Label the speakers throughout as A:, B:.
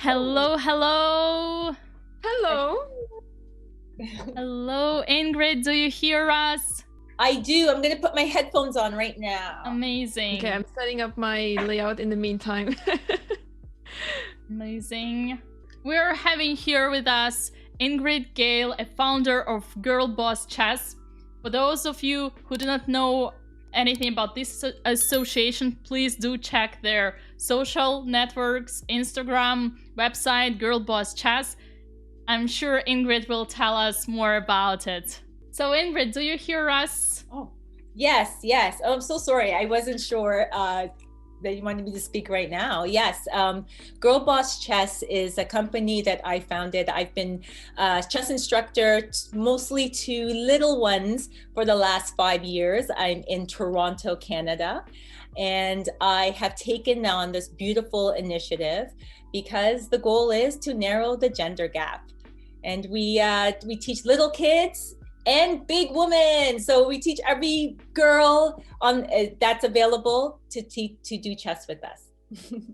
A: Hello, hello.
B: Hello.
A: Hello, Ingrid. Do you hear us?
C: I do. I'm going to put my headphones on right now.
A: Amazing.
B: Okay, I'm setting up my layout in the meantime.
A: Amazing. We're having here with us Ingrid Gayles, a founder of Girlboss Chess. For those of you who do not know anything about this association, please do check their social networks, Instagram, website, Girlboss Chess. I'm sure Ingrid will tell us more about it. So Ingrid, do you hear us?
C: Oh, yes. Oh, I'm so sorry. I wasn't sure that you wanted me to speak right now. Yes, Girlboss Chess is a company that I founded. I've been a chess instructor mostly to little ones for the last 5 years. I'm in Toronto, Canada, and I have taken on this beautiful initiative because the goal is to narrow the gender gap. And we teach little kids and big women. So we teach every girl on that's available to do chess with us.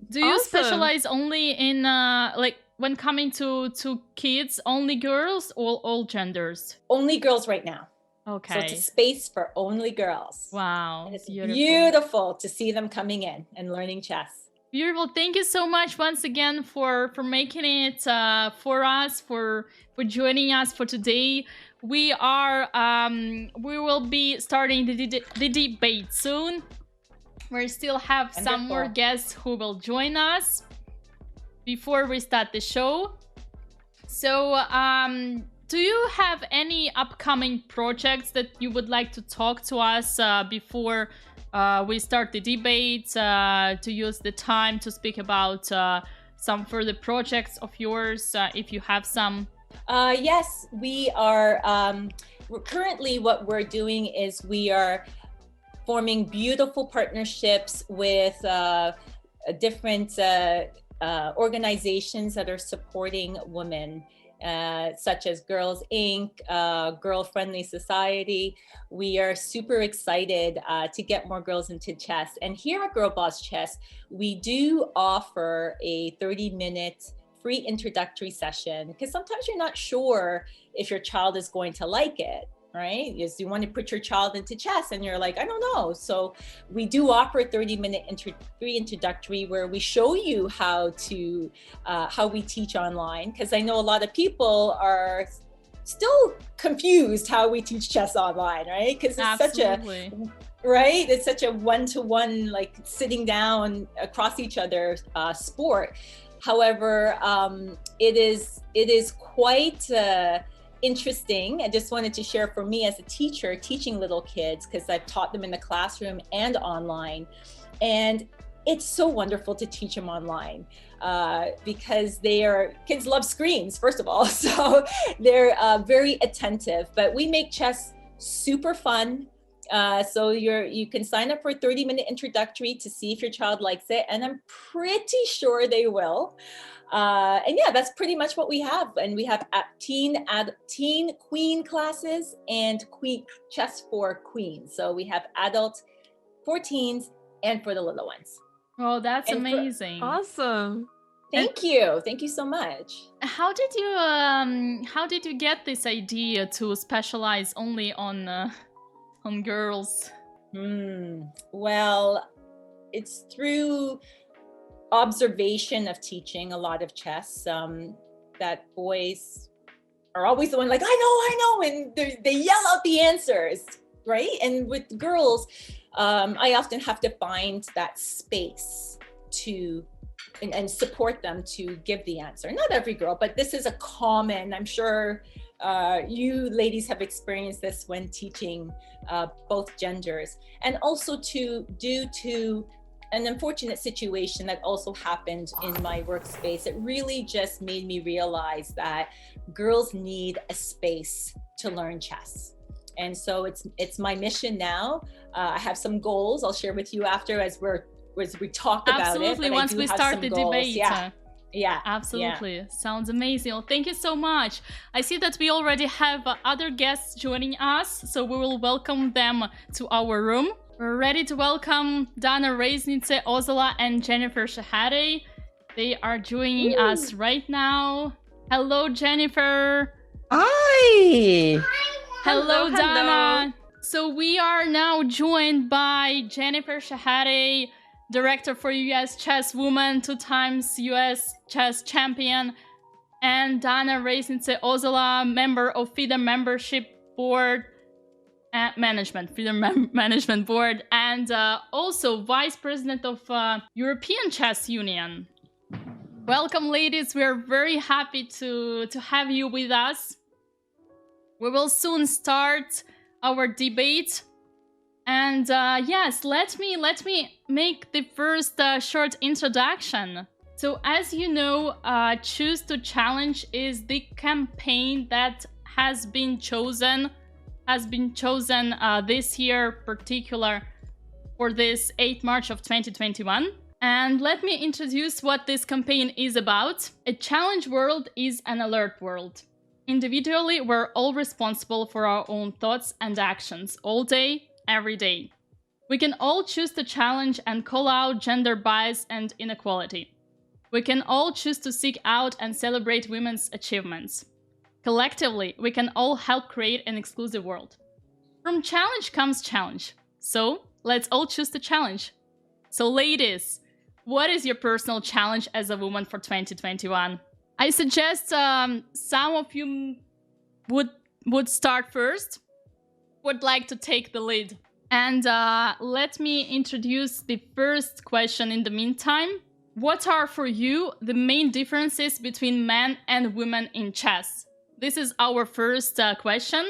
A: Do you
B: Awesome.
A: specialize only in like when coming to kids, only girls or all genders?
C: Only girls right now.
A: Okay.
C: So it's a space for only girls.
A: Wow.
C: And it's
A: Beautiful.
C: beautiful to see them coming in and learning chess.
A: Beautiful. Thank you so much once again for making it for us, for joining us for today. We will be starting the debate soon. We still have some more guests who will join us before we start the show. So, do you have any upcoming projects that you would like to talk to us before we start the debate, to use the time to speak about some further projects of yours, if you have some?
C: Yes, we are. Currently, what we're doing is we are forming beautiful partnerships with different organizations that are supporting women, such as Girls Inc., Girl Friendly Society. We are super excited to get more girls into chess. And here at Girlboss Chess, we do offer a 30-minute free introductory session, because sometimes you're not sure if your child is going to like it, right? You want to put your child into chess and you're like, I don't know. So we do offer a 30-minute free introductory where we show you how we teach online, because I know a lot of people are still confused how we teach chess online, right? Because it's it's such a one-to-one, like sitting down across each other sport. However, it is quite interesting. I just wanted to share, for me as a teacher teaching little kids, because I've taught them in the classroom and online, and it's so wonderful to teach them online because kids love screens, first of all, so they're very attentive. But we make chess super fun. So you can sign up for a 30-minute introductory to see if your child likes it, and I'm pretty sure they will. And yeah, that's pretty much what we have. And we have teen queen classes and queen chess for queens. So we have adult for teens and for the little ones.
A: Oh, that's amazing!
B: Awesome.
C: Thank you so much.
A: How did you get this idea to specialize only on girls?
C: Well, it's through observation of teaching a lot of chess, that boys are always the one like, I know, and they yell out the answers, right? And with girls, I often have to find that space to and support them to give the answer. Not every girl, but this is a common, I'm sure you ladies have experienced this when teaching both genders. And also due to an unfortunate situation that also happened in my workspace, it really just made me realize that girls need a space to learn chess. And so it's my mission now. I have some goals I'll share with you after as we talk about it.
A: Absolutely, once we start the debate.
C: Yeah,
A: absolutely.
C: Yeah.
A: Sounds amazing. Well, thank you so much. I see that we already have other guests joining us, so we will welcome them to our room. We're ready to welcome Dina, Reizniece-Ozola, and Jennifer Shahade. They are joining us right now. Hello, Jennifer.
D: Hi.
A: Hello,
B: Hello.
A: Dana. So we are now joined by Jennifer Shahade, director for US Chess Woman, 2 times US Chess Champion, and Dana Reizniece-Ozola, member of FIDE Membership Board, Management Board, and also Vice President of European Chess Union. Welcome, ladies. We're very happy to have you with us. We will soon start our debate. And yes, let me make the first short introduction. So as you know, Choose to Challenge is the campaign that has been chosen this year, particular for this 8th March of 2021. And let me introduce what this campaign is about. A challenge world is an alert world. Individually, we're all responsible for our own thoughts and actions, all day, every day. We can all choose to challenge and call out gender bias and inequality. We can all choose to seek out and celebrate women's achievements. Collectively, we can all help create an exclusive world. From challenge comes challenge. So, let's all choose to challenge. So ladies, what is your personal challenge as a woman for 2021? I suggest some of you would start first, would like to take the lead. And let me introduce the first question in the meantime. What are for you the main differences between men and women in chess? This is our first question.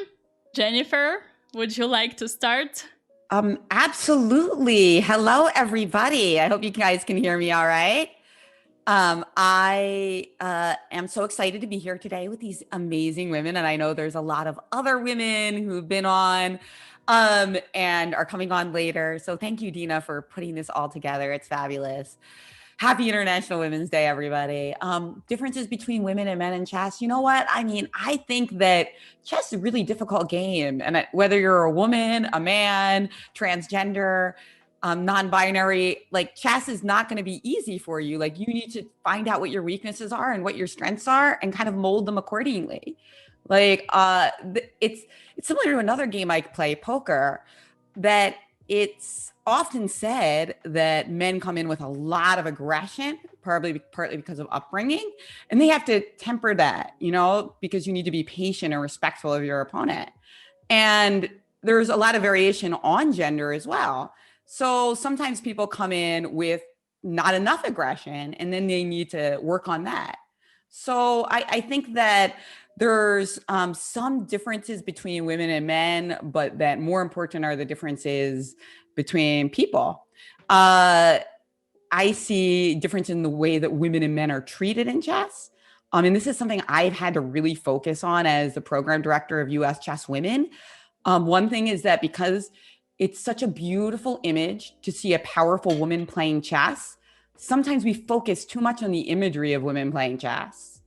A: Jennifer, would you like to start?
D: Absolutely. Hello, everybody. I hope you guys can hear me all right. I am so excited to be here today with these amazing women. And I know there's a lot of other women who've been on and are coming on later. So thank you, Dina, for putting this all together. It's fabulous. Happy International Women's Day, everybody. Differences between women and men in chess. You know what? I mean, I think that chess is a really difficult game. And whether you're a woman, a man, transgender, non-binary, like chess is not going to be easy for you. Like you need to find out what your weaknesses are and what your strengths are and kind of mold them accordingly. Like it's similar to another game I play, poker, that it's often said that men come in with a lot of aggression, partly because of upbringing, and they have to temper that, you know, because you need to be patient and respectful of your opponent. And there's a lot of variation on gender as well. So sometimes people come in with not enough aggression, and then they need to work on that. So I think that there's some differences between women and men, but that more important are the differences between people. I see difference in the way that women and men are treated in chess. And this is something I've had to really focus on as the program director of US Chess Women. One thing is that because it's such a beautiful image to see a powerful woman playing chess, sometimes we focus too much on the imagery of women playing chess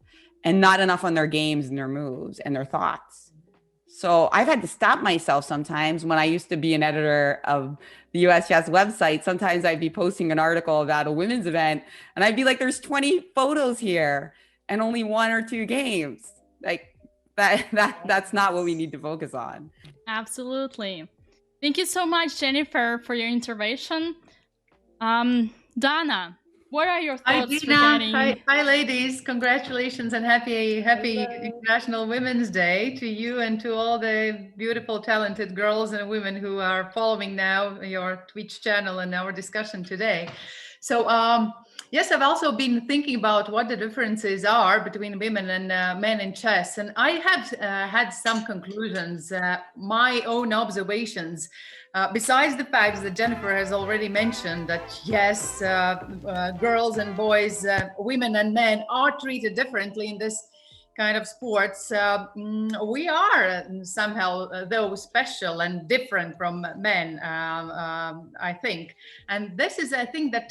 D: and not enough on their games and their moves and their thoughts. So I've had to stop myself sometimes. When I used to be an editor of the US Chess website, sometimes I'd be posting an article about a women's event and I'd be like, there's 20 photos here and only 1 or 2 games. Like that's not what we need to focus on.
A: Absolutely. Thank you so much, Jennifer, for your intervention. Dana, what are your thoughts?
E: Hi, Dina. Hi, ladies. Congratulations and happy International Women's Day to you and to all the beautiful, talented girls and women who are following now your Twitch channel and our discussion today. So, yes, I've also been thinking about what the differences are between women and men in chess. And I have had some conclusions, my own observations. Besides the fact that Jennifer has already mentioned that, yes, girls and boys, women and men are treated differently in this kind of sports. We are somehow, though, special and different from men, I think. And this is, I think, that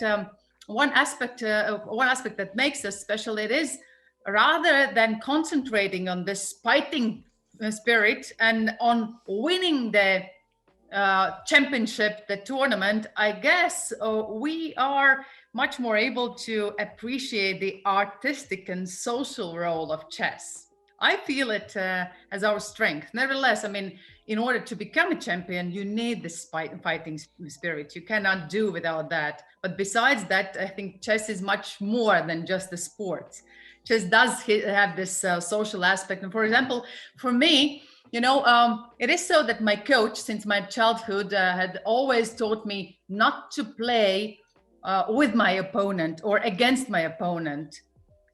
E: one aspect that makes us special, it is rather than concentrating on this fighting spirit and on winning the championship, the tournament, I guess we are much more able to appreciate the artistic and social role of chess. I feel it as our strength. Nevertheless, I mean, in order to become a champion, you need this fighting spirit. You cannot do without that. But besides that, I think chess is much more than just a sport. Chess does have this social aspect. And for example, for me, it is so that my coach, since my childhood, had always taught me not to play with my opponent or against my opponent.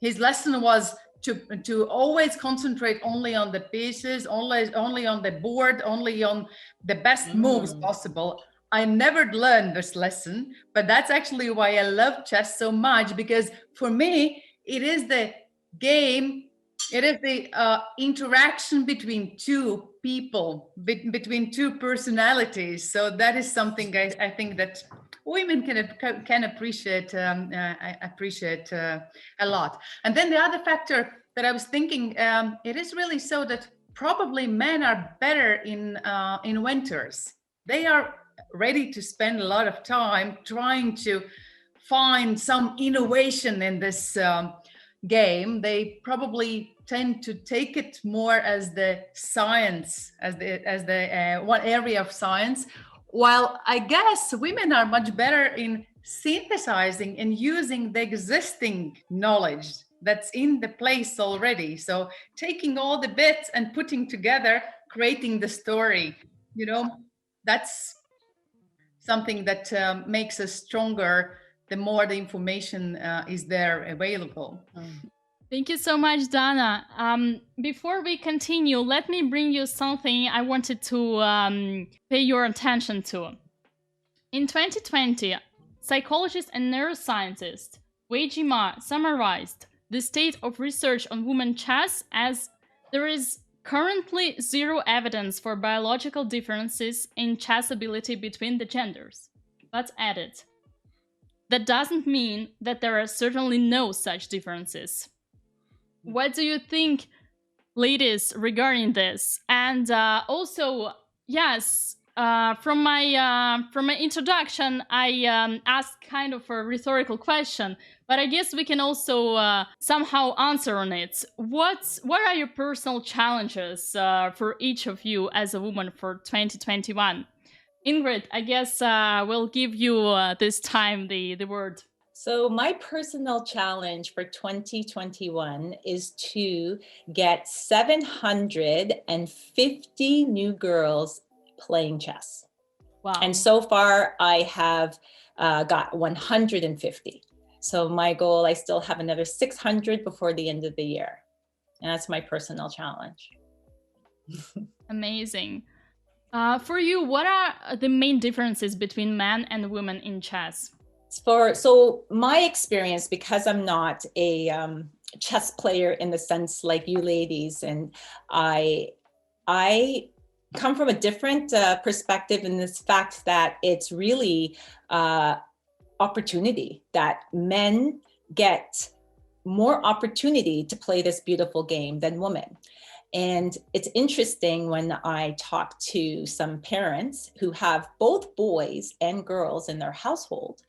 E: His lesson was to always concentrate only on the pieces, only on the board, only on the best moves possible. I never learned this lesson, but that's actually why I love chess so much, because for me, it is the game, it is the interaction between two people, between two personalities. So that is something I think that women can appreciate. I appreciate a lot. And then the other factor that I was thinking, it is really so that probably men are better in winters. They are ready to spend a lot of time trying to find some innovation in this game. They probably tend to take it more as the science, as the one area of science, while I guess women are much better in synthesizing and using the existing knowledge that's in the place already. So taking all the bits and putting together, creating the story, that's something that makes us stronger the more the information is there available.
A: Thank you so much, Dana. Before we continue, let me bring you something I wanted to pay your attention to. In 2020, psychologist and neuroscientist Wei Jima summarized the state of research on women chess as there is currently zero evidence for biological differences in chess ability between the genders. But added, that doesn't mean that there are certainly no such differences. What do you think, ladies, regarding this? And also, yes, from my introduction, I asked kind of a rhetorical question, but I guess we can also somehow answer on it. What are your personal challenges for each of you as a woman for 2021? Ingrid, I guess we'll give you this time the word.
C: So my personal challenge for 2021 is to get 750 new girls playing chess.
A: Wow.
C: And so far I have got 150. So my goal, I still have another 600 before the end of the year. And that's my personal challenge.
A: Amazing. For you, what are the main differences between men and women in chess?
C: So my experience, because I'm not a chess player in the sense like you ladies, and I come from a different perspective in this fact that it's really opportunity, that men get more opportunity to play this beautiful game than women. And it's interesting when I talk to some parents who have both boys and girls in their household,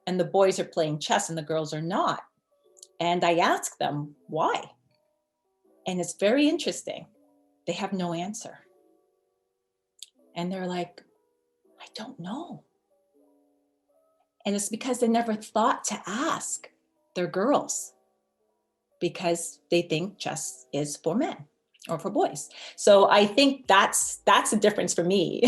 C: and the boys are playing chess and the girls are not. And I ask them why. And it's very interesting. They have no answer. And they're like, I don't know. And it's because they never thought to ask their girls, because they think chess is for men or for boys. So I think that's the difference for me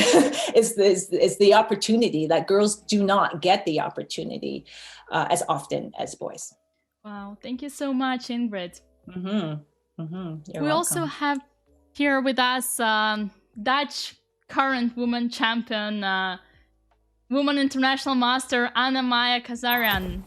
C: is the opportunity that girls do not get the opportunity as often as boys.
A: Wow, thank you so much, Ingrid.
C: We
A: welcome. Also have here with us Dutch current woman champion, woman international master Anna-Maja Kazarian.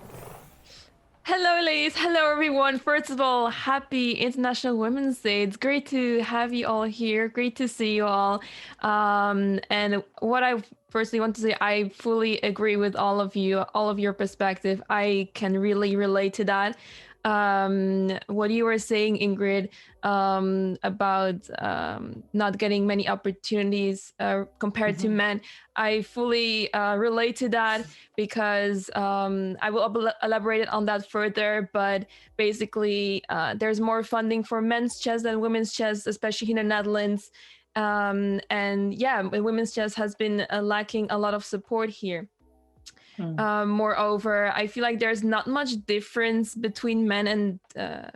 B: Hello, ladies. Hello, everyone. First of all, happy International Women's Day. It's great to have you all here. Great to see you all. And what I firstly want to say, I fully agree with all of you, all of your perspective. I can really relate to that. what you were saying, Ingrid, about not getting many opportunities compared to men. I fully relate to that because I will elaborate on that further. But basically, there's more funding for men's chess than women's chess, especially in the Netherlands. And yeah, women's chess has been lacking a lot of support here. Moreover, I feel like there's not much difference between men and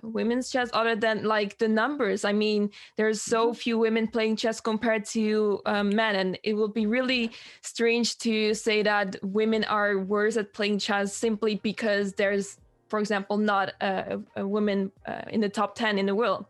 B: women's chess other than like the numbers. I mean, there's so few women playing chess compared to men, and it will be really strange to say that women are worse at playing chess simply because there's, for example, not a woman in the top 10 in the world.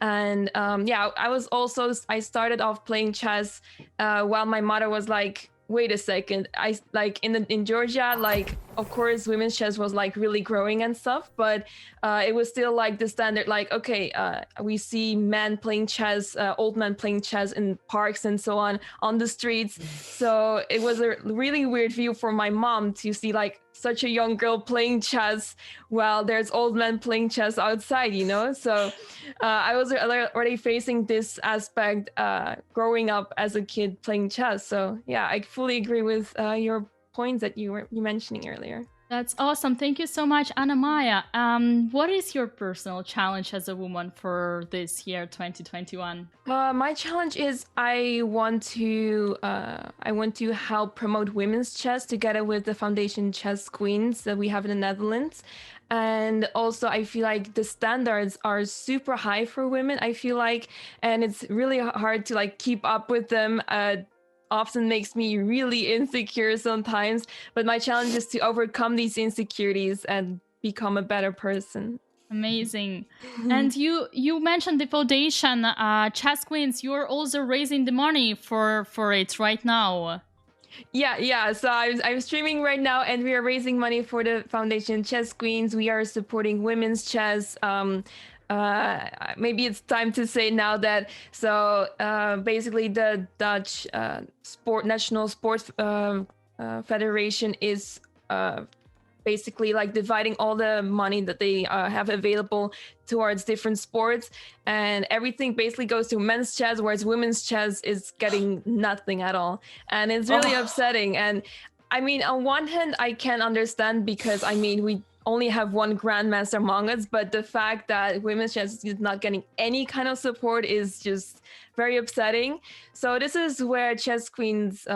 B: And yeah, I started off playing chess while my mother was like, wait a second, I like in Georgia, like of course women's chess was like really growing and stuff, but it was still like the standard, like okay, we see men playing chess, old men playing chess in parks and so on the streets. So it was a really weird view for my mom to see like such a young girl playing chess while there's old men playing chess outside, you know? So I was already facing this aspect growing up as a kid playing chess. So yeah, I fully agree with your points that you were mentioning earlier.
A: That's awesome. Thank you so much, Anna-Maja. What is your personal challenge as a woman for this year, 2021?
B: My challenge is I want to help promote women's chess together with the Foundation Chess Queens that we have in the Netherlands. And also I feel like the standards are super high for women, I feel like, and it's really hard to like keep up with them. Often makes me really insecure sometimes, but my challenge is to overcome these insecurities and become a better person.
A: Amazing. And you mentioned the foundation, Chess Queens. You're also raising the money for it right now.
B: Yeah. So I'm streaming right now, and we are raising money for the Foundation Chess Queens. We are supporting women's chess. Maybe it's time to say now that basically the Dutch National Sports Federation is basically like dividing all the money that they have available towards different sports, and everything basically goes to men's chess, whereas women's chess is getting nothing at all, and it's really upsetting. And I mean, on one hand, I can understand because I mean we only have one grandmaster among us, but the fact that women's chess is not getting any kind of support is just very upsetting. So this is where Chess Queens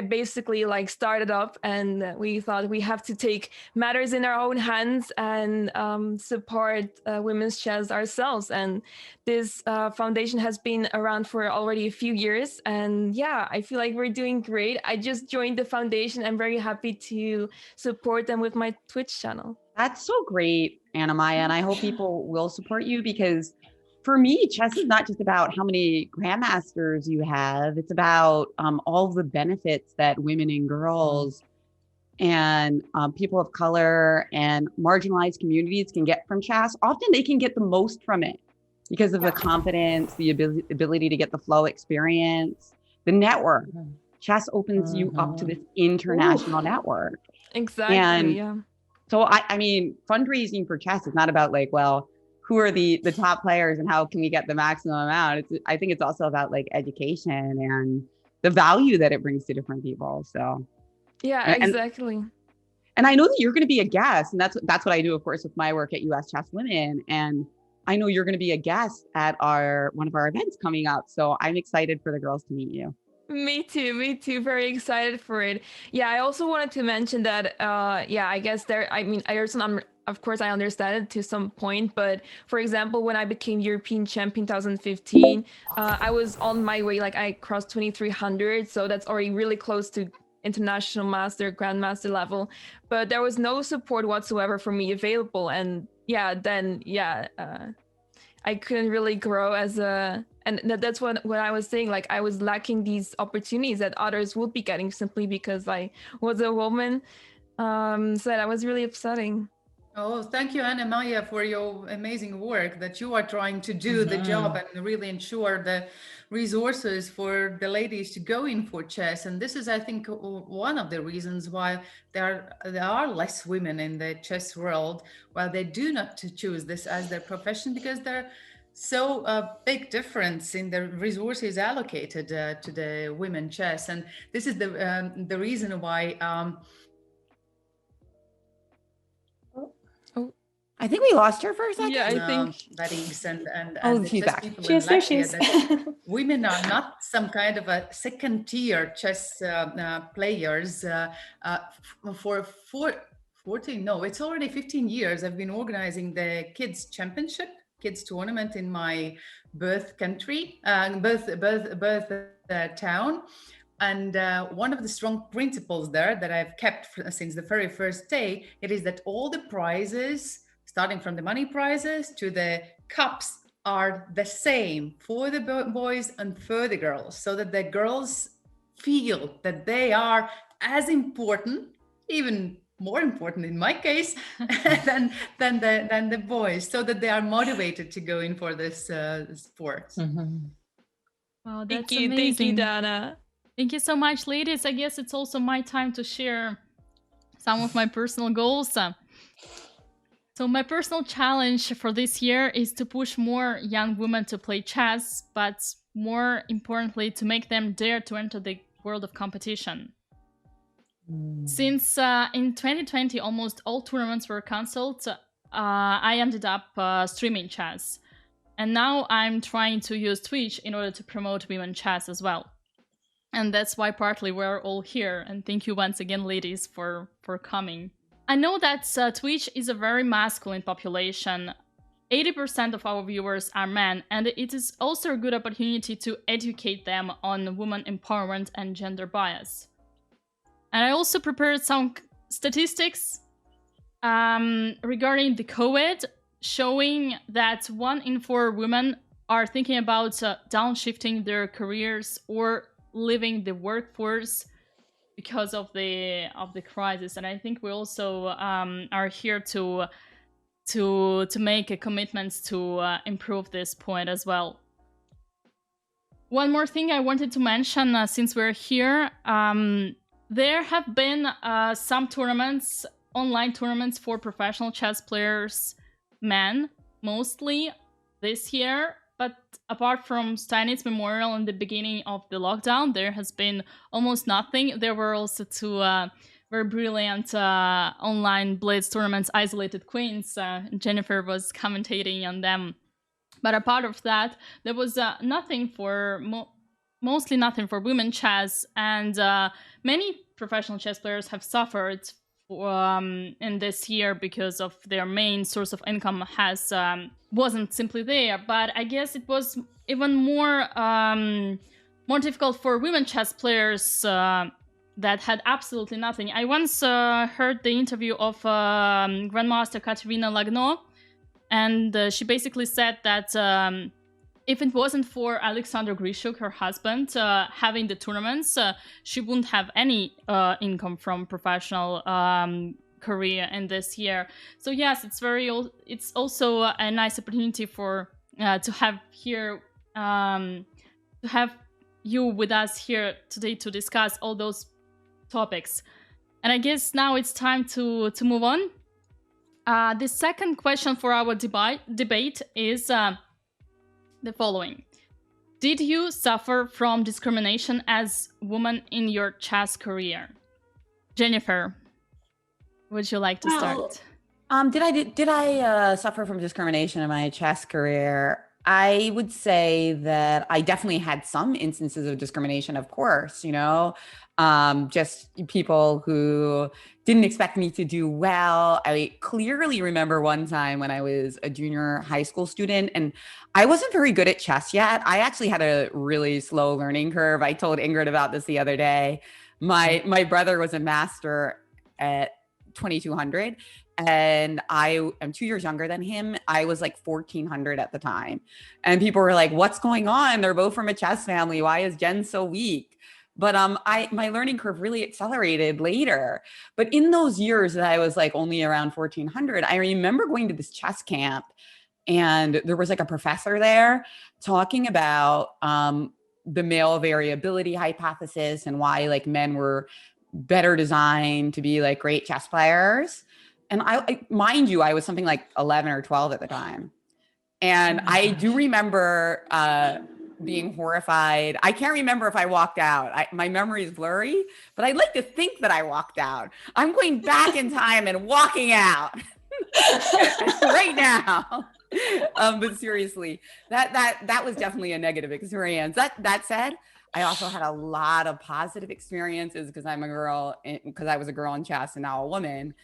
B: basically like started up, and we thought we have to take matters in our own hands and support women's chess ourselves. And this foundation has been around for already a few years, and yeah, I feel like we're doing great. I just joined the foundation. I'm very happy to support them with my Twitch channel.
D: That's so great, Anna-Maja, and I hope people will support you, because for me, chess is not just about how many grandmasters you have. It's about all the benefits that women and girls and people of color and marginalized communities can get from chess. Often they can get the most from it because of the confidence, the ability to get the flow experience, the network. Chess opens you up to this international network.
B: Exactly,
D: and
B: yeah.
D: So I mean, fundraising for chess is not about like, well, who are the top players and how can we get the maximum amount? I think it's also about like education and the value that it brings to different people. So
B: yeah, exactly.
D: And I know that you're going to be a guest, and that's what I do, of course, with my work at US Chess Women. And I know you're going to be a guest at one of our events coming up. So I'm excited for the girls to meet you.
B: Me too. Very excited for it. Yeah, I also wanted to mention that, I guess of course, I understand it to some point, but for example, when I became European champion 2015, I was on my way, like I crossed 2300, so that's already really close to international master, grandmaster level, but there was no support whatsoever for me available. And I couldn't really grow and that's what I was saying, like I was lacking these opportunities that others would be getting simply because I was a woman. So that was really upsetting.
E: Oh, thank you, Anna-Maja, for your amazing work that you are trying to do the job and really ensure the resources for the ladies to go in for chess. And this is, I think, one of the reasons why there are less women in the chess world, while they do not choose this as their profession, because they're so big difference in the resources allocated to the women chess. And this is the reason why
D: I think we lost her for a second.
B: Yeah, I think.
E: Weddings and
D: Oh,
E: the
D: she's
E: chess
D: back.
E: people
F: She
E: in
F: is there.
E: Latvia,
F: She is.
E: that women are not some kind of a second tier chess players. For 14, no, it's already 15 years. I've been organizing the kids championship, kids tournament in my birth country, birth town. And one of the strong principles there that I've kept since the very first day, it is that all the prizes, starting from the money prizes to the cups, are the same for the boys and for the girls, so that the girls feel that they are as important, even more important in my case, than the boys, so that they are motivated to go in for this sport.
A: Wow, that's
B: Thank you,
A: amazing.
B: Dana.
A: Thank you so much, ladies. I guess it's also my time to share some of my personal goals. So my personal challenge for this year is to push more young women to play chess, but more importantly, to make them dare to enter the world of competition. Since in 2020, almost all tournaments were cancelled, I ended up streaming chess. And now I'm trying to use Twitch in order to promote women chess as well. And that's why partly we're all here. And thank you once again, ladies, for coming. I know that Twitch is a very masculine population. 80% of our viewers are men, and it is also a good opportunity to educate them on women empowerment and gender bias. And I also prepared some statistics regarding the COVID, showing that 1 in 4 women are thinking about downshifting their careers or leaving the workforce because of the crisis. And I think we also are here to make a commitment to improve this point as well. One more thing I wanted to mention since we're here, there have been some tournaments, online tournaments for professional chess players, men, mostly this year. But apart from Steinitz Memorial in the beginning of the lockdown, there has been almost nothing. There were also 2 very brilliant online Blitz tournaments, Isolated Queens. Jennifer was commentating on them. But apart of that, there was nothing for, mostly nothing for women chess. And many professional chess players have suffered in this year because of their main source of income wasn't simply there. But I guess it was even more difficult for women chess players that had absolutely nothing. I once heard the interview of Grandmaster Katerina Lagno, and she basically said that if it wasn't for Alexander Grishuk, her husband, having the tournaments, she wouldn't have any income from professional career in this year. So yes, it's also a nice opportunity for to have here to have you with us here today to discuss all those topics. And I guess now it's time to move on. The second question for our debate is the following. Did you suffer from discrimination as a woman in your chess career? Jennifer, would you like to start?
D: Did I suffer from discrimination in my chess career? I would say that I definitely had some instances of discrimination, of course, just people who didn't expect me to do well. I clearly remember one time when I was a junior high school student and I wasn't very good at chess yet. I actually had a really slow learning curve. I told Ingrid about this the other day. My brother was a master at 2200 and I am 2 years younger than him. I was like 1400 at the time. And people were like, what's going on? They're both from a chess family. Why is Jen so weak? But my learning curve really accelerated later. But in those years that I was like only around 1400, I remember going to this chess camp, and there was like a professor there talking about the male variability hypothesis and why like men were better designed to be like great chess players. And I mind you, I was something like 11 or 12 at the time. And I do remember being horrified. I can't remember if I walked out. My memory is blurry, but I'd like to think that I walked out. I'm going back in time and walking out right now. But seriously, that was definitely a negative experience. That said, I also had a lot of positive experiences because I'm a girl, because I was a girl in chess and now a woman.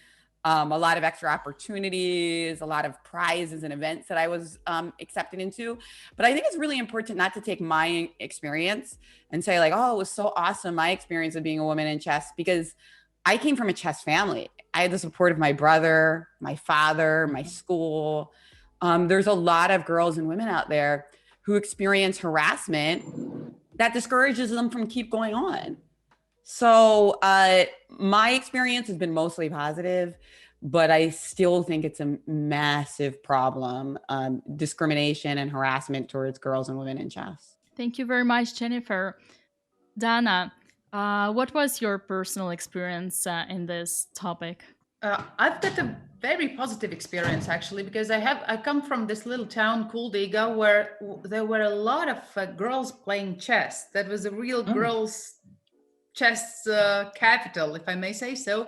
D: A lot of extra opportunities, a lot of prizes and events that I was accepted into. But I think it's really important not to take my experience and say like, oh, it was so awesome, my experience of being a woman in chess, because I came from a chess family. I had the support of my brother, my father, my school. There's a lot of girls and women out there who experience harassment that discourages them from keep going on. So my experience has been mostly positive, but I still think it's a massive problem, discrimination and harassment towards girls and women in chess.
A: Thank you very much, Jennifer. Dana, what was your personal experience in this topic?
E: I've got a very positive experience actually, because I come from this little town called Juga where there were a lot of girls playing chess. That was a real girls' chess capital, if I may say so.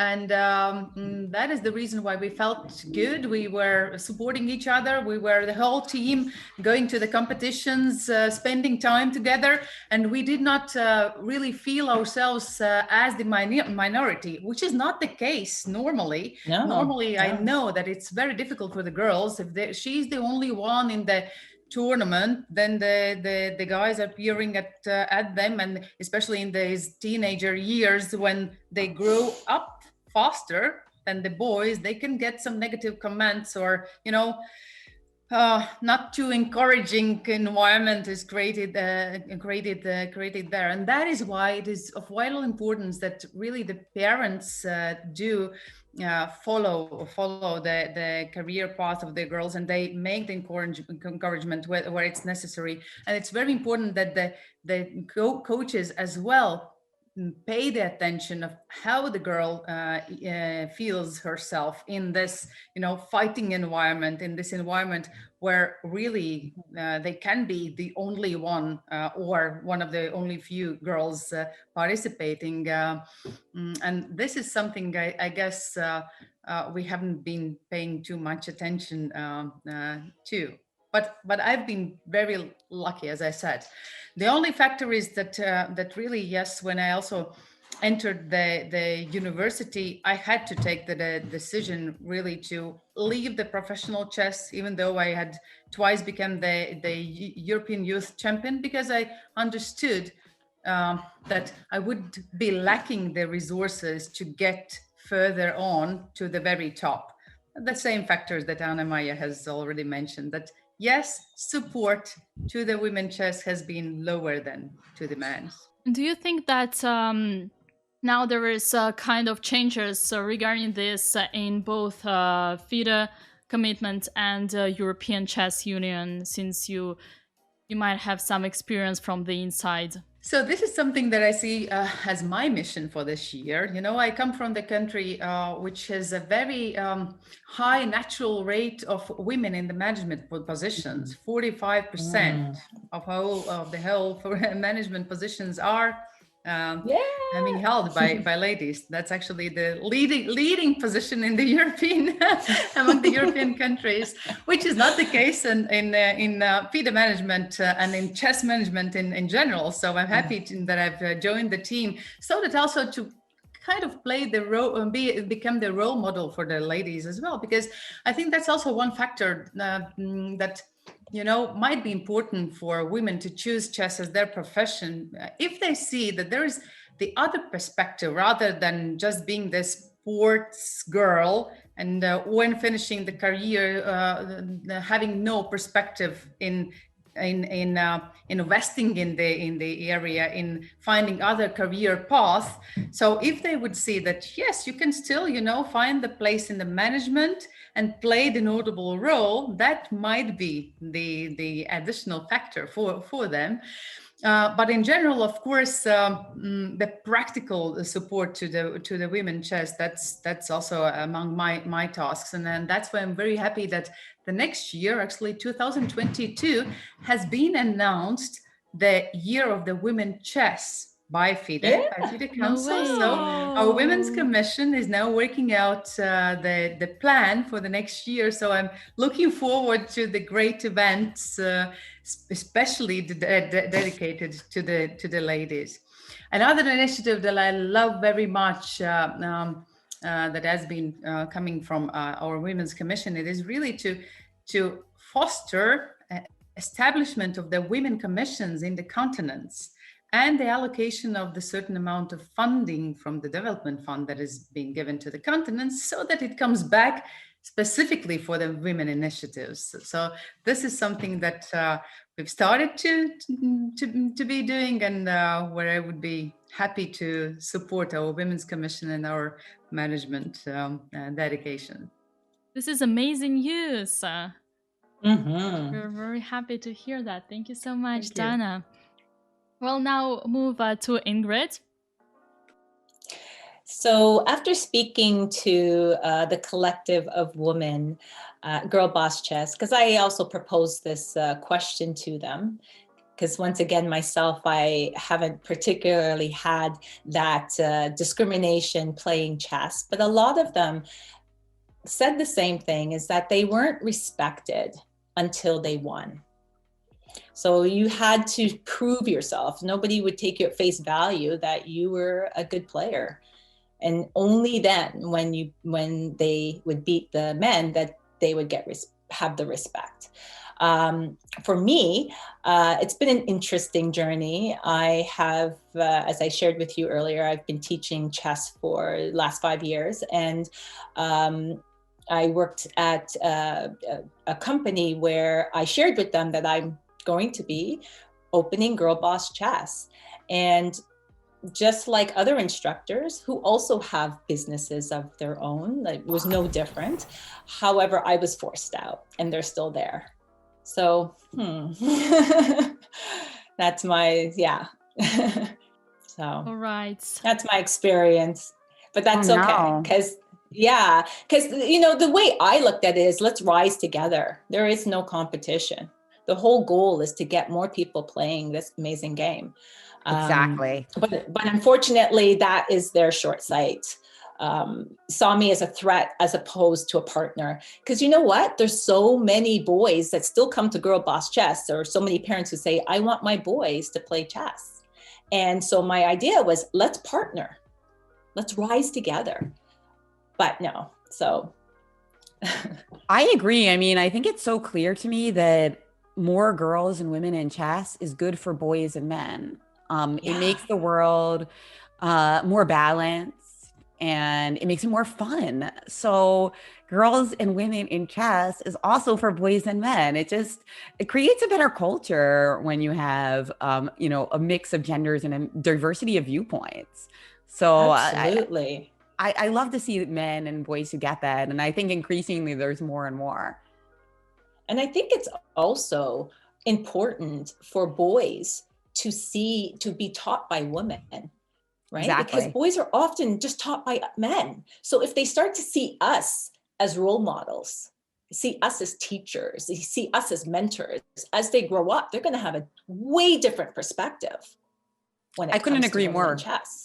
E: And that is the reason why we felt good. We were supporting each other. We were the whole team going to the competitions, spending time together. And we did not really feel ourselves as the minority, which is not the case normally.
C: No,
E: normally,
C: no.
E: I know that it's very difficult for the girls. If she's the only one in the tournament, then the guys are peering at them, and especially in these teenager years when they grow up faster than the boys, they can get some negative comments, or not too encouraging environment is created there. And that is why it is of vital importance that really the parents do follow the career path of the girls, and they make the encouragement where it's necessary. And it's very important that the coaches as well pay the attention of how the girl feels herself in this fighting environment, in this environment where really they can be the only one or one of the only few girls participating. And this is something I guess we haven't been paying too much attention to. But I've been very lucky, as I said. The only factor is that really, yes, when I also entered the university, I had to take the decision really to leave the professional chess, even though I had twice become the European youth champion, because I understood that I would be lacking the resources to get further on to the very top. The same factors that Anna-Maja has already mentioned, that yes, support to the women's chess has been lower than to the men's.
A: Do you think that now there is kind of changes regarding this in both FIDE commitment and European Chess Union, since you might have some experience from the inside?
E: So this is something that I see as my mission for this year. I come from the country which has a very high natural rate of women in the management positions. 45% of the whole management positions are being held by ladies. That's actually the leading position in the European among the European countries, which is not the case in FIDE management and in chess management in general. So I'm happy that I've joined the team, so that also to kind of play the role and become the role model for the ladies as well, because I think that's also one factor that might be important for women to choose chess as their profession, if they see that there is the other perspective rather than just being this sports girl and when finishing the career having no perspective in investing in the area, in finding other career paths. So if they would see that, yes, you can still, find the place in the management and play the notable role, that might be the additional factor for them. But in general, of course, the practical support to the women chess, that's also among my tasks. And then that's why I'm very happy that the next year, actually 2022, has been announced the Year of the Women Chess by FIDE, by FIDE Council. So our Women's Commission is now working out the plan for the next year. So I'm looking forward to the great events, especially dedicated to the ladies. Another initiative that I love very much that has been coming from our Women's Commission, it is really to foster establishment of the women commissions in the continents, and the allocation of the certain amount of funding from the development fund that is being given to the continents, so that it comes back specifically for the women initiatives. So this is something that we've started to be doing, and where I would be happy to support our Women's Commission and our management dedication.
A: This is amazing news. We're very happy to hear that. Thank you so much, Dana. We'll now move to Ingrid.
C: So after speaking to the collective of women, Girlboss Chess, because I also proposed this question to them, because once again, myself, I haven't particularly had that discrimination playing chess, but a lot of them said the same thing, is that they weren't respected until they won. So you had to prove yourself. Nobody would take you at face value that you were a good player. And only then, when they would beat the men, that they would have the respect. For me, it's been an interesting journey. I have, as I shared with you earlier, I've been teaching chess for the last 5 years. And I worked at a company where I shared with them that I'm going to be opening Girlboss Chess. And just like other instructors who also have businesses of their own, it was no different. However, I was forced out, and they're still there. So, that's my, So,
A: all right.
C: That's my experience, but that's okay. Because the way I looked at it is, let's rise together. There is no competition. The whole goal is to get more people playing this amazing game.
D: Exactly.
C: But unfortunately, that is their short sight. Saw me as a threat as opposed to a partner. Because you know what? There's so many boys that still come to Girlboss Chess, or so many parents who say, I want my boys to play chess. And so my idea was, let's partner. Let's rise together. But no, so.
D: I agree. I mean, I think it's so clear to me that more girls and women in chess is good for boys and men. It makes the world more balanced, and it makes it more fun. So girls and women in chess is also for boys and men. It creates a better culture when you have, a mix of genders and a diversity of viewpoints. So
C: absolutely.
D: I love to see men and boys who get that. And I think increasingly there's more and more.
C: And I think it's also important for boys to be taught by women, right?
D: Exactly.
C: Because boys are often just taught by men. So if they start to see us as role models, see us as teachers, see us as mentors, as they grow up, they're going to have a way different perspective when it comes to women in chess.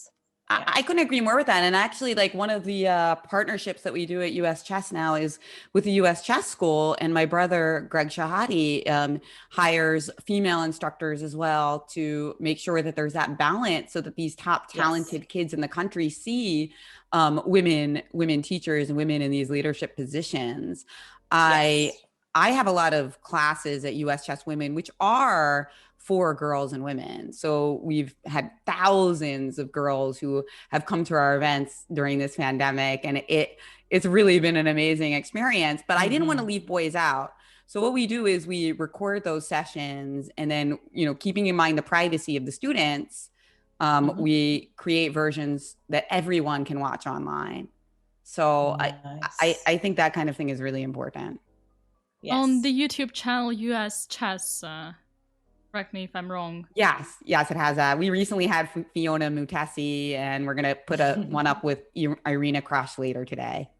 D: I couldn't agree more with that. And actually, like, one of the partnerships that we do at US Chess now is with the US Chess School. And my brother, Greg Shahade, hires female instructors as well to make sure that there's that balance, so that these top talented kids in the country see women teachers and women in these leadership positions. I have a lot of classes at US Chess Women, which are for girls and women. So we've had thousands of girls who have come to our events during this pandemic, and it's really been an amazing experience. But I didn't want to leave boys out. So what we do is we record those sessions, and then, you know, keeping in mind the privacy of the students, we create versions that everyone can watch online. So
C: Nice.
D: I think that kind of thing is really important.
C: Yes.
A: On the YouTube channel US Chess, correct me if I'm wrong.
D: Yes, it has that. We recently had Fiona Mutesi, and we're gonna put one up with Irina Crush later today.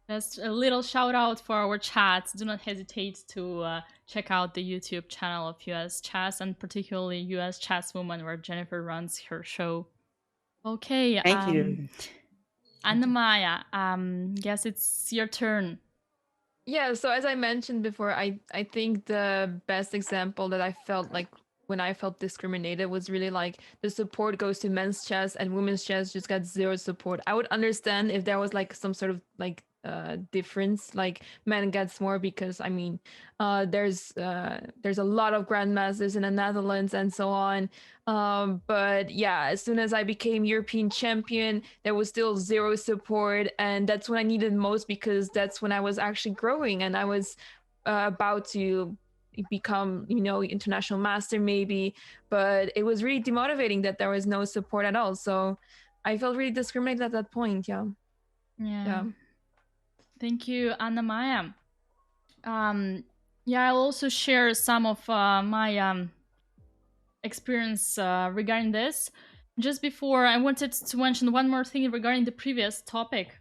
A: Just a little shout out for our chats. Do not hesitate to check out the YouTube channel of US Chess, and particularly US Chess Woman, where Jennifer runs her show. Okay.
D: Thank you.
A: Anna-Maja, guess it's your turn.
B: Yeah, so as I mentioned before, I think the best example that I felt like when I felt discriminated was really like the support goes to men's chess and women's chess just got zero support. I would understand if there was like some sort of like difference, like men gets more because I mean there's a lot of grandmasters in the Netherlands and so on, but yeah, as soon as I became European champion, there was still zero support, and that's when I needed most, because that's when I was actually growing and I was about to become, you know, international master maybe, but it was really demotivating that there was no support at all. So I felt really discriminated at that point. Yeah.
A: Thank you, Anna-Maja. Yeah, I'll also share some of my experience regarding this. Just before, I wanted to mention one more thing regarding the previous topic.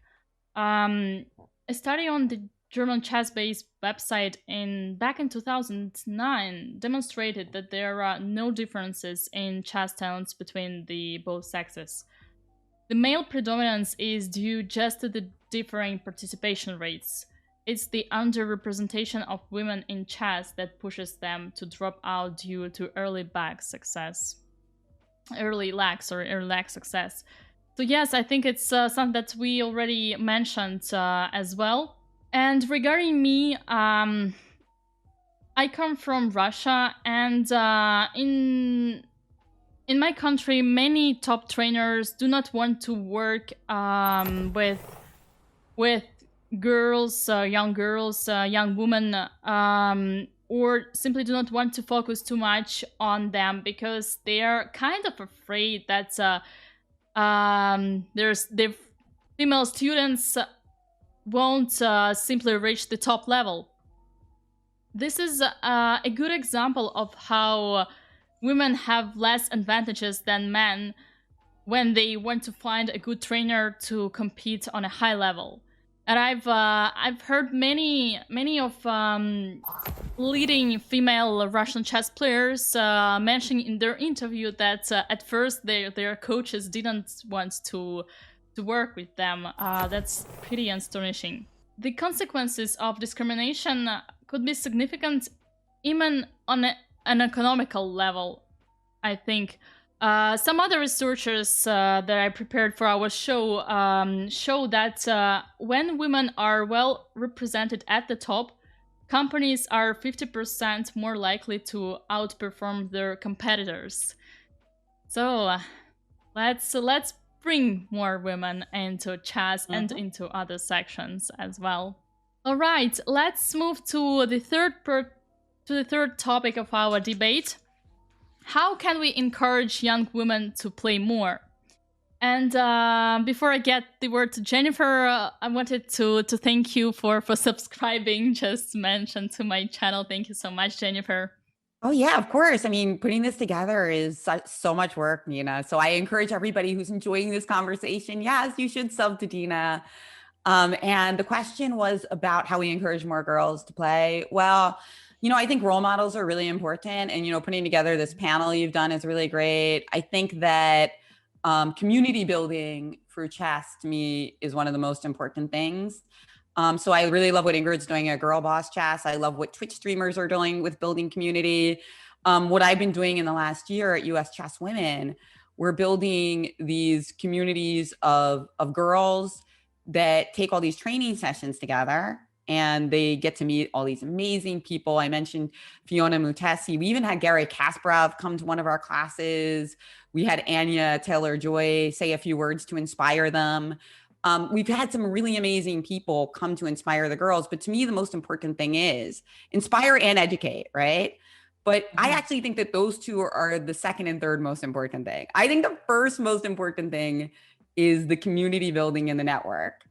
A: A study on the German chess-based website back in 2009 demonstrated that there are no differences in chess talents between the both sexes. The male predominance is due just to the differing participation rates. It's the underrepresentation of women in chess that pushes them to drop out due to early lack success. So yes, I think it's something that we already mentioned as well. And regarding me, I come from Russia, and in my country, many top trainers do not want to work with girls, young women, or simply do not want to focus too much on them because they are kind of afraid that the female students won't simply reach the top level. This is a good example of how women have less advantages than men when they want to find a good trainer to compete on a high level. And I've heard many of leading female Russian chess players mentioning in their interview that at first their coaches didn't want to work with them. That's pretty astonishing. The consequences of discrimination could be significant even on an economical level, I think. Some other researchers that I prepared for our show show that when women are well represented at the top, companies are 50% more likely to outperform their competitors. So let's bring more women into chess and into other sections as well. All right, let's move to the third topic of our debate. How can we encourage young women to play more? And before I get the word to Jennifer, I wanted to thank you for subscribing, just mentioned, to my channel. Thank you so much, Jennifer.
D: Oh yeah, of course. I mean, putting this together is so much work, Dina. So I encourage everybody who's enjoying this conversation, yes, you should sub to Dina. And the question was about how we encourage more girls to play. Well, you know, I think role models are really important, and, you know, putting together this panel you've done is really great. I think that community building through chess, to me, is one of the most important things. So I really love what Ingrid's doing at Girlboss Chess. I love what Twitch streamers are doing with building community. What I've been doing in the last year at US Chess Women, we're building these communities of girls that take all these training sessions together, and they get to meet all these amazing people. I mentioned Fiona Mutesi. We even had Gary Kasparov come to one of our classes. We had Anya Taylor-Joy say a few words to inspire them. We've had some really amazing people come to inspire the girls, but to me, the most important thing is inspire and educate, right? But I actually think that those two are the second and third most important thing. I think the first most important thing is the community building in the network.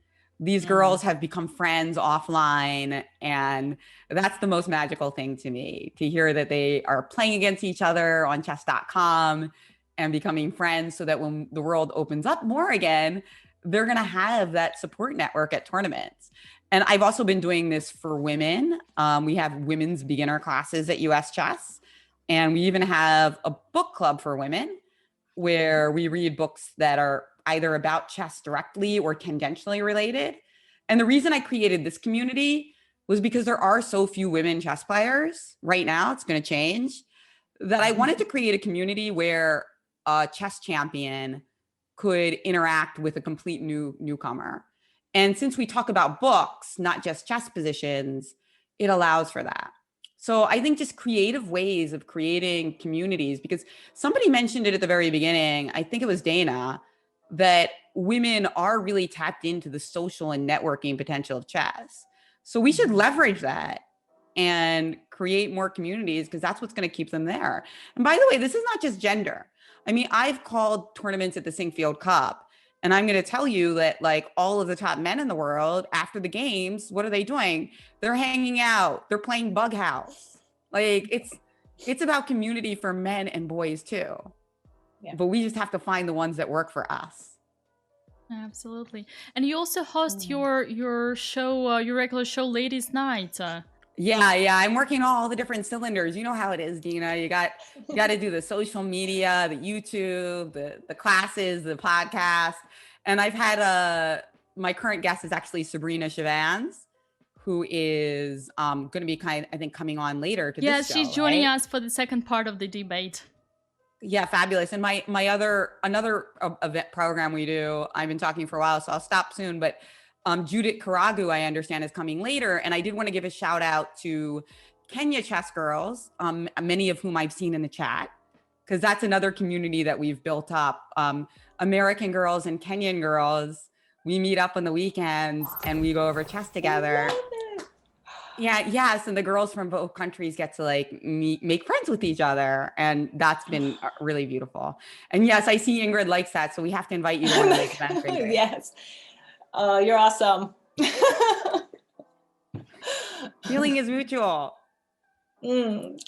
D: These girls have become friends offline, and that's the most magical thing to me, to hear that they are playing against each other on chess.com and becoming friends, so that when the world opens up more again, they're going to have that support network at tournaments. And I've also been doing this for women. We have women's beginner classes at US Chess, and we even have a book club for women where we read books that are either about chess directly or tangentially related. And the reason I created this community was because there are so few women chess players right now, it's going to change, that I wanted to create a community where a chess champion could interact with a complete newcomer. And since we talk about books, not just chess positions, it allows for that. So I think just creative ways of creating communities, because somebody mentioned it at the very beginning, I think it was Dina, that women are really tapped into the social and networking potential of chess. So we should leverage that and create more communities, because that's what's going to keep them there. And by the way, this is not just gender. I mean, I've called tournaments at the Sinkfield Cup, and I'm going to tell you that like all of the top men in the world after the games, what are they doing? They're hanging out. They're playing Bug House. Like it's about community for men and boys too. Yeah. But we just have to find the ones that work for us.
A: Absolutely. And you also host your show, your regular show, Ladies Night.
D: Yeah. I'm working on all the different cylinders. You know how it is, Dina. You got to do the social media, the YouTube, the classes, the podcast. And I've had my current guest is actually Sabrina Chavanes, who is going to be I think coming on later to this show.
A: She's joining us for the second part of the debate.
D: Yeah, fabulous. And another event program we do, I've been talking for a while, so I'll stop soon, but Judith Kiragu, I understand, is coming later. And I did want to give a shout out to Kenya chess girls, many of whom I've seen in the chat, because that's another community that we've built up. American girls and Kenyan girls, we meet up on the weekends and we go over chess together. Yes. And the girls from both countries get to like make friends with each other. And that's been really beautiful. And yes, I see Ingrid likes that. So we have to invite you to one of the events.
C: Yes. You're awesome.
D: Feeling is mutual.
A: And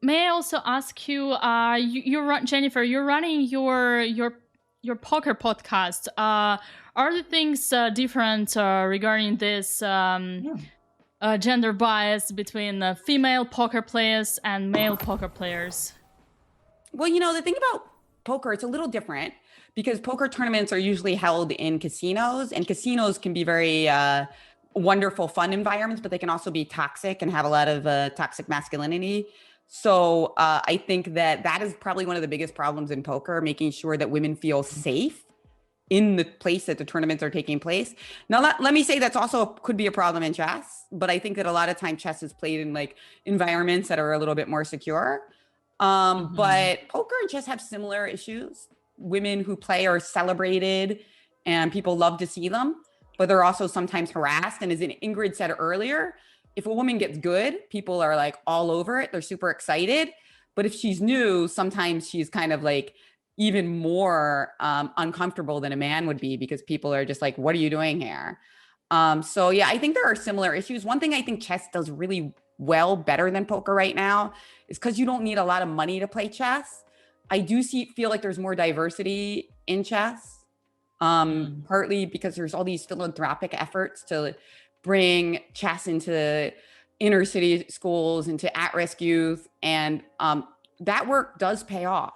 A: may I also ask you, Jennifer, you're running your poker podcast. Are the things different regarding this gender bias between female poker players and male poker players?
D: Well, the thing about poker, it's a little different, because poker tournaments are usually held in casinos, and casinos can be very wonderful, fun environments, but they can also be toxic and have a lot of toxic masculinity. So I think that is probably one of the biggest problems in poker, making sure that women feel safe in the place that the tournaments are taking place. Now, let me say that's also could be a problem in chess, but I think that a lot of time chess is played in like environments that are a little bit more secure. But poker and chess have similar issues. Women who play are celebrated and people love to see them, but they're also sometimes harassed. And as Ingrid said earlier, if a woman gets good, people are like all over it. They're super excited. But if she's new, sometimes she's kind of like even more uncomfortable than a man would be, because people are just like, what are you doing here? So yeah, I think there are similar issues. One thing I think chess does really well, better than poker right now, is because you don't need a lot of money to play chess. I do feel like there's more diversity in chess, partly because there's all these philanthropic efforts to bring chess into inner city schools, into at-risk youth, and that work does pay off.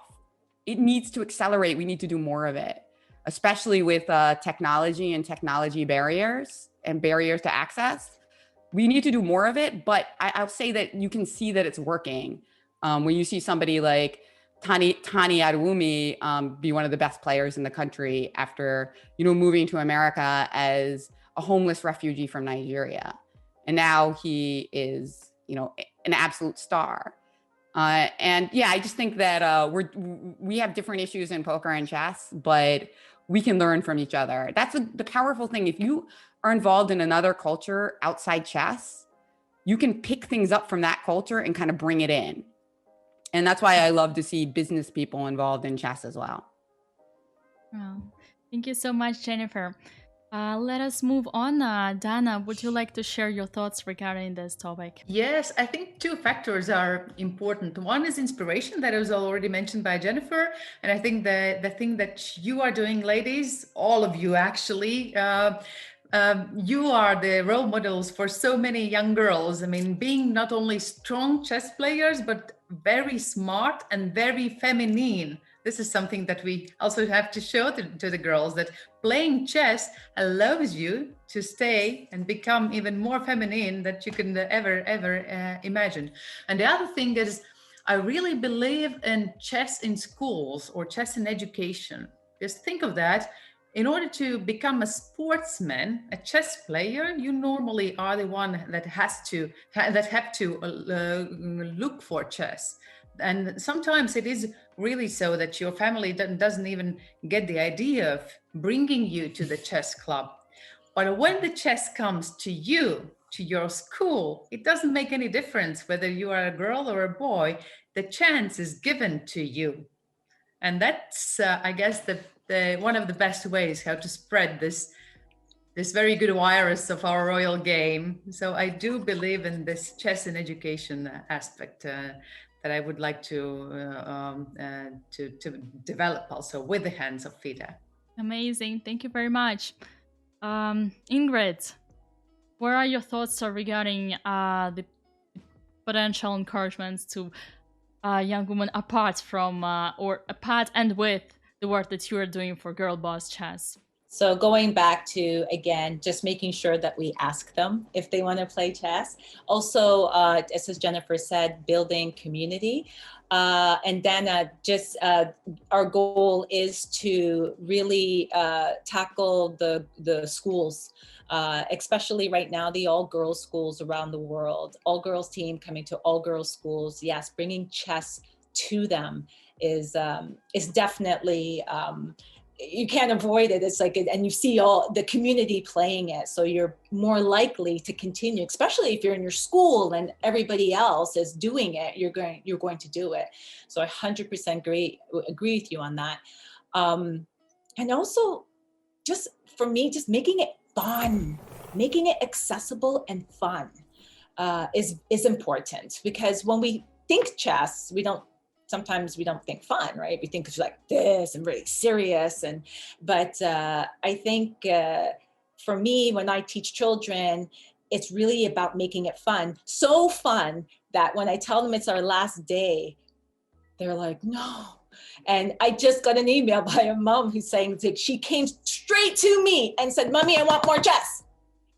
D: It needs to accelerate. We need to do more of it, especially with technology and technology barriers and barriers to access. We need to do more of it, but I'll say that you can see that it's working. When you see somebody like Tani Adewumi be one of the best players in the country after, moving to America as a homeless refugee from Nigeria. And now he is, an absolute star. And yeah, I just think that we have different issues in poker and chess, but we can learn from each other. That's the powerful thing. If you are involved in another culture outside chess, you can pick things up from that culture and kind of bring it in. And that's why I love to see business people involved in chess as well.
A: Oh, thank you so much, Jennifer. Let us move on. Dana, would you like to share your thoughts regarding this topic?
E: Yes, I think two factors are important. One is inspiration, that was already mentioned by Jennifer. And I think the thing that you are doing, ladies, all of you actually, you are the role models for so many young girls. I mean, being not only strong chess players, but very smart and very feminine. This is something that we also have to show to the girls, that playing chess allows you to stay and become even more feminine than you can ever imagine. And the other thing is, I really believe in chess in schools or chess in education. Just think of that. In order to become a sportsman, a chess player, you normally are the one that have to look for chess. And sometimes it is really so that your family doesn't even get the idea of bringing you to the chess club. But when the chess comes to you, to your school, it doesn't make any difference whether you are a girl or a boy. The chance is given to you. And that's, I guess, the one of the best ways how to spread this very good virus of our royal game. So I do believe in this chess and education aspect that I would like to develop also with the hands of FIDE.
A: Amazing. Thank you very much. Ingrid, what are your thoughts regarding the potential encouragements to young women apart from or apart and with the work that you are doing for Girlboss Chess?
C: So going back to, again, just making sure that we ask them if they want to play chess. Also, as Jennifer said, building community. And then just our goal is to really tackle the schools, especially right now, the all-girls schools around the world. All-girls team coming to all-girls schools. Yes, bringing chess to them is definitely... you can't avoid it. It's like, and you see all the community playing it. So you're more likely to continue, especially if you're in your school and everybody else is doing it, you're going to do it. So I 100% agree with you on that. And also just for me, just making it fun, making it accessible and fun is important, because when we think chess, sometimes we don't think fun, right? We think it's like this and really serious. But I think for me, when I teach children, it's really about making it fun. So fun that when I tell them it's our last day, they're like, no. And I just got an email by a mom who's saying that she came straight to me and said, Mommy, I want more chess.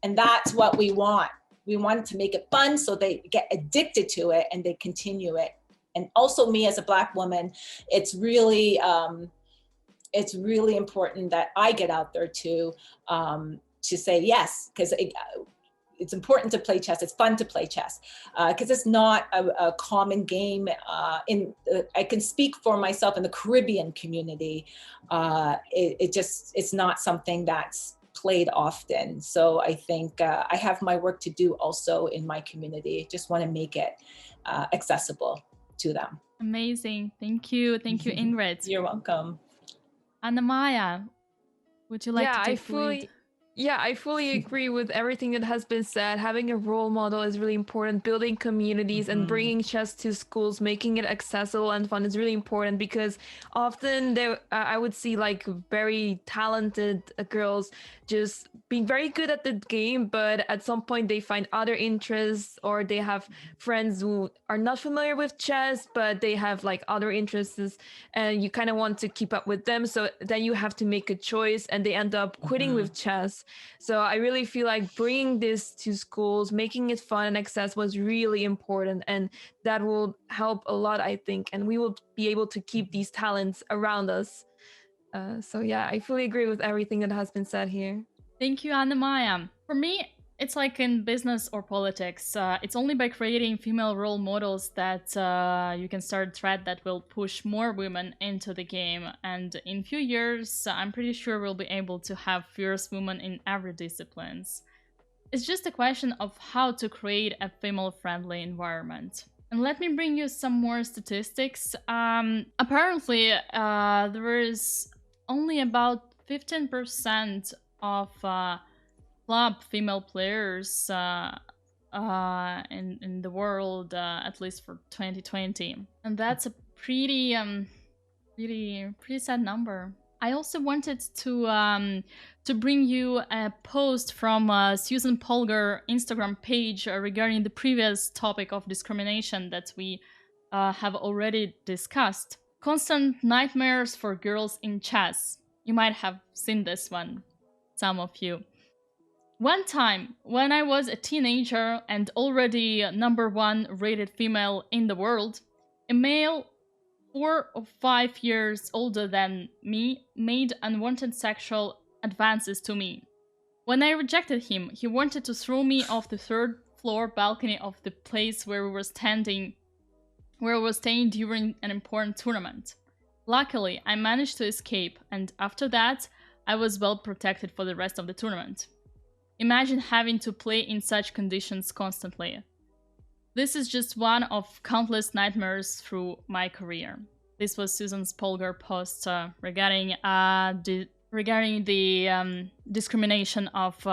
C: And that's what we want. We want to make it fun so they get addicted to it and they continue it. And also me as a Black woman, it's really important that I get out there to say yes, because it's important to play chess. It's fun to play chess because it's not a common game. I can speak for myself in the Caribbean community. It's not something that's played often. So I think I have my work to do also in my community. Just want to make it accessible to them.
A: Amazing. Thank you, Ingrid.
C: You're welcome.
A: Anna-Maja, would you like to take the lead?
B: Yeah, I fully agree with everything that has been said. Having a role model is really important. Building communities and bringing chess to schools, making it accessible and fun is really important, because often I would see like very talented girls just being very good at the game, but at some point they find other interests, or they have friends who are not familiar with chess, but they have like other interests, and you kind of want to keep up with them. So then you have to make a choice, and they end up quitting with chess. So I really feel like bringing this to schools, making it fun and accessible is really important, and that will help a lot, I think, and we will be able to keep these talents around us. So yeah, I fully agree with everything that has been said here.
A: Thank you, Anna-Maja. For me, it's like in business or politics. It's only by creating female role models that you can start a thread that will push more women into the game. And in few years, I'm pretty sure we'll be able to have fierce women in every disciplines. It's just a question of how to create a female-friendly environment. And let me bring you some more statistics. Apparently, there is only about 15% of club female players in the world, at least for 2020, and that's a pretty sad number. I also wanted to bring you a post from Susan Polgar Instagram page regarding the previous topic of discrimination that we have already discussed. Constant nightmares for girls in chess. You might have seen this one, some of you. One time, when I was a teenager and already #1 rated female in the world, a male 4 or 5 years older than me made unwanted sexual advances to me. When I rejected him, he wanted to throw me off the 3rd floor balcony of the place where we were staying during an important tournament. Luckily, I managed to escape, and after that, I was well protected for the rest of the tournament. Imagine having to play in such conditions constantly. This is just one of countless nightmares through my career. This was Susan Polgar post regarding the discrimination of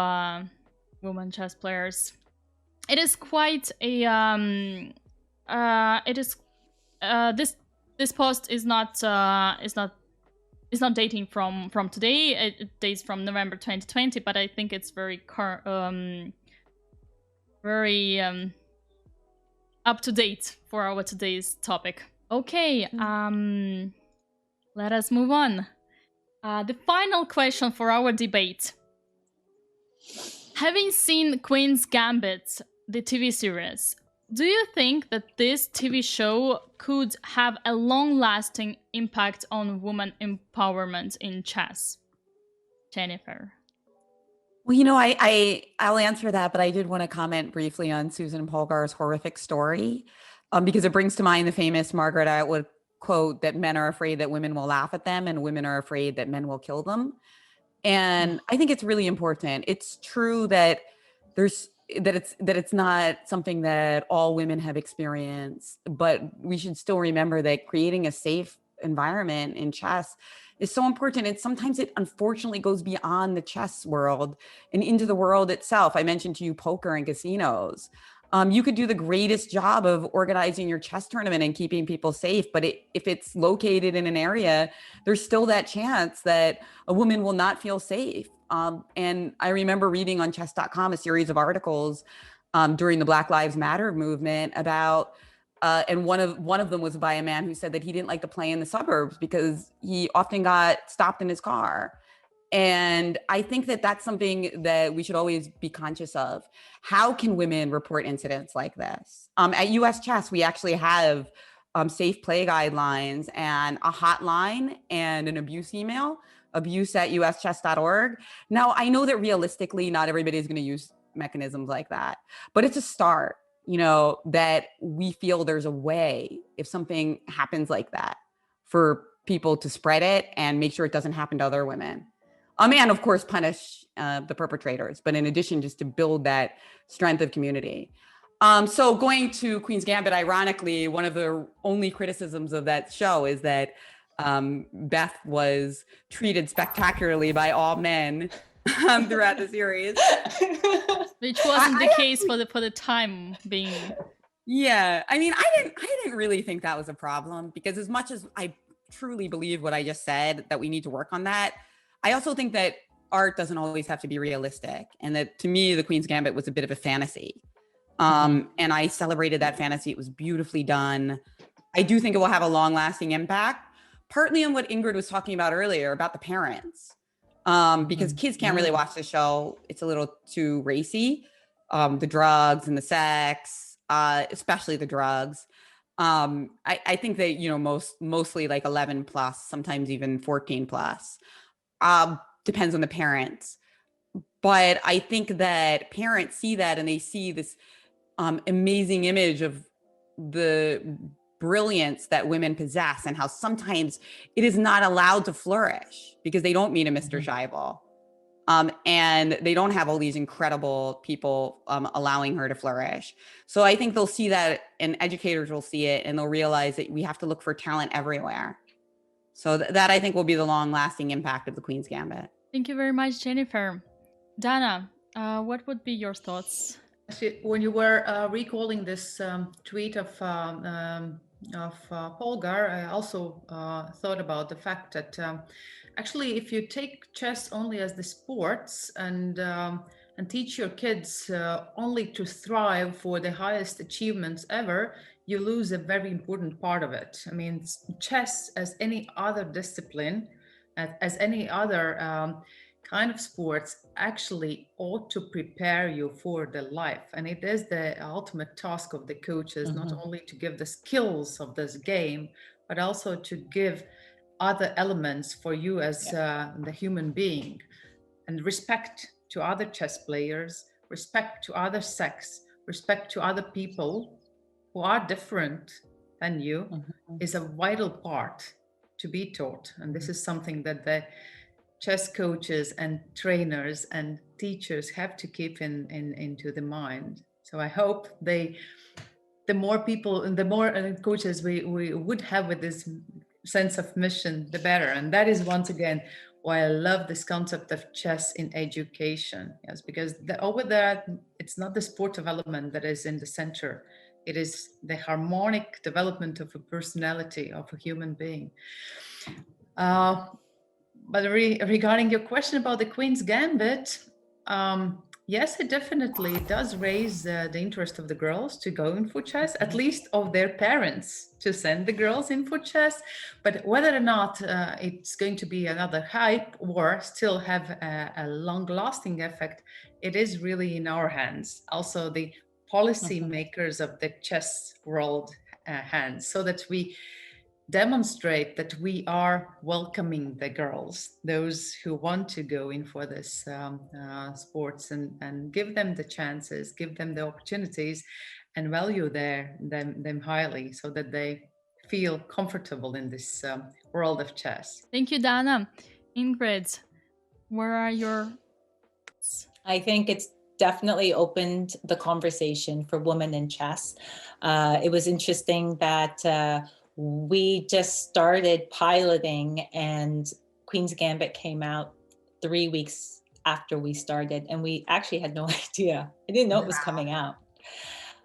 A: women chess players. It is quite a this post is not dating from today. It dates from November 2020, but I think it's very up to date for our today's topic. Okay, let us move on. The final question for our debate. Having seen Queen's Gambit, the TV series, do you think that this TV show could have a long-lasting impact on women empowerment in chess? Jennifer.
D: Well, I'll answer that, but I did want to comment briefly on Susan Polgar's horrific story, because it brings to mind the famous Margaret Atwood quote that men are afraid that women will laugh at them and women are afraid that men will kill them. And I think it's really important. It's true that it's not something that all women have experienced, but we should still remember that creating a safe environment in chess is so important. And sometimes it unfortunately goes beyond the chess world and into the world itself. I mentioned to you poker and casinos. You could do the greatest job of organizing your chess tournament and keeping people safe, but if it's located in an area, there's still that chance that a woman will not feel safe. And I remember reading on chess.com a series of articles during the Black Lives Matter movement about, and one of them was by a man who said that he didn't like to play in the suburbs because he often got stopped in his car. And I think that that's something that we should always be conscious of. How can women report incidents like this? At US Chess, we actually have safe play guidelines and a hotline and an abuse email, abuse@uschess.org. Now, I know that realistically, not everybody is going to use mechanisms like that, but it's a start, that we feel there's a way, if something happens like that, for people to spread it and make sure it doesn't happen to other women. And of course, punish the perpetrators, but in addition, just to build that strength of community. So going to Queen's Gambit, ironically, one of the only criticisms of that show is that Beth was treated spectacularly by all men throughout the series.
A: Which wasn't the case for the time being.
D: Yeah, I mean, I didn't really think that was a problem, because as much as I truly believe what I just said, that we need to work on that, I also think that art doesn't always have to be realistic, and that to me, the Queen's Gambit was a bit of a fantasy. And I celebrated that fantasy. It was beautifully done. I do think it will have a long-lasting impact, partly on what Ingrid was talking about earlier about the parents, because kids can't really watch the show. It's a little too racy, the drugs and the sex, especially the drugs. I think that, mostly like 11 plus, sometimes even 14 plus. Depends on the parents. But I think that parents see that and they see this amazing image of the brilliance that women possess and how sometimes it is not allowed to flourish because they don't meet a Mr. Scheibel. And they don't have all these incredible people allowing her to flourish. So I think they'll see that, and educators will see it, and they'll realize that we have to look for talent everywhere. So that I think will be the long-lasting impact of the Queen's Gambit.
A: Thank you very much, Jennifer. Dana, what would be your thoughts?
E: When you were recalling this tweet of Polgar, I also thought about the fact that actually, if you take chess only as the sports and teach your kids only to strive for the highest achievements ever, you lose a very important part of it. I mean, chess, as any other discipline, as any other kind of sports, actually ought to prepare you for the life. And it is the ultimate task of the coaches, not only to give the skills of this game, but also to give other elements for you as the human being, and respect to other chess players, respect to other sex, respect to other people who are different than you is a vital part to be taught. And this is something that the chess coaches and trainers and teachers have to keep into the mind. So I hope the more people and the more coaches we would have with this sense of mission, the better. And that is, once again, why I love this concept of chess in education. Yes, because over there, it's not the sport development that is in the center. It is the harmonic development of a personality, of a human being. But regarding your question about the Queen's Gambit, yes, it definitely does raise the interest of the girls to go in for chess, at least of their parents to send the girls in for chess. But whether or not it's going to be another hype or still have a long-lasting effect, it is really in our hands. Also, the policy makers of the chess world hands, so that we demonstrate that we are welcoming the girls, those who want to go in for this sports, and give them the chances, give them the opportunities, and value them highly, so that they feel comfortable in this world of chess.
A: Thank you, Dana. Ingrid, where are your...
C: I think it's definitely opened the conversation for women in chess. It was interesting that we just started piloting, and Queen's Gambit came out 3 weeks after we started, and we actually had no idea. I didn't know it was coming out.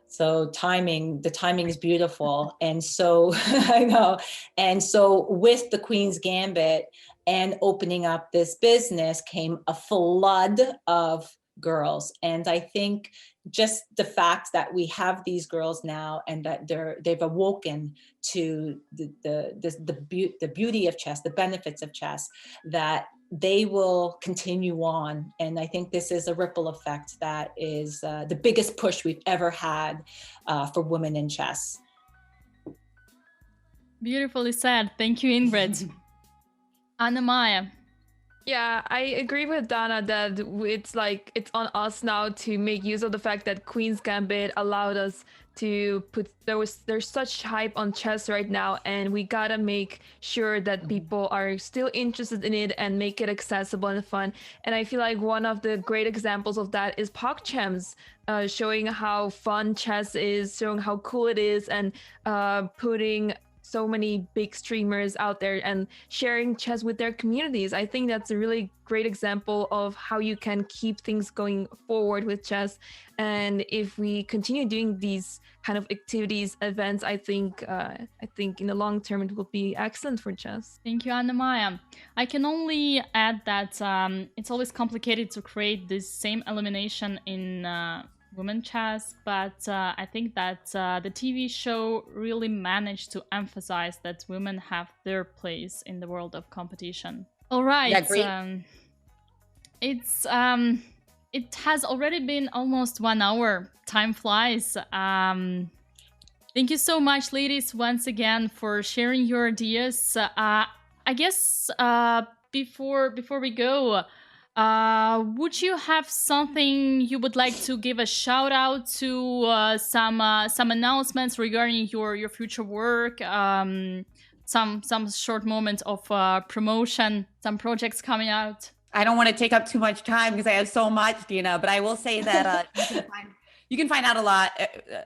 C: So the timing is beautiful. And so I know. And so with the Queen's Gambit and opening up this business came a flood of girls. And I think just the fact that we have these girls now, and that they've awoken to the beauty of chess, the benefits of chess, that they will continue on. And I think this is a ripple effect that is the biggest push we've ever had for women in chess.
A: Beautifully said. Thank you, Ingrid. Anna-Maja.
B: Yeah, I agree with Dana that it's on us now to make use of the fact that Queen's Gambit allowed us to put there's such hype on chess right now, and we gotta make sure that people are still interested in it and make it accessible and fun. And I feel like one of the great examples of that is PogChamps, showing how fun chess is, showing how cool it is, and putting so many big streamers out there and sharing chess with their communities. I think that's a really great example of how you can keep things going forward with chess. And if we continue doing these kind of activities, events, I think in the long term it will be excellent for chess.
A: Thank you, Anna-Maja. I can only add that it's always complicated to create this same elimination in women chess, but I think that the TV show really managed to emphasize that women have their place in the world of competition. All right,
D: Yeah,
A: it has already been almost 1 hour. Time flies. Thank you so much, ladies, once again for sharing your ideas. I guess before we go, Would you have something you would like to give a shout out to, some announcements regarding your future work, some short moments of promotion, some projects coming out?
D: I don't want to take up too much time because I have so much, Dina, but I will say that you can find out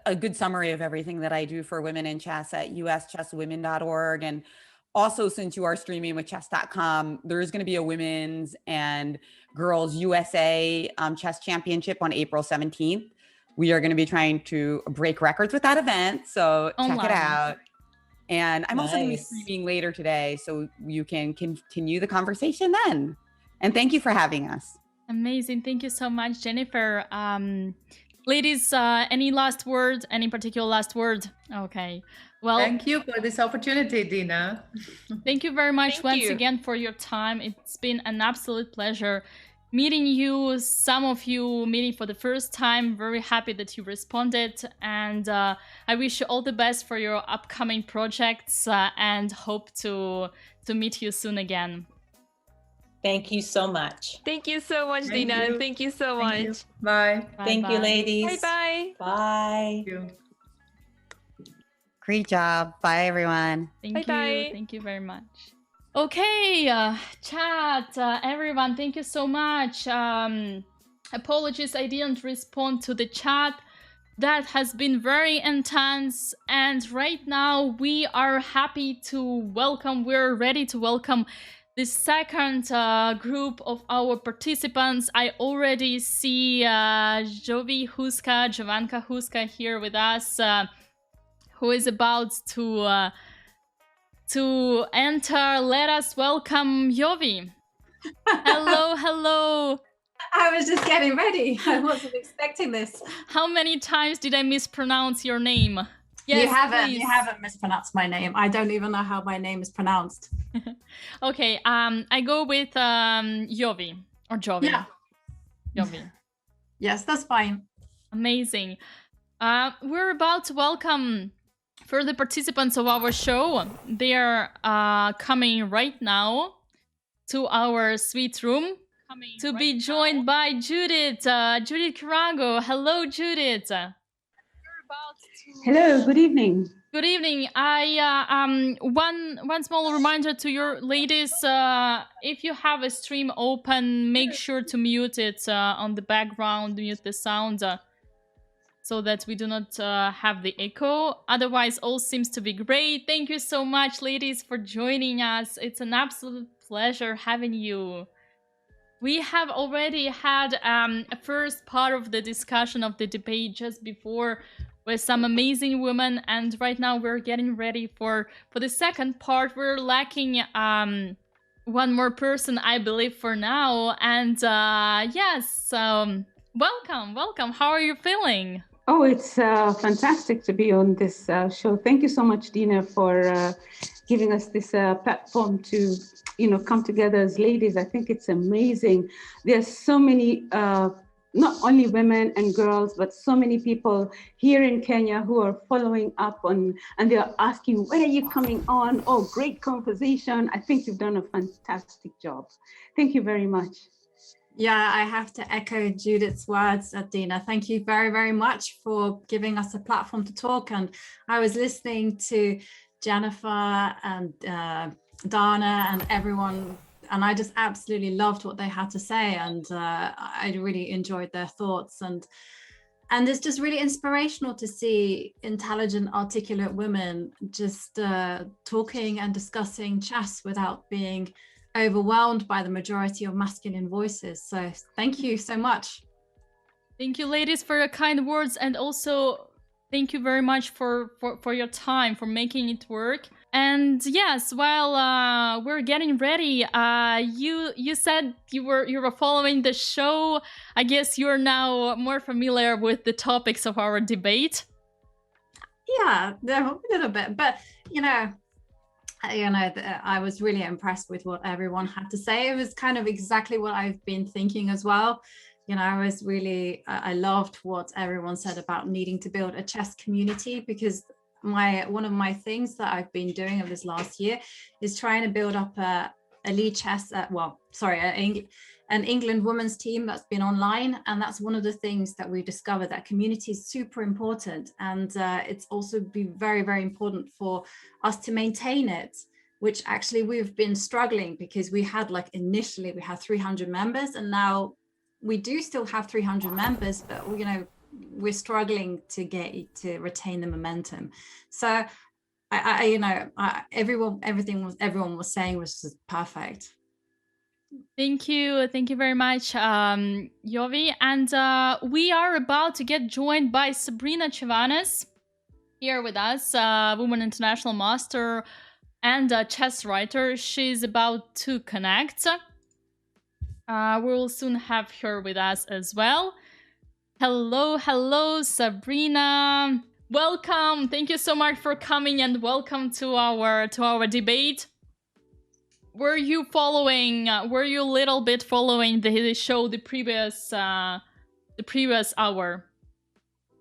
D: a good summary of everything that I do for women in chess at uschesswomen.org. And also, since you are streaming with chess.com, there is going to be a women's and girls USA chess championship on April 17th. We are going to be trying to break records with that event. So check it out. And I'm also going to be streaming later today, so you can continue the conversation then. And thank you for having us.
A: Amazing. Thank you so much, Jennifer. Ladies, any last words? Any particular last word? Okay. Well,
E: thank you for this opportunity, Dina.
A: Thank you very much again for your time. It's been an absolute pleasure meeting you, some of you meeting for the first time. Very happy that you responded. And I wish you all the best for your upcoming projects and hope to meet you soon again.
C: Thank you so much.
B: Thank you so much, Dina. Thank you so much.
E: Bye.
C: Thank you, ladies.
B: Bye-bye.
C: Bye.
E: Thank you.
D: Great job. Bye, everyone.
A: Thank you. Thank you very much. Okay, chat, everyone, thank you so much. Apologies, I didn't respond to the chat. That has been very intense. And right now we are happy to welcome, we're ready to welcome the second group of our participants. I already see Houska, Jovanka Houska here with us, who is about to enter. Let us welcome Jovi. Hello, hello.
F: I was just getting ready. I wasn't expecting this.
A: How many times did I mispronounce your name? Yes,
F: you haven't mispronounced my name. I don't even know how my name is pronounced.
A: Okay, I go with Jovi or Jovi.
F: Yeah.
A: Jovi.
F: Yes, that's fine.
A: Amazing. We're about to welcome further participants of our show. They are coming right now to our suite room to be joined by Judith. Judith Kiragu. Hello, Judith.
G: Hello, good evening.
A: Good evening. One small reminder to your ladies, if you have a stream open, make sure to mute it on the background, mute the sound, so that we do not have the echo. Otherwise, all seems to be great. Thank you so much, ladies, for joining us. It's an absolute pleasure having you. We have already had a first part of the discussion of the debate just before with some amazing women, and right now we're getting ready for the second part. We're lacking one more person, I believe, for now. And yes, welcome. How are you feeling?
G: Oh, it's fantastic to be on this show. Thank you so much, Dina, for giving us this platform to, come together as ladies. I think it's amazing. There's so many, not only women and girls, but so many people here in Kenya who are following up on, and they're asking, when are you coming on? Oh, great conversation. I think you've done a fantastic job. Thank you very much.
F: Yeah, I have to echo Judith's words, Dina. Thank you very, very much for giving us a platform to talk. And I was listening to Jennifer and Dana and everyone, and I just absolutely loved what they had to say. And I really enjoyed their thoughts. And it's just really inspirational to see intelligent, articulate women just talking and discussing chess without being overwhelmed by the majority of masculine voices. So thank you so much.
A: Thank you, ladies, for your kind words, and also thank you very much for your time, for making it work. And yes, while we're getting ready, you said you were following the show. I guess you're now more familiar with the topics of our debate.
F: Yeah, a little bit, but I was really impressed with what everyone had to say. It was kind of exactly what I've been thinking as well. I loved what everyone said about needing to build a chess community, because one of my things that I've been doing over this last year is trying to build up a elite chess, an England women's team that's been online. And that's one of the things that we discovered, that community is super important. And it's also be very, very important for us to maintain it, which actually we've been struggling, because we had initially we had 300 members, and now we do still have 300 members, but we're struggling to retain the momentum. So everyone was saying was just perfect.
A: Thank you very much, Yovi. And we are about to get joined by Sabrina Chavanes here with us, Women International Master and a chess writer. She's about to connect. We will soon have her with us as well. Hello, Sabrina. Welcome. Thank you so much for coming, and welcome to our debate. Were you a little bit following the show the previous hour?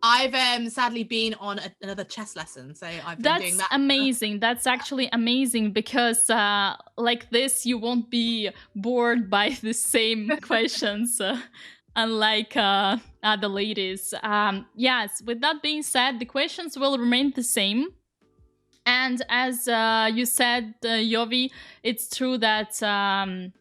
H: I've sadly been on another chess lesson, so I've been doing that.
A: That's amazing. That's actually amazing, because like this, you won't be bored by the same questions, unlike the ladies. Yes, with that being said, the questions will remain the same. And as you said, Yovi, it's true that some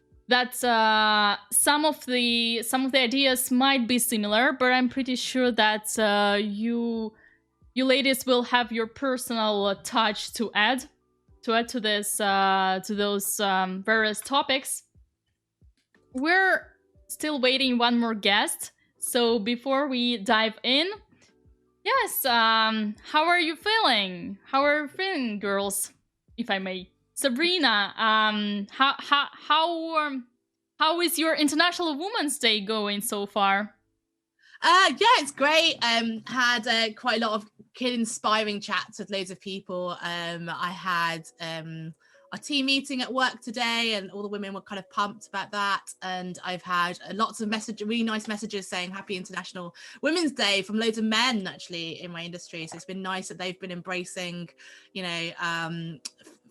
A: of the ideas might be similar, but I'm pretty sure that you ladies will have your personal touch to add to this to those various topics. We're still waiting one more guest, so before we dive in, yes, how are you feeling? How are you feeling, girls, if I may? Sabrina, how is your International Women's Day going so far?
H: Yeah, it's great. Had quite a lot of kid-inspiring chats with loads of people. I had a team meeting at work today, and all the women were kind of pumped about that. And I've had lots of really nice messages saying Happy International Women's Day from loads of men actually in my industry. So it's been nice that they've been embracing,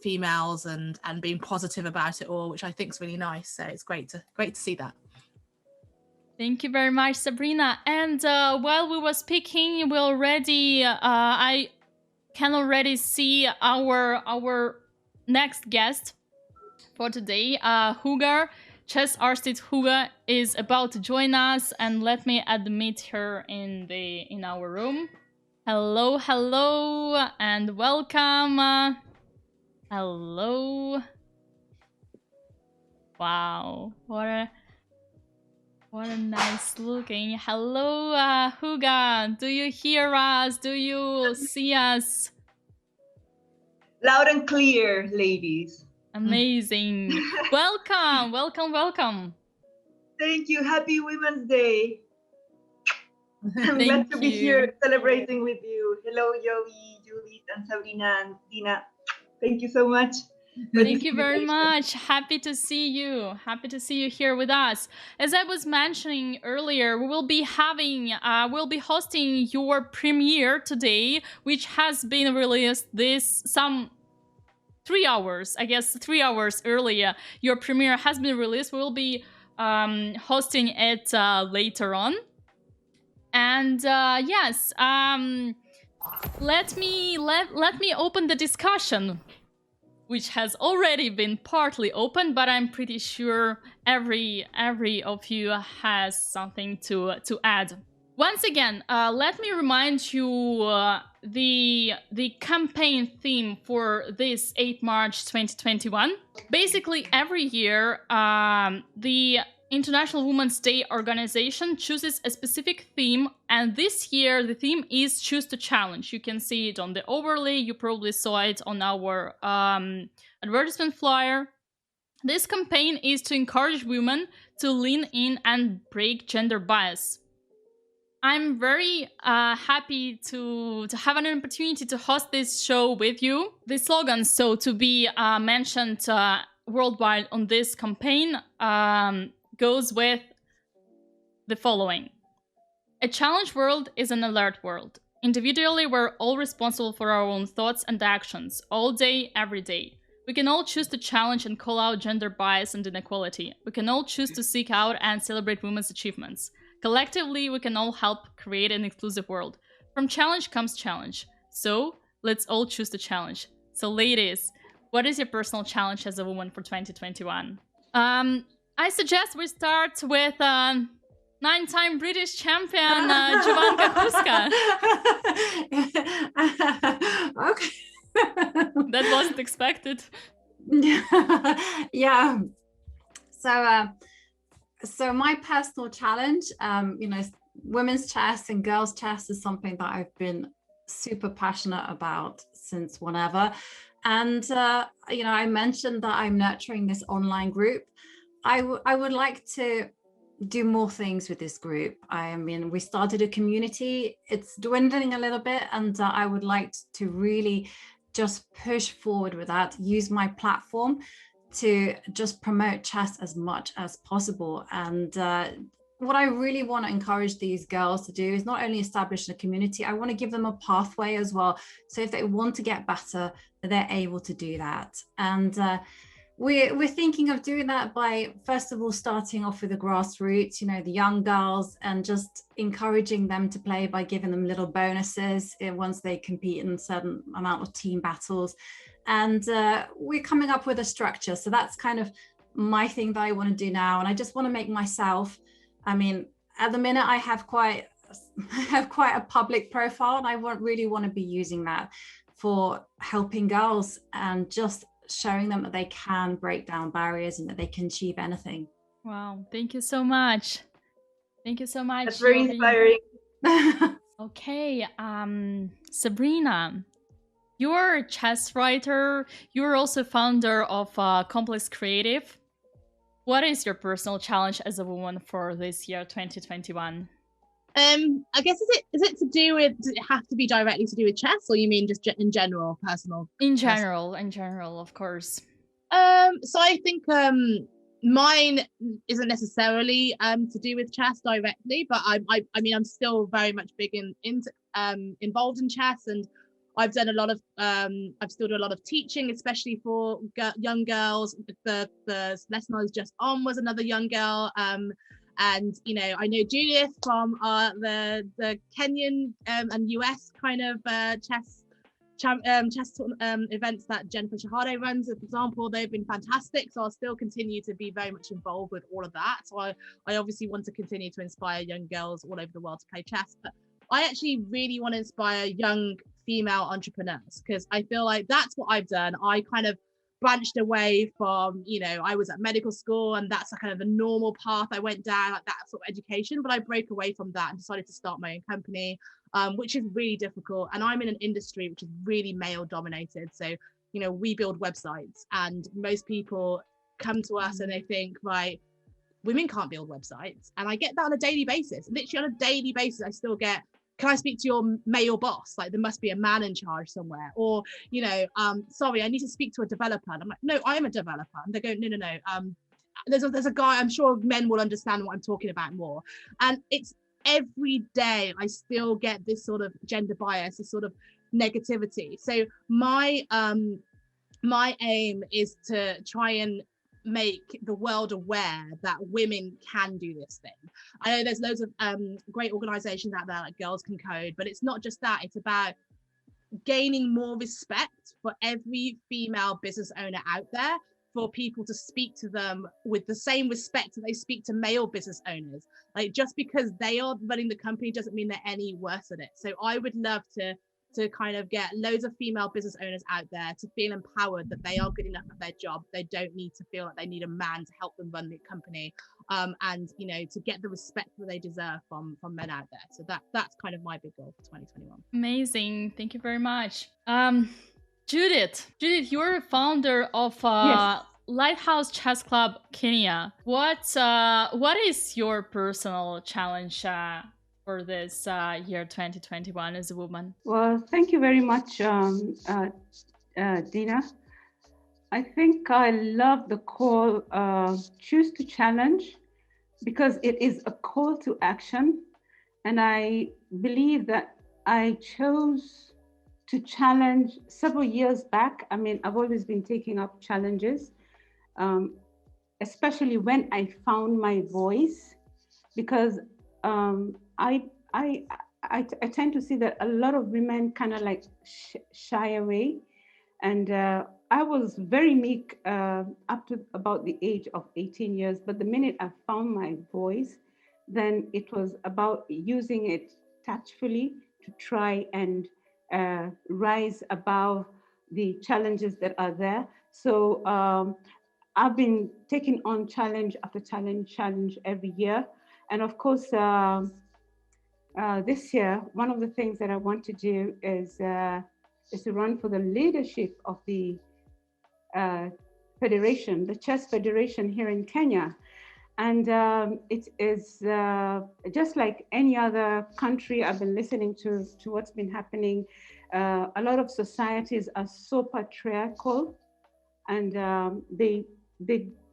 H: females and being positive about it all, which I think is really nice. So it's great to see that.
A: Thank you very much, Sabrina. And while we were speaking, we already I can already see our next guest for today. Juga, chess artist Juga, is about to join us, and let me admit her in our room. Hello, and welcome. Hello. Wow, what a nice looking. Hello, Juga. Do you hear us? Do you see us?
I: Loud and clear, ladies.
A: Amazing. Welcome.
I: Thank you. Happy Women's Day. I'm
A: Thank
I: glad to be
A: you.
I: here celebrating with you. Hello, Yovi, Judith, and Sabrina, and Dina. Thank you so much.
A: Thank you very much. Happy to see you. Happy to see you here with us. As I was mentioning earlier, we will be hosting your premiere today, which has been released some 3 hours, I guess 3 hours earlier. Your premiere has been released. We will be hosting it later on. And yes, let me open the discussion, which has already been partly open, but I'm pretty sure every of you has something to add. Once again, let me remind you the campaign theme for this 8 March 2021. Basically, every year, the International Women's Day organization chooses a specific theme, and this year the theme is Choose to Challenge. You can see it on the overlay. You probably saw it on our advertisement flyer. This campaign is to encourage women to lean in and break gender bias. I'm very happy to have an opportunity to host this show with you. The slogan, so to be mentioned worldwide on this campaign, goes with the following. A challenged world is an alert world. Individually, we're all responsible for our own thoughts and actions, all day, every day. We can all choose to challenge and call out gender bias and inequality. We can all choose to seek out and celebrate women's achievements. Collectively, we can all help create an inclusive world. From challenge comes challenge. So, let's all choose to challenge. So, ladies, what is your personal challenge as a woman for 2021? I suggest we start with 9-time British champion Jovanka Houska.
F: Okay.
A: That wasn't expected.
F: Yeah. So my personal challenge, women's chess and girls' chess is something that I've been super passionate about since whenever. And, I mentioned that I'm nurturing this online group. I would like to do more things with this group. I mean, we started a community. It's dwindling a little bit, and I would like to really just push forward with that, use my platform to just promote chess as much as possible. And what I really want to encourage these girls to do is not only establish a community, I want to give them a pathway as well. So if they want to get better, they're able to do that. And we're thinking of doing that by, first of all, starting off with the grassroots, the young girls, and just encouraging them to play by giving them little bonuses once they compete in a certain amount of team battles. And we're coming up with a structure. So that's kind of my thing that I want to do now. And I just want to make myself, at the minute I have quite a public profile, and I really want to be using that for helping girls and just showing them that they can break down barriers and that they can achieve anything.
A: Wow, thank you so much. Thank you so much.
I: That's very inspiring.
A: Okay, Sabrina, you're a chess writer. You're also founder of Complex Creative. What is your personal challenge as a woman for this year, 2021?
H: I guess does it have to be directly to do with chess, or you mean just in general, personal?
A: In general, of course.
H: So I think mine isn't necessarily to do with chess directly, but I'm still very much big involved in chess, and I've done a lot of I've still done a lot of teaching, especially for young girls. The lesson I was just on was another young girl. And I know Judith from the Kenyan and US kind of chess events that Jennifer Shahade runs, for example. They've been fantastic, so I'll still continue to be very much involved with all of that. So I obviously want to continue to inspire young girls all over the world to play chess, but I actually really want to inspire young female entrepreneurs, because I feel like that's what I've done. I kind of branched away from, I was at medical school, and that's kind of the normal path I went down, like that sort of education, but I broke away from that and decided to start my own company, which is really difficult. And I'm in an industry which is really male dominated. So, we build websites, and most people come to us and they think, right, women can't build websites. And I get that on a daily basis. Literally on a daily basis, I still get, can I speak to your male boss? Like, there must be a man in charge somewhere. Or, sorry, I need to speak to a developer. And I'm like, no, I am a developer. And they go, no. There's a guy, I'm sure men will understand what I'm talking about more. And it's every day I still get this sort of gender bias, this sort of negativity. So my aim is to try and make the world aware that women can do this thing. I know there's loads of great organizations out there like Girls Can Code, but it's not just that. It's about gaining more respect for every female business owner out there, for people to speak to them with the same respect that they speak to male business owners. Like, just because they are running the company doesn't mean they're any worse at it. So I would love to kind of get loads of female business owners out there to feel empowered that they are good enough at their job. They don't need to feel like they need a man to help them run the company, and to get the respect that they deserve from men out there. So that's kind of my big goal for 2021.
A: Amazing, thank you very much. Judith, you're a founder of
G: Yes.
A: Lighthouse Chess Club Kenya. What is your personal challenge for this year 2021 as a woman?
G: Well, thank you very much, Dina. I think I love the call, choose to challenge, because it is a call to action. And I believe that I chose to challenge several years back. I mean, I've always been taking up challenges, especially when I found my voice, because I tend to see that a lot of women kind of like shy away. And I was very meek up to about the age of 18 years. But the minute I found my voice, then it was about using it tactfully to try and rise above the challenges that are there. So I've been taking on challenge after challenge every year. And of course, this year, one of the things that I want to do is to run for the leadership of the federation, the chess federation here in Kenya. And it is just like any other country. I've been listening to what's been happening. A lot of societies are so patriarchal, and they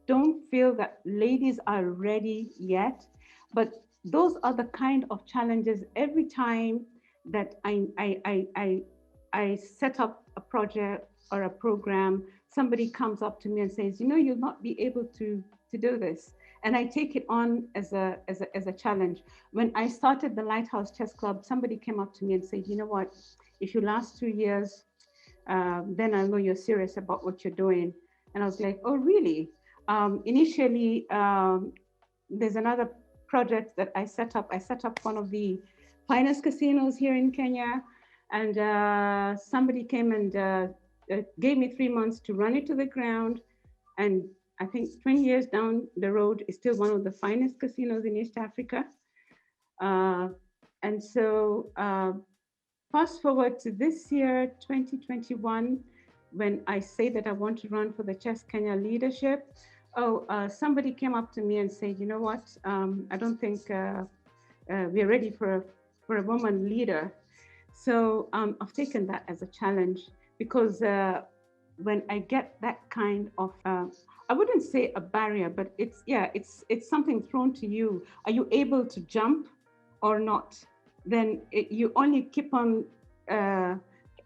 G: don't feel that ladies are ready yet. But those are the kind of challenges every time that I set up a project or a program, somebody comes up to me and says, you know, you'll not be able to do this. And I take it on as a challenge. When I started the Lighthouse Chess Club, somebody came up to me and said, you know what, if you last 2 years, then I know you're serious about what you're doing. And I was like, oh, really? Initially, there's another project that I set up. I set up one of the finest casinos here in Kenya. And somebody came and gave me 3 months to run it to the ground. And I think 20 years down the road, is still one of the finest casinos in East Africa. And so fast forward to this year, 2021, when I say that I want to run for the Chess Kenya leadership, somebody came up to me and said, you know what, I don't think we're ready for a woman leader. So I've taken that as a challenge, because when I get that kind of, I wouldn't say a barrier, but it's something thrown to you. Are you able to jump or not? Then you only keep on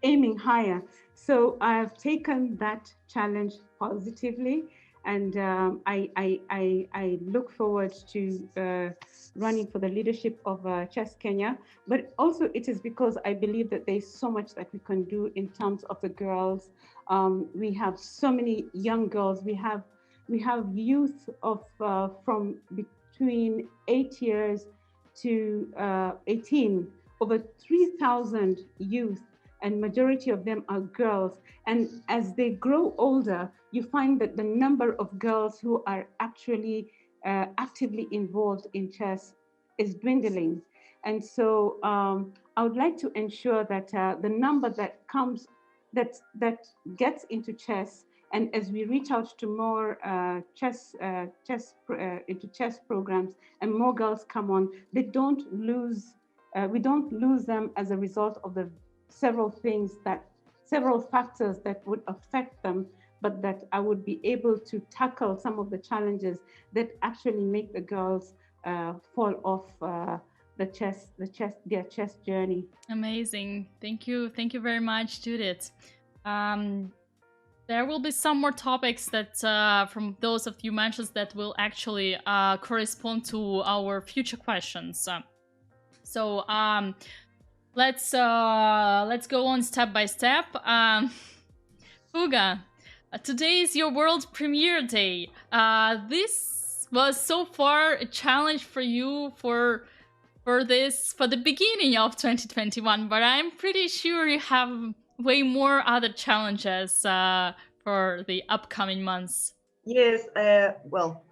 G: aiming higher. So I've taken that challenge positively, and I look forward to running for the leadership of Chess Kenya. But also it is because I believe that there's so much that we can do in terms of the girls. We have so many young girls. We have youth of from between 8 years to 18, over 3,000 youth, and majority of them are girls. And as they grow older, you find that the number of girls who are actually actively involved in chess is dwindling. And so I would like to ensure that the number that comes, that gets into chess, and as we reach out to more into chess programs and more girls come on, they don't lose, we don't lose them as a result of the several factors that would affect them, but that I would be able to tackle some of the challenges that actually make the girls fall off their chess journey.
A: Amazing. Thank you very much, Judith. There will be some more topics that from those of you mentioned that will actually correspond to our future questions. So let's go on step by step. Juga, today is your world premiere day. This was so far a challenge for you for the beginning of 2021, but I'm pretty sure you have way more other challenges for the upcoming months.
I: Yes, well,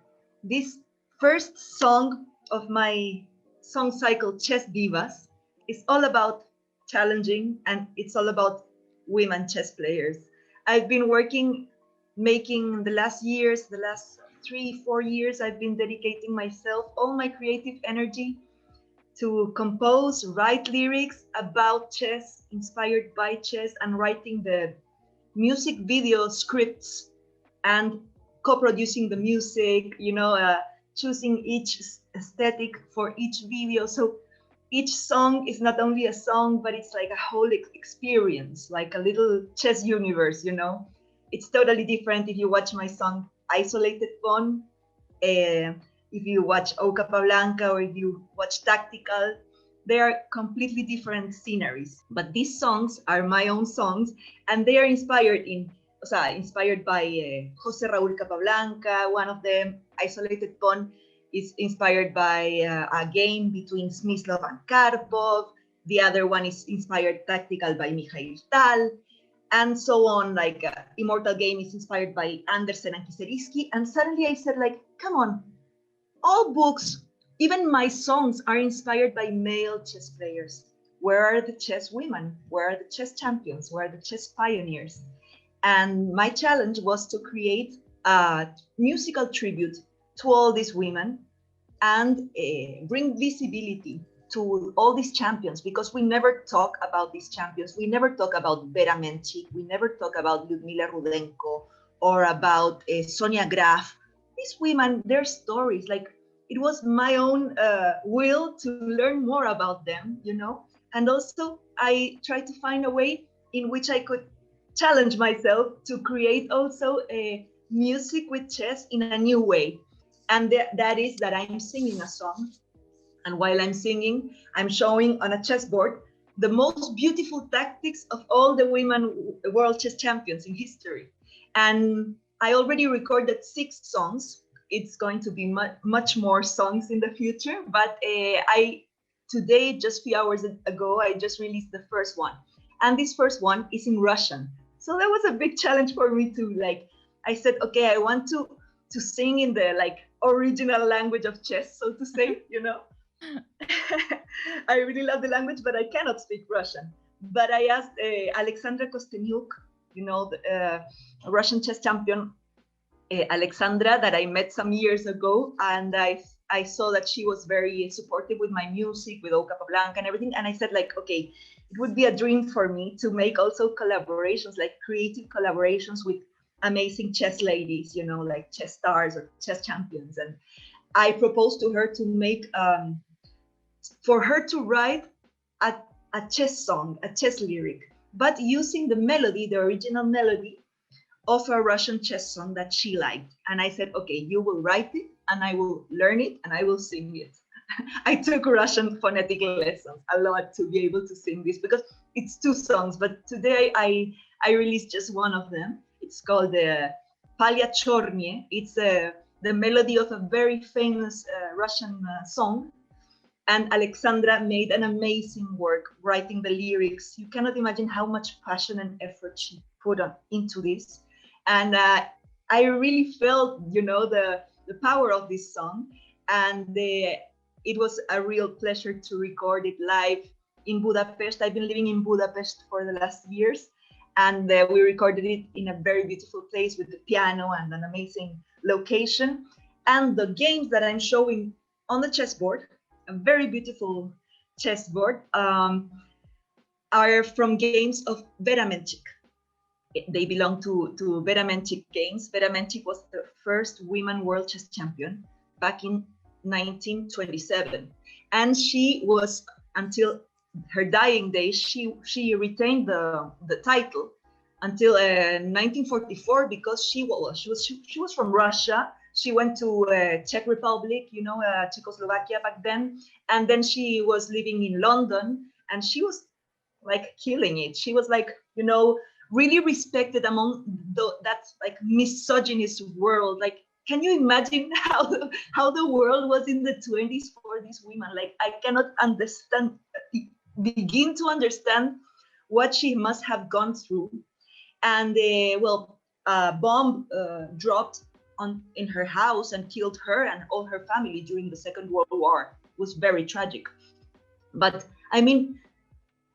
I: this first song of my song cycle, Chess Divas, is all about challenging, and it's all about women chess players. I've been making the last 3-4 years, I've been dedicating myself, all my creative energy, to compose, write lyrics about chess, inspired by chess, and writing the music video scripts and co-producing the music, choosing each aesthetic for each video. So each song is not only a song, but it's like a whole experience, like a little chess universe, you know. It's totally different if you watch my song Isolated Pawn, if you watch O Capablanca, or if you watch Tactical. They are completely different sceneries, but these songs are my own songs, and they are inspired by Jose Raúl Capablanca. One of them, Isolated Pawn, is inspired by a game between Smyslov and Karpov. The other one is inspired Tactical by Mikhail Tal, and so on. Like Immortal Game is inspired by Andersen and Kiserisky. And suddenly I said, like, come on, all books, even my songs, are inspired by male chess players. Where are the chess women? Where are the chess champions? Where are the chess pioneers? And my challenge was to create a musical tribute to all these women and bring visibility to all these champions, because we never talk about these champions. We never talk about Vera Menchik. We never talk about Lyudmila Rudenko or about Sonia Graf. These women, their stories, like, it was my own will to learn more about them, you know? And also I tried to find a way in which I could challenge myself to create also a music with chess in a new way. And that is that I'm singing a song. And while I'm singing, I'm showing on a chessboard the most beautiful tactics of all the women world chess champions in history. And I already recorded 6 songs. It's going to be much more songs in the future, but today, just a few hours ago, I just released the first one. And this first one is in Russian. So that was a big challenge for me to, like, I said, okay, I want to sing in the, like, original language of chess, so to say, you know. I really love the language, but I cannot speak Russian. But I asked Alexandra Kostenyuk, you know, the Russian chess champion, Alexandra, that I met some years ago, and I saw that she was very supportive with my music, with O Capablanca and everything. And I said, like, okay, it would be a dream for me to make also collaborations, like creative collaborations with amazing chess ladies, you know, like chess stars or chess champions. And I proposed to her to make, for her to write a chess song, a chess lyric, but using the melody, the original melody of a Russian chess song that she liked. And I said, okay, you will write it and I will learn it and I will sing it. I took Russian phonetic lessons a lot to be able to sing this, because it's 2 songs, but today I released just one of them. It's called Palliation. It's the melody of a very famous Russian song. And Alexandra made an amazing work writing the lyrics. You cannot imagine how much passion and effort she put into this. And I really felt, you know, the power of this song. And it was a real pleasure to record it live in Budapest. I've been living in Budapest for the last years. And we recorded it in a very beautiful place with the piano and an amazing location. And the games that I'm showing on the chessboard, a very beautiful chessboard, are from games of Vera Menchik. They belong to Vera Menchik games. Vera Menchik was the first women world chess champion back in 1927. And she was, until her dying days, she retained the title until 1944, because she was from Russia. She went to Czech Republic, you know, Czechoslovakia back then. And then she was living in London, and she was like killing it. She was like, you know, really respected among that like misogynist world. Like, can you imagine how the world was in the 20s for these women? Like, I cannot begin to understand what she must have gone through. And a bomb dropped in her house and killed her and all her family during the Second World War. It was very tragic. But I mean,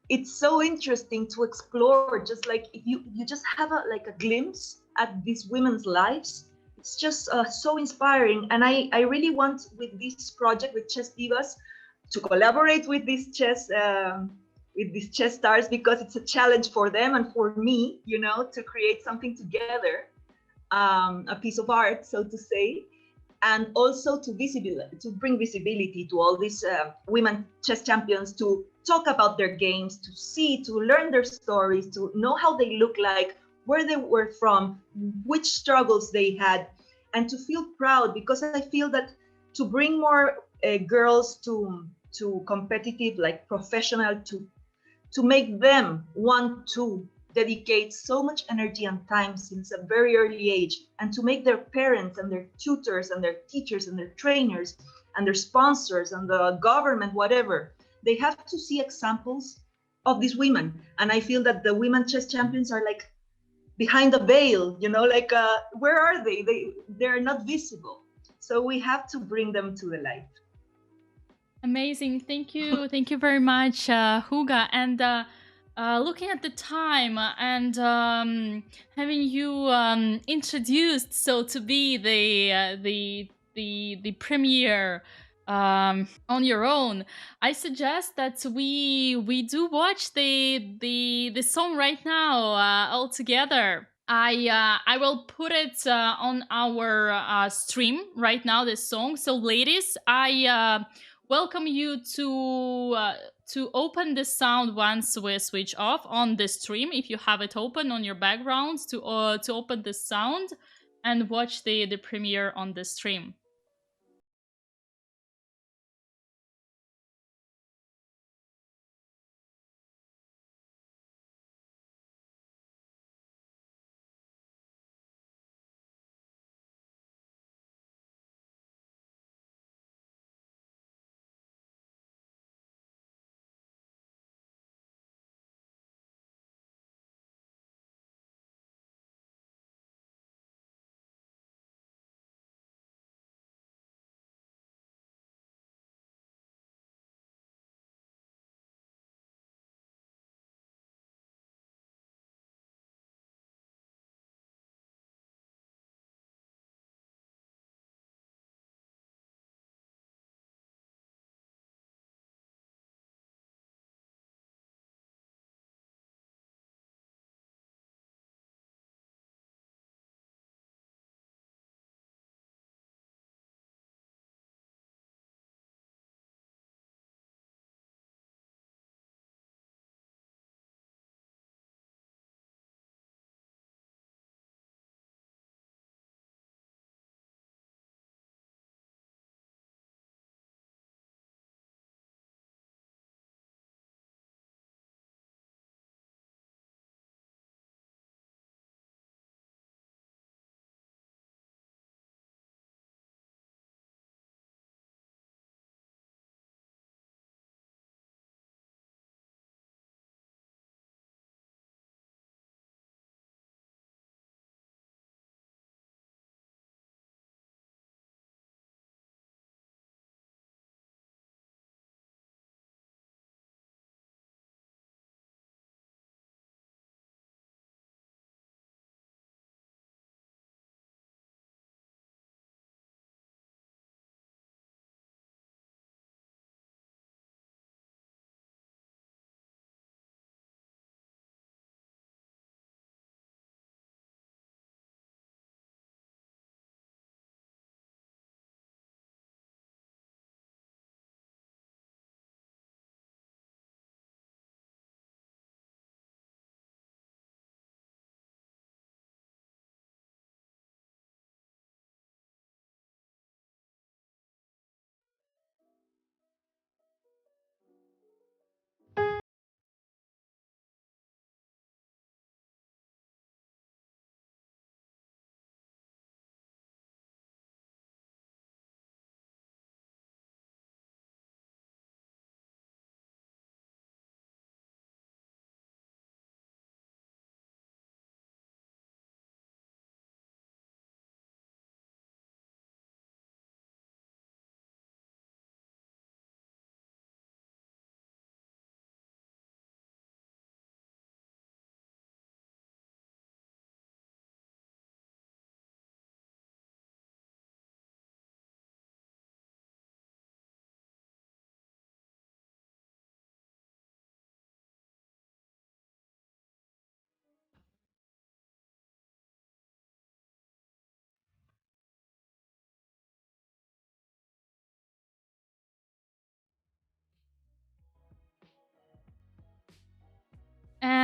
I: it's so interesting to explore, just like if you just have a glimpse at these women's lives. It's just so inspiring. And I really want, with this project with Chess Divas, to collaborate with these chess stars, because it's a challenge for them and for me, you know, to create something together, a piece of art, so to say. and also to bring visibility to all these women chess champions, to talk about their games, to learn their stories, to know how they look like, where they were from, which struggles they had, and to feel proud, because I feel that to bring more girls to competitive, like professional, to make them want to dedicate so much energy and time since a very early age, and to make their parents and their tutors and their teachers and their trainers and their sponsors and the government, whatever, they have to see examples of these women. And I feel that the women chess champions are like behind the veil, you know, like where are they? They're not visible. So we have to bring them to the light.
A: Amazing. Thank you very much, Huga. And looking at the time and having you introduced, so to be the premiere on your own, I suggest that we do watch the song right now all together. I will put it on our stream right now, this song. So ladies, I welcome you to open the sound once we switch off on the stream, if you have it open on your backgrounds, to open the sound and watch the premiere on the stream.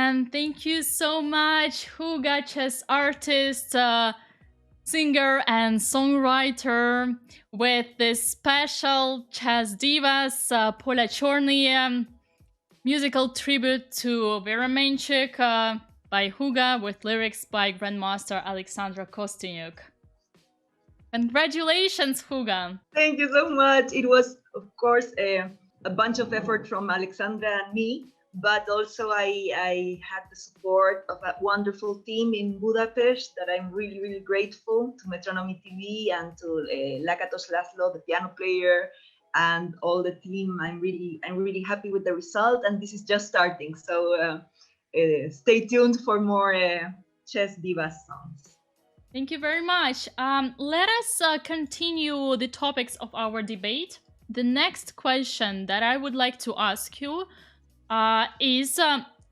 A: And thank you so much, Juga, chess artist, singer and songwriter, with this special Chess Divas Palliation musical tribute to Muzychuk by Juga, with lyrics by Grandmaster Alexandra Kostyuk. Congratulations, Juga!
I: Thank you so much. It was, of course, a bunch of effort from Alexandra and me, but also I had the support of a wonderful team in Budapest that I'm really, really grateful to Metronomy TV and to Lakatos Laszlo, the piano player, and all the team. I'm really happy with the result, and this is just starting. So stay tuned for more Chess Divas songs.
A: Thank you very much. Let us continue the topics of our debate. The next question that I would like to ask you is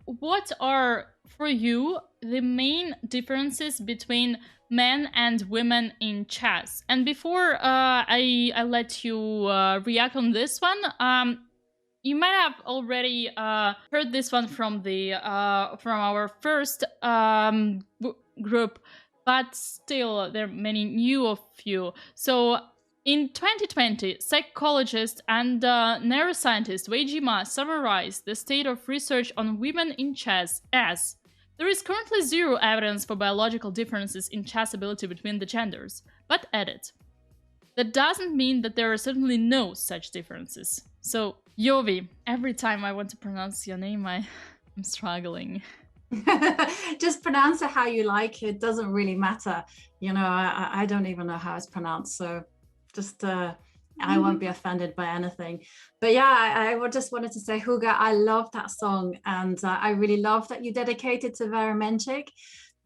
A: what are, for you, the main differences between men and women in chess? And before I let you react on this one, you might have already heard this one from our first group, but still there are many new of you. So in 2020, psychologist and neuroscientist Wei Ma summarized the state of research on women in chess as: there is currently zero evidence for biological differences in chess ability between the genders, but added, that doesn't mean that there are certainly no such differences. So, Jovi, every time I want to pronounce your name, I'm struggling.
F: Just pronounce it how you like. It doesn't really matter. You know, I don't even know how it's pronounced. So just, I won't be offended by anything. But yeah, I just wanted to say, Juga, I love that song. And I really love that you dedicated to Muzychuk,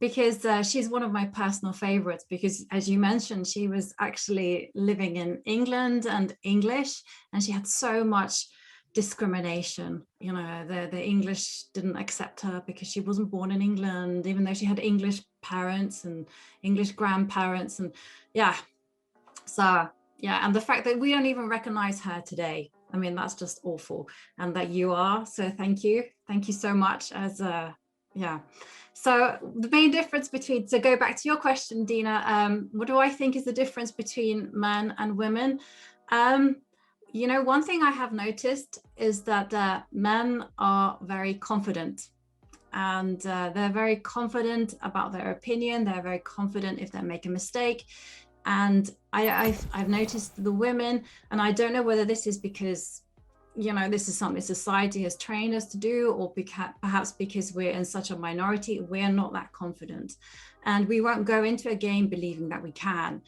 F: because she's one of my personal favorites, because as you mentioned, she was actually living in England and English, and she had so much discrimination. You know, the English didn't accept her because she wasn't born in England, even though she had English parents and English grandparents. And yeah, so yeah, and the fact that we don't even recognize her today, I mean, that's just awful. And that you are, so thank you so much. As yeah, so the main difference between, to go back to your question, Dina, what do I think is the difference between men and women? You know, one thing I have noticed is that men are very confident, and they're very confident about their opinion. They're very confident if they make a mistake. And I've noticed the women, and I don't know whether this is because, you know, this is something society has trained us to do, or perhaps because we're in such a minority, we're not that confident. And we won't go into a game believing that we can.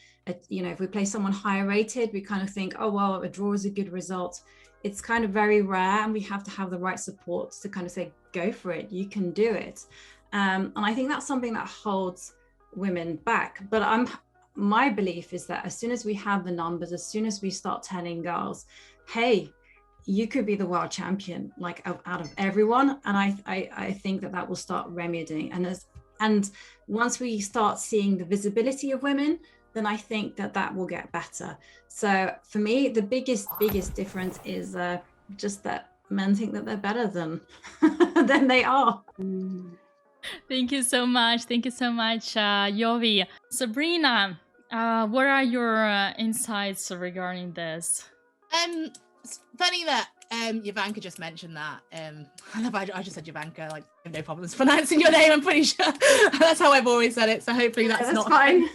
F: You know, if we play someone higher rated, we kind of think, oh, well, a draw is a good result. It's kind of very rare, and we have to have the right supports to kind of say, go for it, you can do it. And I think that's something that holds women back. But my belief is that as soon as we have the numbers, as soon as we start telling girls, hey, you could be the world champion, like out of everyone. And I think that will start remedying. And once we start seeing the visibility of women, then I think that will get better. So for me, the biggest difference is just that men think that they're better than they are.
A: Thank you so much. Thank you so much, Jovi. Sabrina, what are your insights regarding this?
H: It's funny that Jovanka just mentioned that. I just said Jovanka, like, I have no problems pronouncing your name, I'm pretty sure. That's how I've always said it, so hopefully that's not
F: fine.